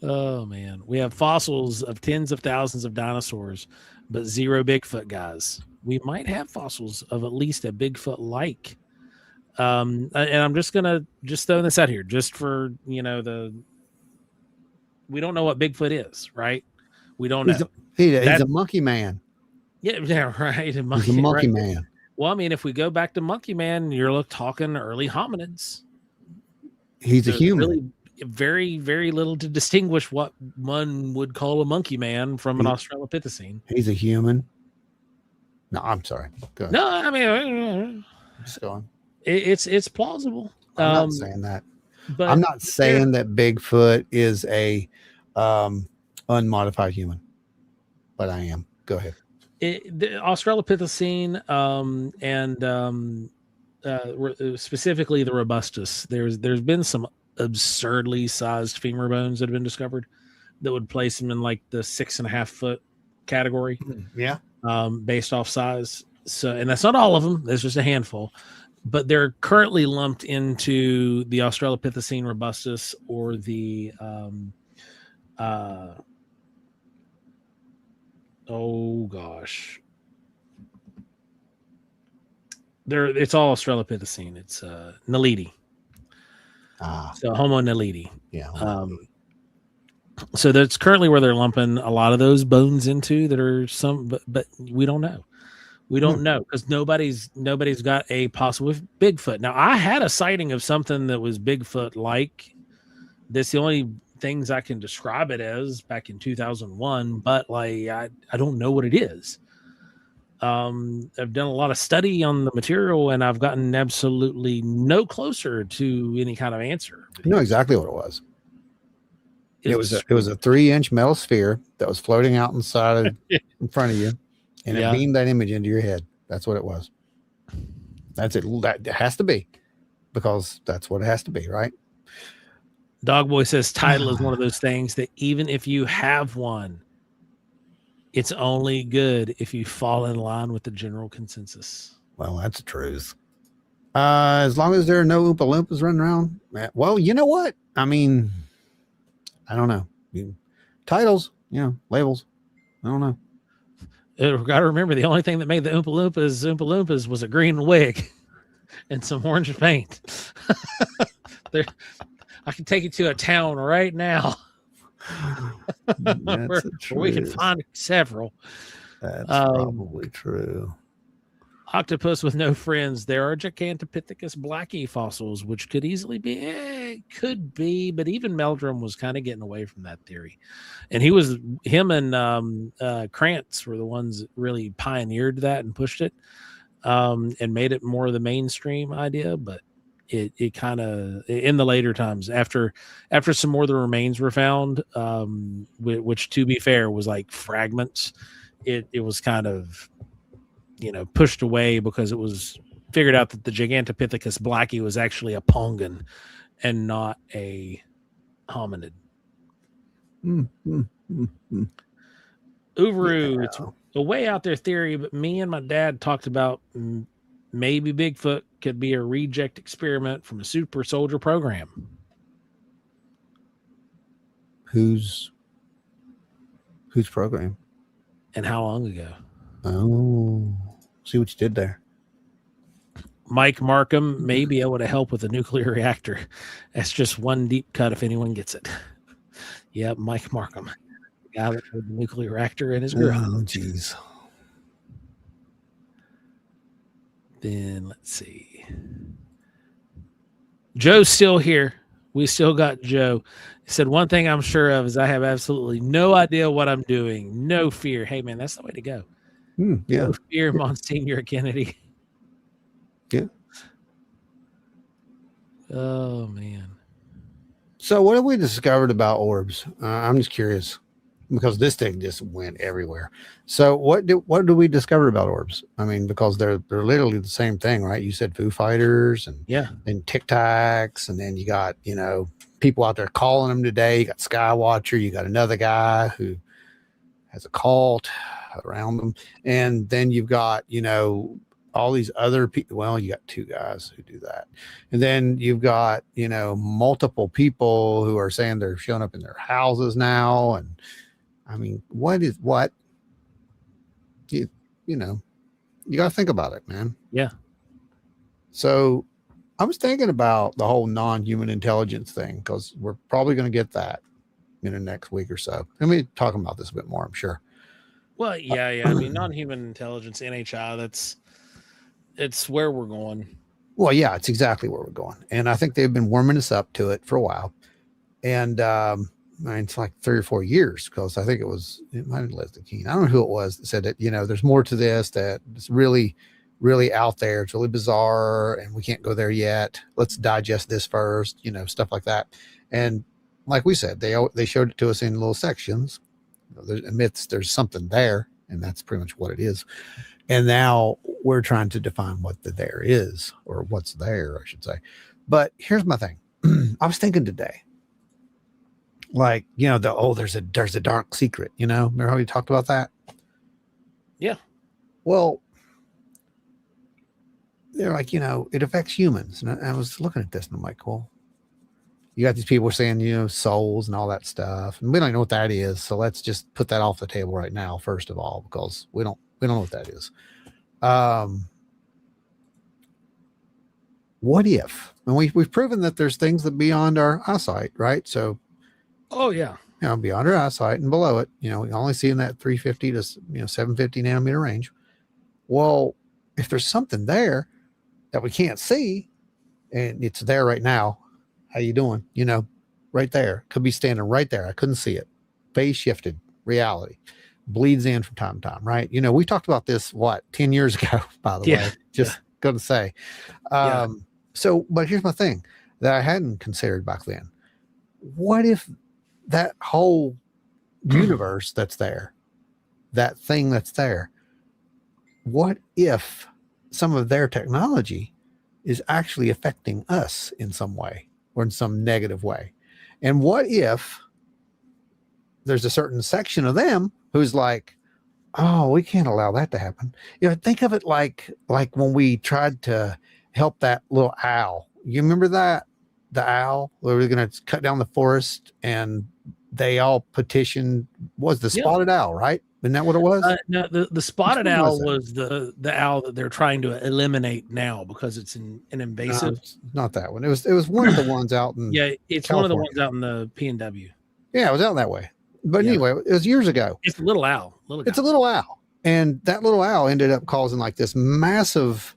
Oh man, we have fossils of tens of thousands of dinosaurs, but zero Bigfoot, guys. We might have fossils of at least a Bigfoot-like. And I'm just gonna throw this out here, just for we don't know what Bigfoot is, right? We don't know. He's a monkey man. Yeah, right. He's a monkey right. man. Well, I mean, if we go back to monkey man, you're talking early hominids. He's a human. Really very, very little to distinguish what one would call a monkey man from an Australopithecine. He's a human. No, I'm sorry. Go ahead. No, I mean, just go on. It's plausible. I'm not saying that. But I'm not saying that Bigfoot is a unmodified human, but I am. Go ahead. The Australopithecine and specifically the robustus. There's been some absurdly sized femur bones that have been discovered that would place them in like the 6.5 foot category. Yeah. Based off size. So, and that's not all of them. There's just a handful, but they're currently lumped into the Australopithecine robustus or the oh gosh, it's all Australopithecine. It's Naledi. So Homo naledi. Yeah. So that's currently where they're lumping a lot of those bones into that are some, but we don't know. We don't know because nobody's got a possible Bigfoot. Now, I had a sighting of something that was Bigfoot-like. That's the only things I can describe it as back in 2001, but like I don't know what it is. I've done a lot of study on the material, and I've gotten absolutely no closer to any kind of answer. You know exactly what it was. It was a 3-inch metal sphere that was floating out inside in front of you, and it beamed that image into your head. That's what it was. That's it. That has to be, because that's what it has to be, right? Dogboy says title is one of those things that even if you have one, it's only good if you fall in line with the general consensus. Well, that's the truth. As long as there are no Oompa Loompas running around. Well, you know what? I mean, I don't know. Titles, labels. I don't know. Got to remember, the only thing that made the Oompa Loompas was a green wig and some orange paint. I can take you to a town right now where we can find several. That's probably true. Octopus with no friends. There are Gigantopithecus blackie fossils, which could easily be, could be, but even Meldrum was kind of getting away from that theory. And him and Krantz were the ones that really pioneered that and pushed it and made it more of the mainstream idea. But it kind of, in the later times, after some more of the remains were found, which to be fair was like fragments, it was kind of, pushed away because it was figured out that the Gigantopithecus blackie was actually a pongan and not a hominid. Uru, it's a way out there theory, but me and my dad talked about maybe Bigfoot could be a reject experiment from a super soldier program. Whose program? And how long ago? Oh, see what you did there. Mike Markham may be able to help with a nuclear reactor. That's just one deep cut if anyone gets it. Yeah, Mike Markham, the guy that had the nuclear reactor in his garage. Oh, geez. Then let's see. Joe's still here. We still got Joe. He said, one thing I'm sure of is I have absolutely no idea what I'm doing. No fear. Hey, man, that's the way to go. Yeah. No fear, Monsignor Kennedy. Yeah. Oh, man. So what have we discovered about orbs? I'm just curious, because this thing just went everywhere. So what do we discover about orbs? I mean, because they're literally the same thing, right? You said Foo Fighters and Tic Tacs, and then you got, people out there calling them today. You got Skywatcher, you got another guy who has a cult around them, and then you've got, all these other people. Well, you got two guys who do that, and then you've got, multiple people who are saying they're showing up in their houses now. And I mean, what you got to think about it, man. Yeah. So I was thinking about the whole non-human intelligence thing, because we're probably going to get that in the next week or so. I mean, talking about this a bit more, I'm sure. Well, yeah. I mean, non-human intelligence, NHI. It's where we're going. Well, yeah, it's exactly where we're going, and I think they've been warming us up to it for a while, and I mean, it's like 3 or 4 years because I think it might have been Leslie Keene. I don't know who it was that said that there's more to this that it's really, really out there. It's really bizarre, and we can't go there yet. Let's digest this first, stuff like that. And like we said, they showed it to us in little sections. There's something there, and that's pretty much what it is. And now we're trying to define what the there is, or what's there, I should say. But here's my thing. I was thinking today, like, there's a dark secret, remember how we talked about that? Yeah. Well, they're like, it affects humans. And I was looking at this and I'm like, well, you got these people saying, souls and all that stuff. And we don't know what that is. So let's just put that off the table right now, first of all, because we don't know what that is. What if, and we've proven that there's things that beyond our eyesight, right? So, oh yeah, beyond our eyesight and below it, we only see in that 350 to 750 nanometer range. Well, if there's something there that we can't see, and it's there right now, how you doing? Right there, could be standing right there. I couldn't see it. Phase shifted reality. Bleeds in from time to time, right? We talked about this 10 years ago, by the way. Just gonna say. So, but here's my thing that I hadn't considered back then. What if that whole universe that's there, that thing that's there, what if some of their technology is actually affecting us in some way or in some negative way? And what if there's a certain section of them who's like, oh, we can't allow that to happen. Think of it like when we tried to help that little owl. You remember that? The owl, we were going to cut down the forest and they all petitioned, was the spotted owl, right? Isn't that what it was? No, the spotted owl was the owl that they're trying to eliminate now because it's an invasive. No, not that one. It was one of the ones out in it's California. One of the ones out in the PNW. Yeah, it was out that way. But anyway, it was years ago. It's a little owl. It's a little owl. And that little owl ended up causing like this massive,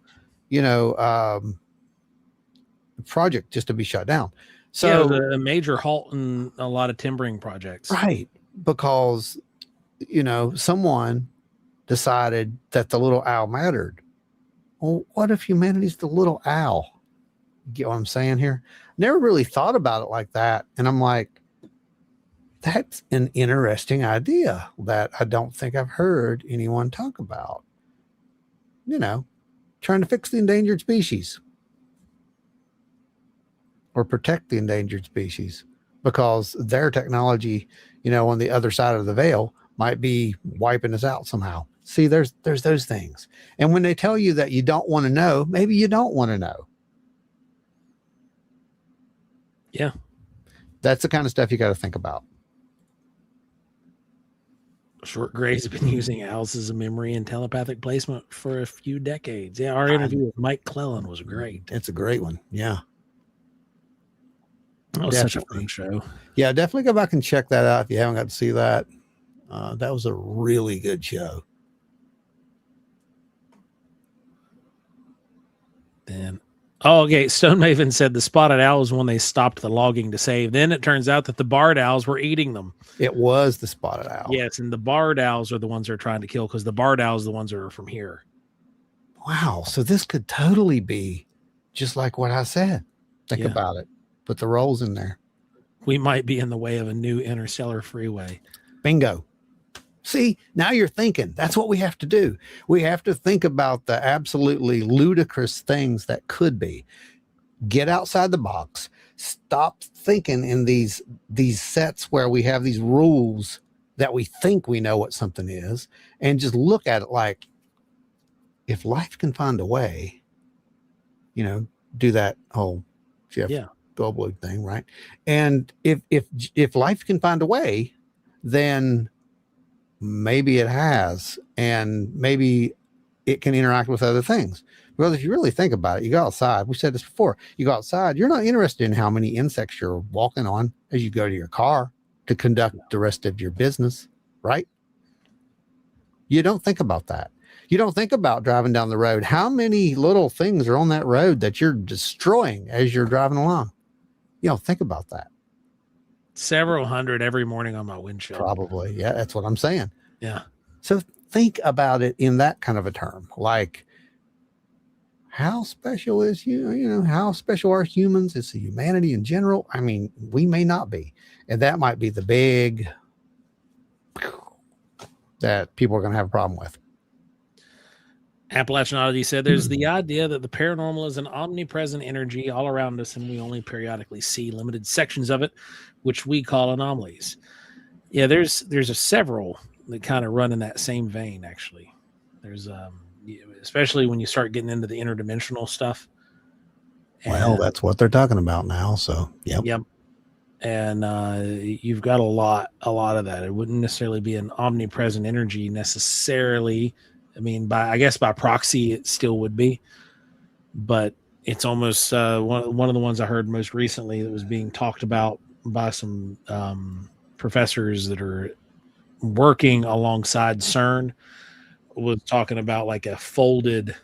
project just to be shut down. So a major halt in a lot of timbering projects. Right. Because, someone decided that the little owl mattered. Well, what if humanity's the little owl? You get what I'm saying here? Never really thought about it like that. And I'm like, that's an interesting idea that I don't think I've heard anyone talk about. Trying to fix the endangered species or protect the endangered species because their technology, on the other side of the veil might be wiping us out somehow. See, there's those things. And when they tell you that you don't want to know, maybe you don't want to know. Yeah. That's the kind of stuff you got to think about. Short Gray's been using owls as a memory and telepathic placement for a few decades. Yeah, our interview with Mike Clellan was great. It's a great one. Yeah. That was such a fun show. Yeah, definitely go back and check that out if you haven't got to see that. That was a really good show. Then, okay. Stone Maven said the spotted owl was when they stopped the logging to save. Then it turns out that the barred owls were eating them. It was the spotted owl. Yes, and the barred owls are the ones they're trying to kill because the barred owls are the ones that are from here. Wow. So this could totally be just like what I said. Think about it. Put the rolls in there. We might be in the way of a new interstellar freeway. Bingo. See, now you're thinking. That's what we have to do. We have to think about the absolutely ludicrous things that could be. Get outside the box. Stop thinking in these sets where we have these rules that we think we know what something is, and just look at it like, if life can find a way, do that whole Jeff Goldblum thing, right? And if life can find a way, then maybe it has, and maybe it can interact with other things. Because if you really think about it, you go outside. We said this before. You go outside, you're not interested in how many insects you're walking on as you go to your car to conduct the rest of your business, right? You don't think about that. You don't think about driving down the road. How many little things are on that road that you're destroying as you're driving along? You don't think about that. Several hundred every morning on my windshield. Probably. Yeah, that's what I'm saying. Yeah. So think about it in that kind of a term. Like, how special is how special are humans? Is the humanity in general? I mean, we may not be. And that might be the big that people are going to have a problem with. Appalachian Oddity said there's the idea that the paranormal is an omnipresent energy all around us, and we only periodically see limited sections of it, which we call anomalies. Yeah, there's several that kind of run in that same vein, actually. There's especially when you start getting into the interdimensional stuff. Well, that's what they're talking about now. So Yep. And you've got a lot of that. It wouldn't necessarily be an omnipresent energy necessarily. I mean, by proxy, it still would be, but it's almost one of the ones I heard most recently that was being talked about by some professors that are working alongside CERN, was talking about like a folded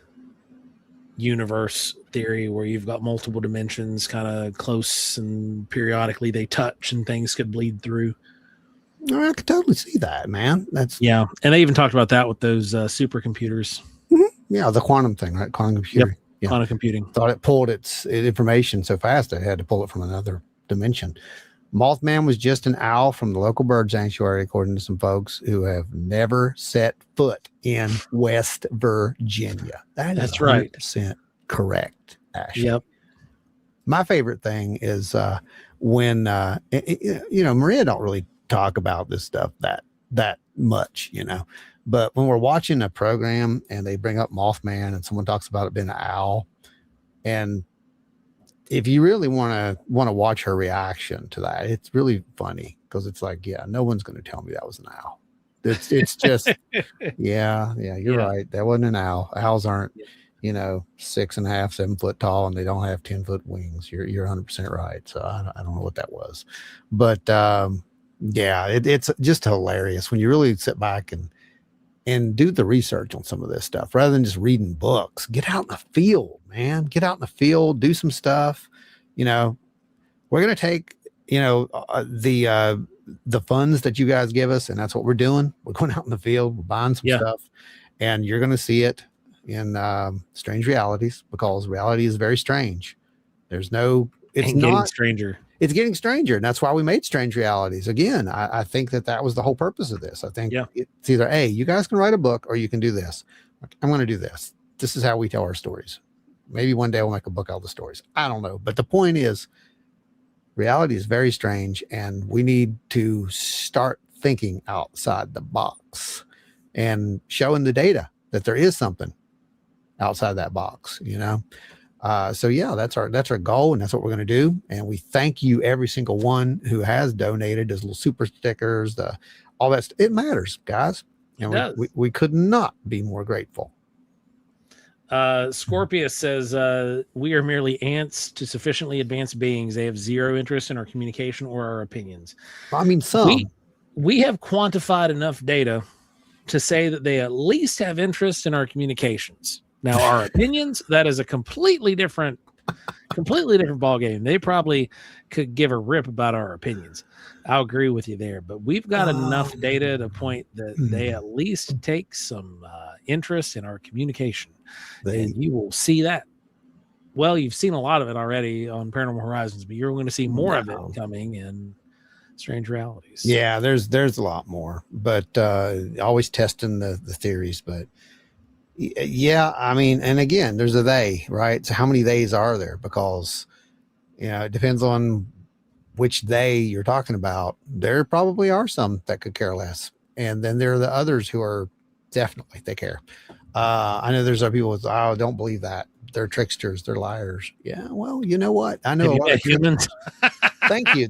universe theory where you've got multiple dimensions kind of close and periodically they touch and things could bleed through. I could totally see that, man. That's and they even talked about that with those supercomputers. Yeah, the quantum thing, right? Quantum computing. Yep. Yeah. Quantum computing. Thought it pulled its information so fast it had to pull it from another dimension. Mothman was just an owl from the local bird sanctuary, according to some folks who have never set foot in West Virginia. That's right. 100% correct, Ash. Yep. My favorite thing is when Maria don't really talk about this stuff that much, but when we're watching a program and they bring up Mothman and someone talks about it being an owl, and if you really want to watch her reaction to that, it's really funny because it's like, yeah, no one's going to tell me that was an owl. It's just, yeah, you're right. That wasn't an owl. Owls aren't, 6.5, 7 foot tall, and they don't have 10-foot wings. You're 100% right. So I don't know what that was, but it's just hilarious when you really sit back and do the research on some of this stuff rather than just reading books. Get out in the field, man. Get out in the field, do some stuff. We're going to take, the funds that you guys give us, and that's what we're doing. We're going out in the field, we're buying some stuff, and you're going to see it in strange realities, because reality is very strange. It's getting stranger. It's getting stranger, and that's why we made Strange Realities. Again, I think that was the whole purpose of this. I think it's either, hey, you guys can write a book, or you can do this. I'm going to do this. This is how we tell our stories. Maybe one day we'll make a book out of the stories. I don't know. But the point is, reality is very strange, and we need to start thinking outside the box and showing the data that there is something outside that box, So that's our goal, and that's what we're going to do. And we thank you, every single one who has donated, those little super stickers, all that. It matters, guys. And we could not be more grateful. Scorpius says we are merely ants to sufficiently advanced beings. They have zero interest in our communication or our opinions. I mean, we have quantified enough data to say that they at least have interest in our communications. Now, our opinions, that is a completely different ballgame. They probably could give a rip about our opinions. I'll agree with you there, but we've got enough data to point that they at least take some interest in our communication. And you will see that. Well, you've seen a lot of it already on Paranormal Horizons, but you're going to see more of it coming in Strange Realities. Yeah, there's a lot more, but always testing the theories. But yeah, I mean, and again, there's a they, right? So how many theys are there? Because, it depends on which they you're talking about. There probably are some that could care less. And then there are the others who are definitely, they care. I know there's other people with, don't believe that. They're tricksters. They're liars. Yeah. Well, you know what? I know a lot of humans. Thank you.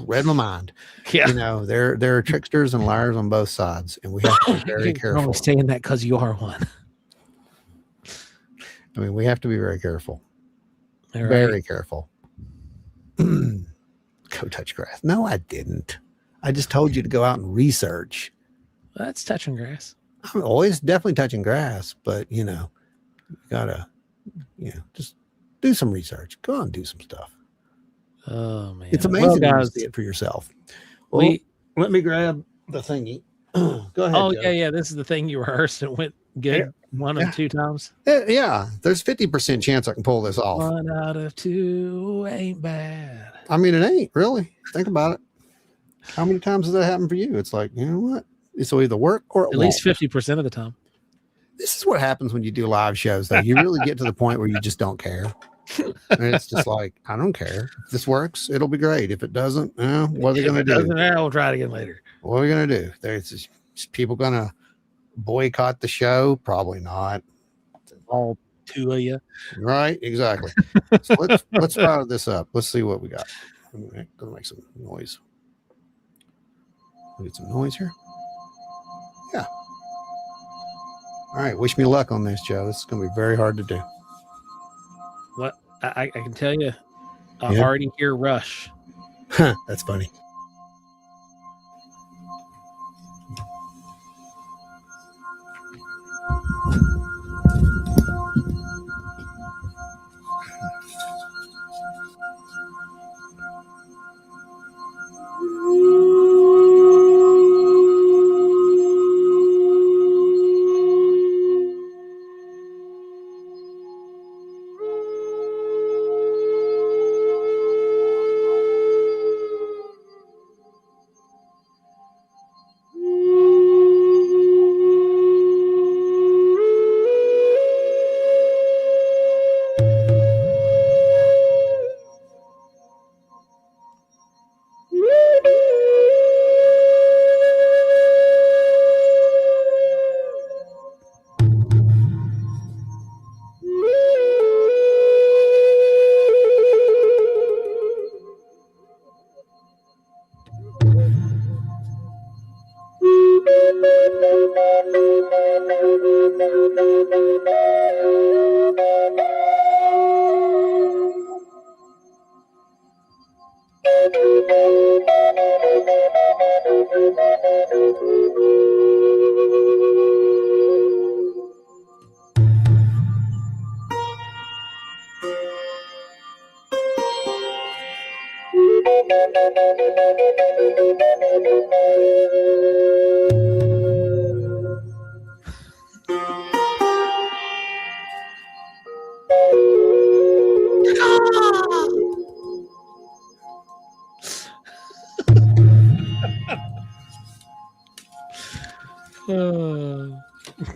Read my mind. Yeah. There are tricksters and liars on both sides, and we have to be very careful. I'm saying that because you are one. I mean, we have to be very careful. Right. Very careful. Go touch grass. No, I didn't. I just told you to go out and research. That's touching grass. I'm always definitely touching grass, but you gotta, just do some research. Go on and do some stuff. Oh man, it's amazing well, when you guys, see it for yourself. Well, let me grab the thingy. Go ahead. Oh Joe. yeah. This is the thing you rehearsed and went good one of 2 times. Yeah, there's 50% chance I can pull this off. 1 out of 2 ain't bad. I mean, it ain't really. Think about it. How many times has that happened for you? It's like, you know what? It's either work or it At least won't. 50% of the time. This is what happens when you do live shows, though. You really get to the point where you just don't care. And it's just like, I don't care. If this works, it'll be great. If it doesn't, what are they going to do? Doesn't matter, we'll try it again later. What are we going to do? There's just people going to boycott the show? Probably not. All 2 of you. Right? Exactly. So let's fire this up. Let's see what we got. I'm going to make some noise. Get some noise here. Yeah. All right. Wish me luck on this, Joe. This is going to be very hard to do. What I can tell you, I already hear Rush. That's funny.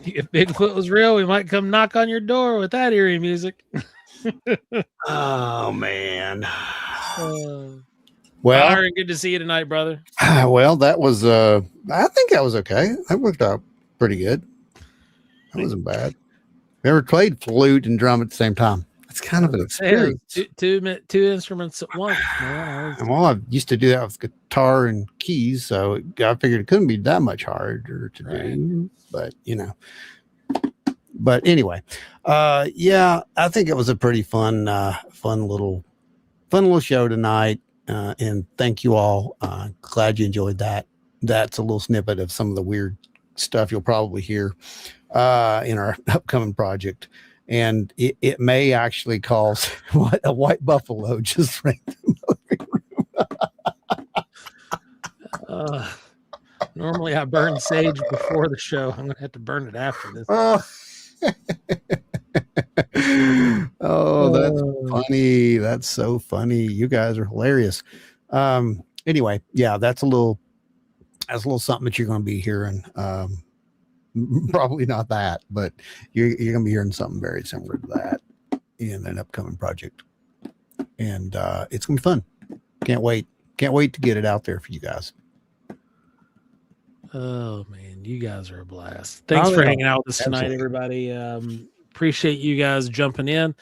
If Bigfoot was real, we might come knock on your door with that eerie music. Oh man. Well, Byron, good to see you tonight, brother. Well, that was I think that was okay. That worked out pretty good. That wasn't bad. Never played flute and drum at the same time. It's kind of an experience. Two instruments at once. Well, I used to do that with guitar and keys, so I figured it couldn't be that much harder to do. But but anyway, yeah, I think it was a pretty fun little show tonight. And thank you all. Glad you enjoyed that. That's a little snippet of some of the weird stuff you'll probably hear in our upcoming project. And it may actually cause a white buffalo just right in the living room. Normally I burn sage before the show. I'm going to have to burn it after this. Oh, that's funny. That's so funny. You guys are hilarious. Anyway, yeah, that's a little something that you're going to be hearing. Probably not that, but you're going to be hearing something very similar to that in an upcoming project. And it's going to be fun. Can't wait to get it out there for you guys. Oh man, you guys are a blast. Thanks for hanging out with us tonight, everybody. Appreciate you guys jumping in,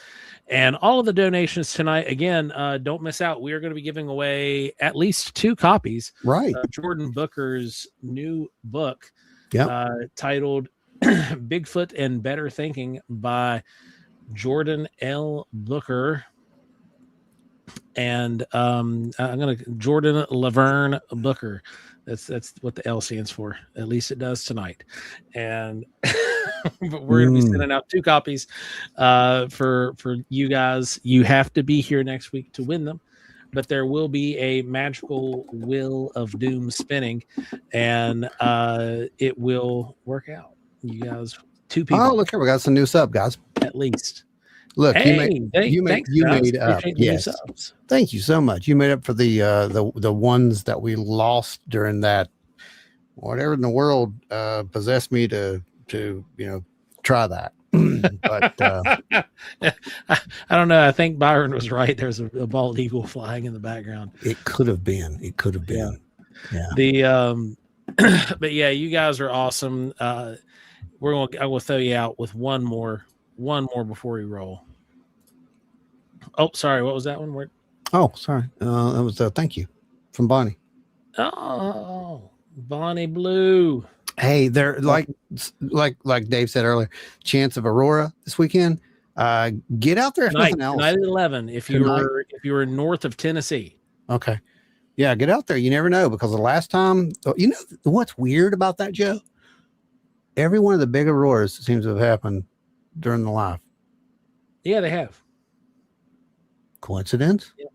and all of the donations tonight. Again, don't miss out. We are going to be giving away at least 2 copies. Right. Jordan Booker's new book, titled "Bigfoot and Better Thinking" by Jordan L. Booker. And Jordan Laverne Booker. That's what the L stands for. At least it does tonight. And but we're gonna be sending out 2 copies for you guys. You have to be here next week to win them. But there will be a magical wheel of doom spinning, and it will work out. You guys, 2 people. Oh, look here, we got some new sub, guys. At least. Look, Hey, you made up. Yes, subs. thank you so much. You made up for the ones that we lost during that. Whatever in the world possessed me to try that. But I don't know. I think Byron was right. There's a bald eagle flying in the background. It could have been. Yeah. The but yeah, you guys are awesome. I will throw you out with one more before we roll. Oh, sorry. What was that one? Where? Oh, sorry. That was thank you from Bonnie. Oh, Bonnie Blue. Hey, they're like Dave said earlier, chance of Aurora this weekend. Get out there if nothing else. Tonight at 11. If you were north of Tennessee. Okay. Yeah, get out there. You never know, because the last time, what's weird about that, Joe? Every one of the big auroras seems to have happened during the live. Yeah, they have. Coincidence? Yeah.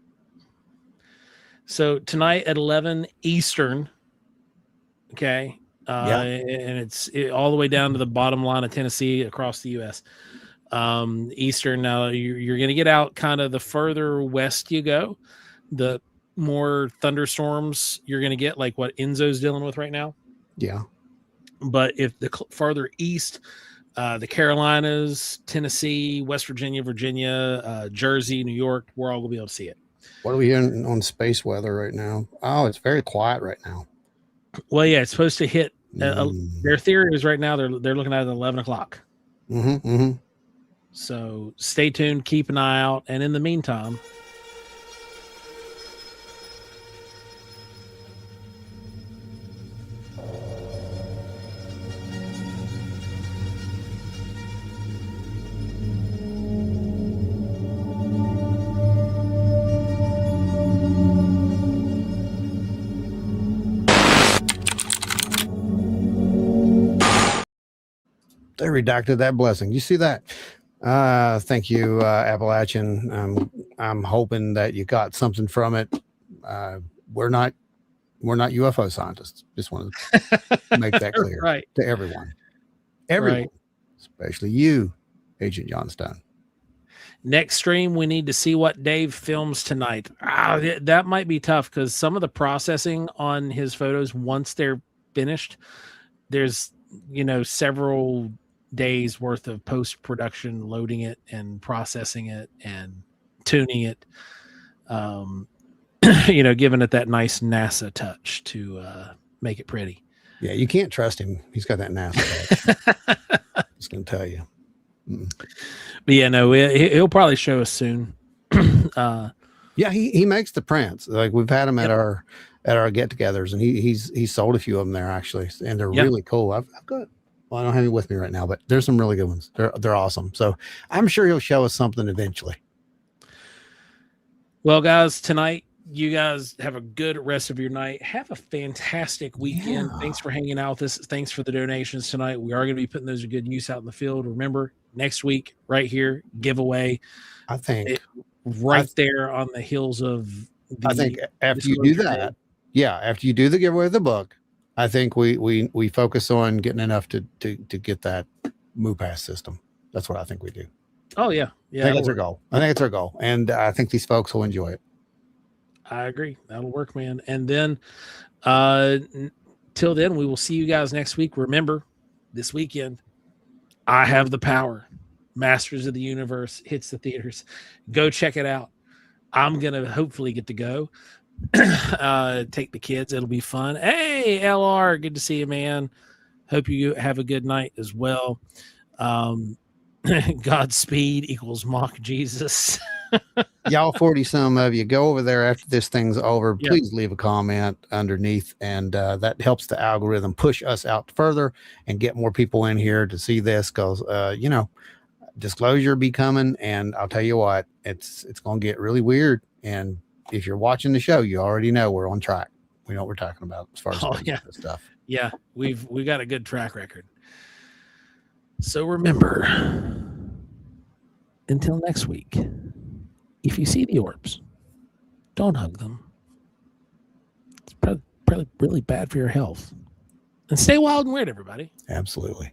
So tonight at 11 Eastern. Okay. And it's all the way down to the bottom line of Tennessee across the U.S. Eastern. Now you're going to get out kind of the further west you go, the more thunderstorms you're going to get, like what Enzo's dealing with right now. Yeah. But if the farther east, the Carolinas, Tennessee, West Virginia, Jersey, New York, we're all going to be able to see it. What are we hearing on space weather right now? Oh, it's very quiet right now. Well, yeah, it's supposed to hit. Their theory is right now they're looking at 11 o'clock. So stay tuned, keep an eye out, and in the meantime, they redacted that blessing. You see that? Thank you, Appalachian. I'm hoping that you got something from it. We're not UFO scientists. Just want to make that clear right to everyone, right. Especially you, Agent John Stone. Next stream, we need to see what Dave films tonight. That might be tough because some of the processing on his photos, once they're finished, there's several days worth of post-production, loading it and processing it and tuning it, giving it that nice NASA touch to make it pretty. Yeah, you can't trust him. He's got that NASA touch. I'm just gonna tell you. But yeah, no, he'll probably show us soon. Yeah, he makes the prints. Like, we've had him at our get-togethers, and he's sold a few of them there actually, and they're really cool. I've got. Well, I don't have it with me right now, but there's some really good ones. They're awesome. So I'm sure he'll show us something eventually. Well, guys, tonight, you guys have a good rest of your night. Have a fantastic weekend. Yeah. Thanks for hanging out with us. Thanks for the donations tonight. We are going to be putting those to good use out in the field. Remember, next week, right here, giveaway. I think there on the heels of. I think after you do that, after you do the giveaway of the book, I think we focus on getting enough to get that MooPass system. That's what I think we do. Oh yeah. I think that's our goal. And I think these folks will enjoy it. I agree. That'll work, man. And then till then, we will see you guys next week. Remember, this weekend, I Have the Power. Masters of the Universe hits the theaters. Go check it out. I'm gonna hopefully get to go. Take the kids. It'll be fun. Hey, LR, good to see you, man. Hope you have a good night as well. Godspeed equals mock Jesus. Y'all 40 some of you, go over there after this thing's over. Please leave a comment underneath, and that helps the algorithm push us out further and get more people in here to see this, because disclosure be coming, and I'll tell you what, it's gonna get really weird. And if you're watching the show, you already know we're on track. We know what we're talking about as far as this stuff. Yeah, we got a good track record. So remember, until next week, if you see the orbs, don't hug them. It's probably really bad for your health. And stay wild and weird, everybody. Absolutely.